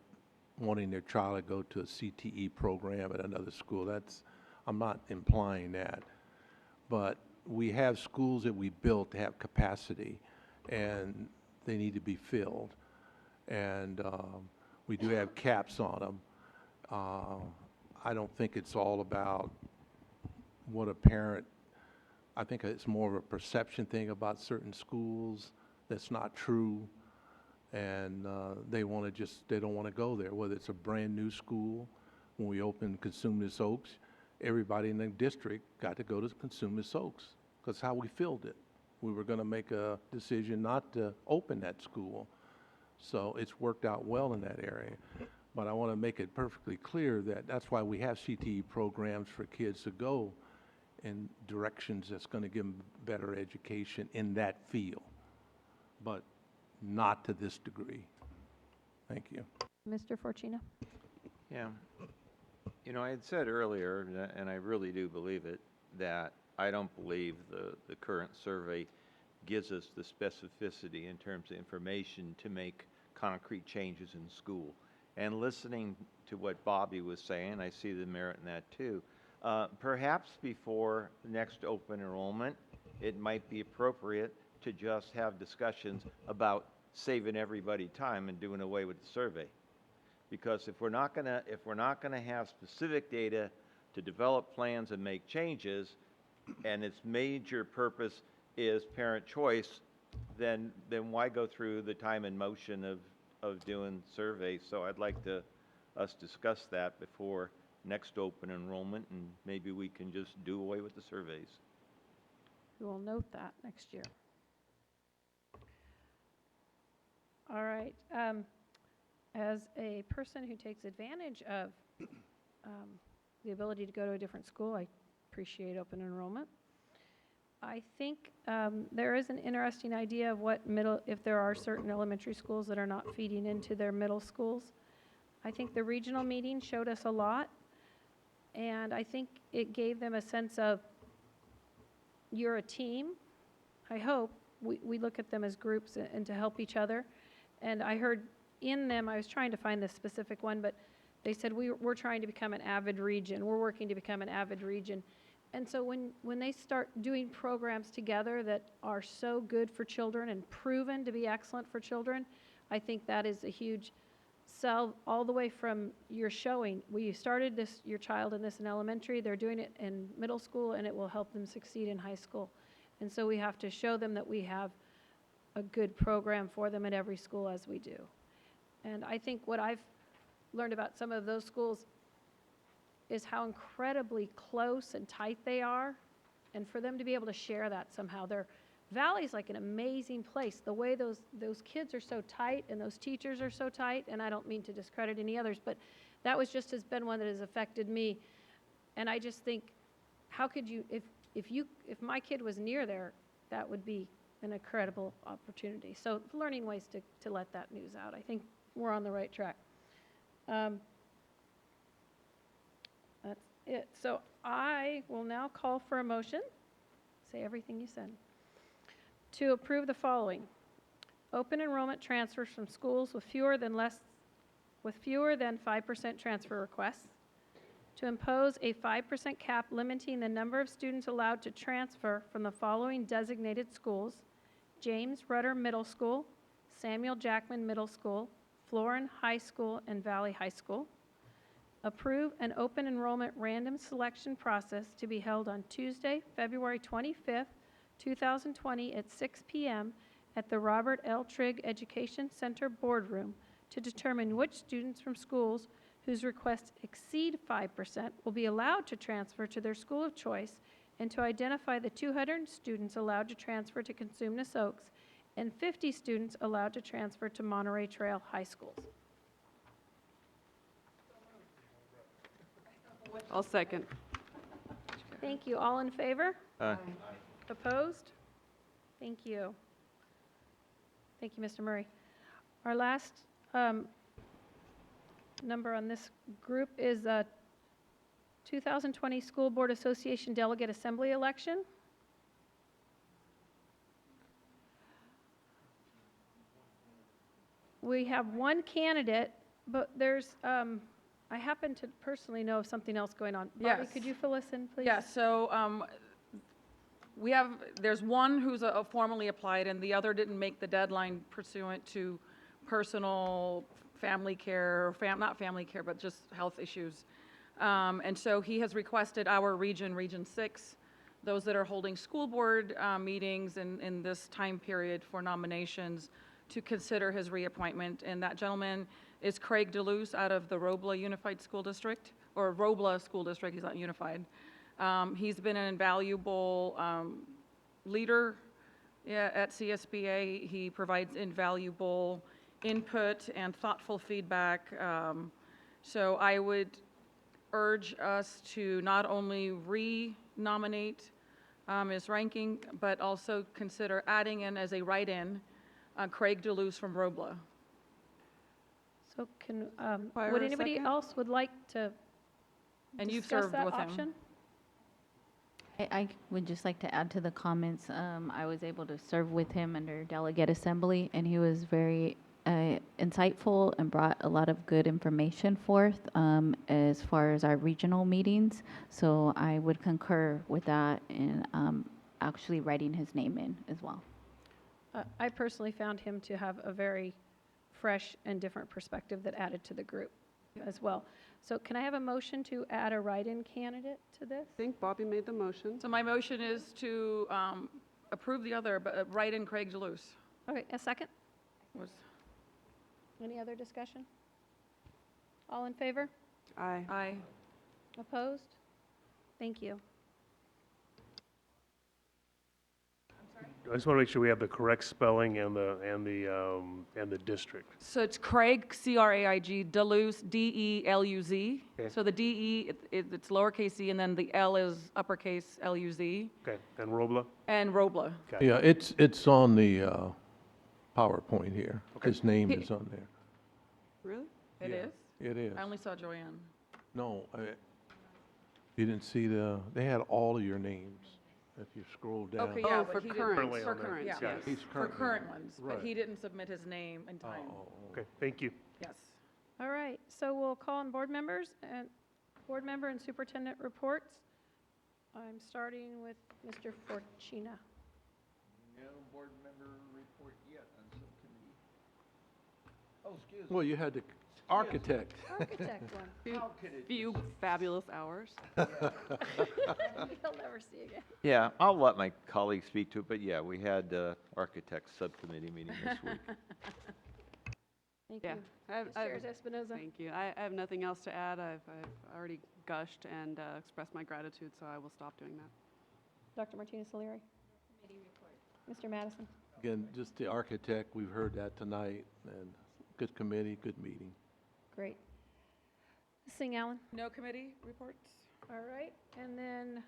wanting their child to go to a CTE program at another school. I'm not implying that. But we have schools that we built to have capacity, and they need to be filled. And we do have caps on them. I don't think it's all about what a parent, I think it's more of a perception thing about certain schools that's not true. And they don't want to go there, whether it's a brand new school. When we opened Consumnes Oaks, everybody in the district got to go to Consumnes Oaks, because how we filled it. We were going to make a decision not to open that school. So it's worked out well in that area. But I want to make it perfectly clear that that's why we have CTE programs for kids to go in directions that's going to give them better education in that field, but not to this degree. Thank you. Mr. Forcina? Yeah. You know, I had said earlier, and I really do believe it, that I don't believe the current survey gives us the specificity in terms of information to make concrete changes in school. And listening to what Bobby was saying, I see the merit in that too. Perhaps before next open enrollment, it might be appropriate to just have discussions about saving everybody time and doing away with the survey. Because if we're not gonna have specific data to develop plans and make changes, and its major purpose is parent choice, then why go through the time and motion of doing surveys? So I'd like us discuss that before next open enrollment, and maybe we can just do away with the surveys. We will note that next year. All right. As a person who takes advantage of the ability to go to a different school, I appreciate open enrollment. I think there is an interesting idea of if there are certain elementary schools that are not feeding into their middle schools. I think the regional meeting showed us a lot, and I think it gave them a sense of, you're a team. I hope we look at them as groups and to help each other. And I heard in them, I was trying to find the specific one, but they said we're trying to become an avid region. We're working to become an avid region. And so when they start doing programs together that are so good for children and proven to be excellent for children, I think that is a huge sell, all the way from you're showing, we started your child in elementary, they're doing it in middle school, and it will help them succeed in high school. And so we have to show them that we have a good program for them at every school as we do. And I think what I've learned about some of those schools is how incredibly close and tight they are, and for them to be able to share that somehow. They're Valley's like an amazing place. The way those kids are so tight and those teachers are so tight, and I don't mean to discredit any others, but that was just has been one that has affected me. And I just think, how could you, if my kid was near there, that would be an incredible opportunity. So learning ways to let that news out. I think we're on the right track. That's it. So I will now call for a motion. Say everything you said. To approve the following. Open enrollment transfers from schools with fewer than 5% transfer requests. To impose a 5% cap limiting the number of students allowed to transfer from the following designated schools: James Rudder Middle School, Samuel Jackman Middle School, Florin High School, and Valley High School. Approve an open enrollment random selection process to be held on Tuesday, February 25th, 2020 at 6 p.m. at the Robert L. Trigg Education Center Boardroom to determine which students from schools whose requests exceed 5% will be allowed to transfer to their school of choice, and to identify the 200 students allowed to transfer to Cosumnes Oaks and 50 students allowed to transfer to Monterey Trail High Schools. I'll second. Thank you. All in favor? Aye. Opposed? Thank you. Thank you, Mr. Murray. Our last number on this group is 2020 School Board Association Delegate Assembly election. We have one candidate, but there's, I happen to personally know of something else going on. Bobby, Yes. could you fill us in, please? Yeah, so there's one who's formally applied, and the other didn't make the deadline pursuant to personal family care, not family care, but just health issues. And so he has requested our region, Region 6, those that are holding school board meetings in this time period for nominations, to consider his reappointment. And that gentleman is Craig DeLuce out of the Robla Unified School District, or Robla School District, he's not unified. He's been an invaluable leader at CSBA. He provides invaluable input and thoughtful feedback. So I would urge us to not only re-nominate Ms. Ranking, but also consider adding in as a write-in Craig DeLuce from Robla. So can, Fire would a anybody second? else would like to And you've discuss served that with him. option? I would just like to add to the comments. I was able to serve with him under Delegate Assembly, and he was very insightful and brought a lot of good information forth as far as our regional meetings. So I would concur with that and actually writing his name in as well. I personally found him to have a very fresh and different perspective that added to the group as well. So can I have a motion to add a write-in candidate to this? I think Bobby made the motion. So my motion is to approve the other, but write in Craig DeLuce. Okay, a second? Was Any other discussion? All in favor? Aye. Aye. Opposed? Thank you. I just want to make sure we have the correct spelling and the district. So it's Craig, C-R-A-I-G, DeLuce, D-E-L-U-Z. Okay. So the D-E, it's lowercase e, and then the L is uppercase L-U-Z. Okay, and Robla? And Robla. Okay. Yeah, it's on the PowerPoint here. His name He- is on there. Really? It Yeah, is? It is. I only saw Joanne. No, you didn't see they had all of your names. If you scroll down. Okay, yeah, Oh, but for he didn't. current, Currently for on there. current, Yeah. Got it. He's For currently current on. ones, Right. but he didn't submit his name in time. Oh, Okay, thank you. Yes. All right, so we'll call on board members and board member and superintendent reports. I'm starting with Mr. Fortuna. No board member report yet on subcommittee. Oh, excuse Well, you had the architect. Architect one. Few fabulous hours. He'll never see again. Yeah, I'll let my colleagues speak to it, but yeah, we had architects subcommittee meeting this week. Thank Yeah. you. I Ms. Chairs Espinoza. Thank you. I have nothing else to add. I've already gushed and expressed my gratitude, so I will stop doing that. Dr. Martinez Solieri. Mr. Madison? Again, just the architect, we've heard that tonight, and good committee, good meeting. Great. Ms. Singh Allen? No committee reports? All right, and then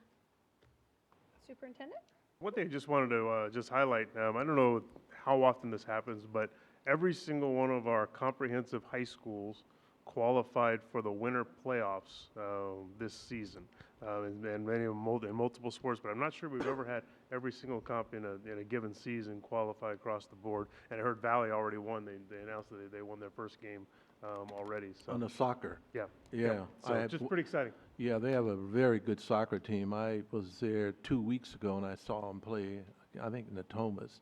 Superintendent? One thing I just wanted to just highlight, I don't know how often this happens, but every single one of our comprehensive high schools qualified for the winter playoffs this season. And many of them in multiple sports, but I'm not sure we've ever had every single comp in a given season qualify across the board. And I heard Valley already won. They announced that they won their first game already. So. On the soccer? Yeah. Yeah. Yep. So just pretty exciting. Yeah, they have a very good soccer team. I was there 2 weeks ago and I saw them play, I think, in the Thomas.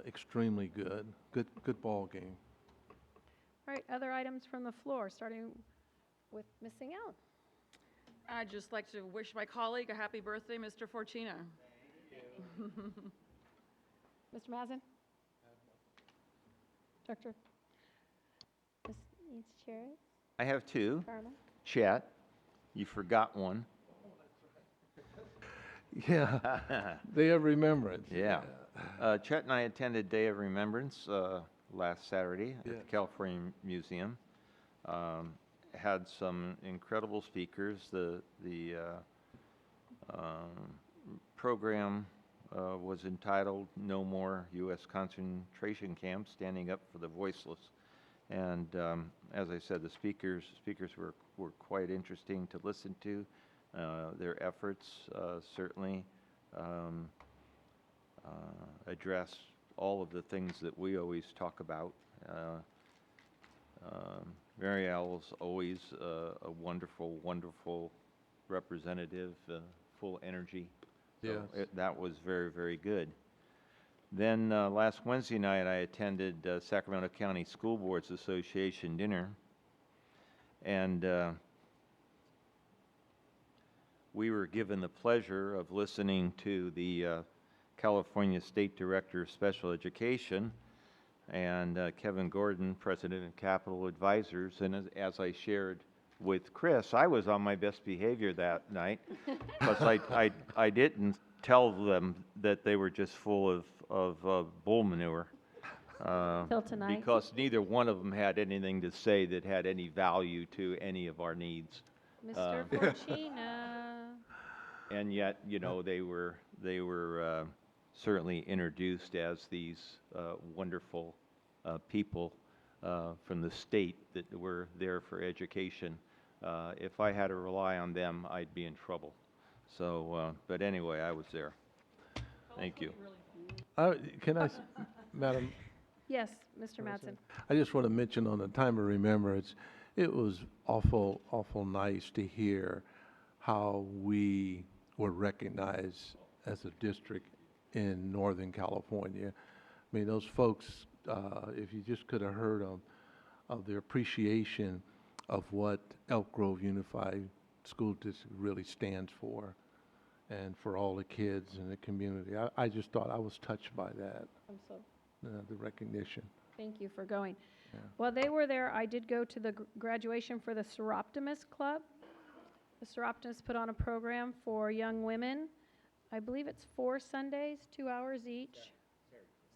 Extremely good. Good ball game. All right, other items from the floor, starting with Ms. Singh Allen. I'd just like to wish my colleague a happy birthday, Mr. Fortuna. Mr. Mazin? Dr. Ms. Cherry? I have two. Carmen? Chet, you forgot one. Yeah, Day of Remembrance. Yeah. Chet and I attended Day of Remembrance last Saturday at the California Museum. Had some incredible speakers. The program was entitled "No More U.S. Concentration Camps: Standing Up for the Voiceless," and as I said, the speakers were quite interesting to listen to. Their efforts certainly address all of the things that we always talk about. Mary Al's always a wonderful, wonderful representative, full energy. So Yes. that was very, very good. Then last Wednesday night, I attended Sacramento County School Boards Association dinner, and we were given the pleasure of listening to the California State Director of Special Education, and Kevin Gordon, President of Capital Advisors. And as I shared with Chris, I was on my best behavior that night because I didn't tell them that they were just full of bull manure. Till tonight. Because neither one of them had anything to say that had any value to any of our needs. Mr. Fortuna? And yet, you know, they were certainly introduced as these wonderful people from the state that were there for education. If I had to rely on them, I'd be in trouble. So, but anyway, I was there. Thank you. Can I, Madam? Yes, Mr. Madsen. I just want to mention on the time of remembrance, it was awful nice to hear how we were recognized as a district in Northern California. I mean, those folks, if you just could have heard of their appreciation of what Elk Grove Unified School District really stands for, and for all the kids in the community. I just thought, I was touched by that, I'm so, the recognition. thank you for going. Yeah. While they were there, I did go to the graduation for the Seroptimus Club. The Seroptimus put on a program for young women. I believe it's 4 Sundays, 2 hours each.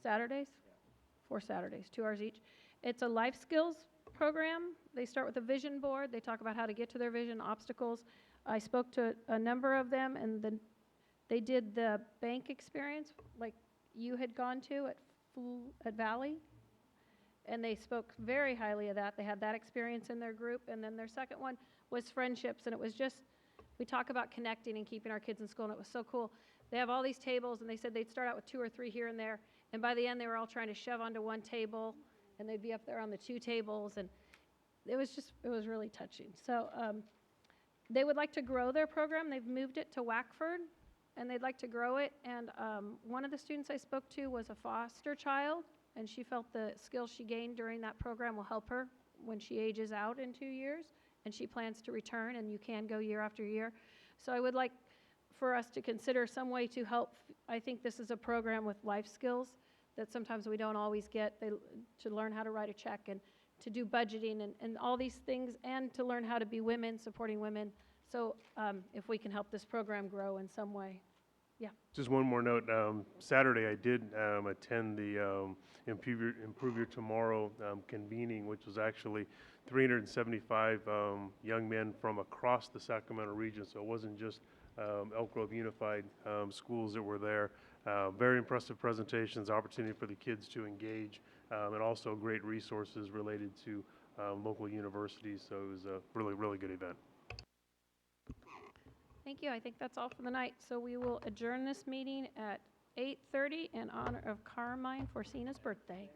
Saturdays? 4 Saturdays, 2 hours each. It's a life skills program. They start with a vision board. They talk about how to get to their vision, obstacles. I spoke to a number of them, and then they did the bank experience like you had gone to at Valley, and they spoke very highly of that. They had that experience in their group, and then their second one was friendships, and it was just, we talk about connecting and keeping our kids in school, and it was so cool. They have all these tables, and they said they'd start out with 2 or 3 here and there, and by the end they were all trying to shove onto one table, and they'd be up there on the 2 tables, and it was really touching. So they would like to grow their program. They've moved it to Wackford, and they'd like to grow it. And one of the students I spoke to was a foster child, and she felt the skills she gained during that program will help her when she ages out in 2 years, and she plans to return, and you can go year after year. So I would like for us to consider some way to help. I think this is a program with life skills that sometimes we don't always get, to learn how to write a check and to do budgeting and all these things, and to learn how to be women, supporting women. So if we can help this program grow in some way. Yeah. Just one more note. Saturday, I did attend the Improve Your Tomorrow convening, which was actually 375 young men from across the Sacramento region. So it wasn't just Elk Grove Unified schools that were there. Very impressive presentations, opportunity for the kids to engage, and also great resources related to local universities. So it was a really, really good event. Thank you. I think that's all for the night. So we will adjourn this meeting at 8:30 in honor of Carmine Forcina's birthday.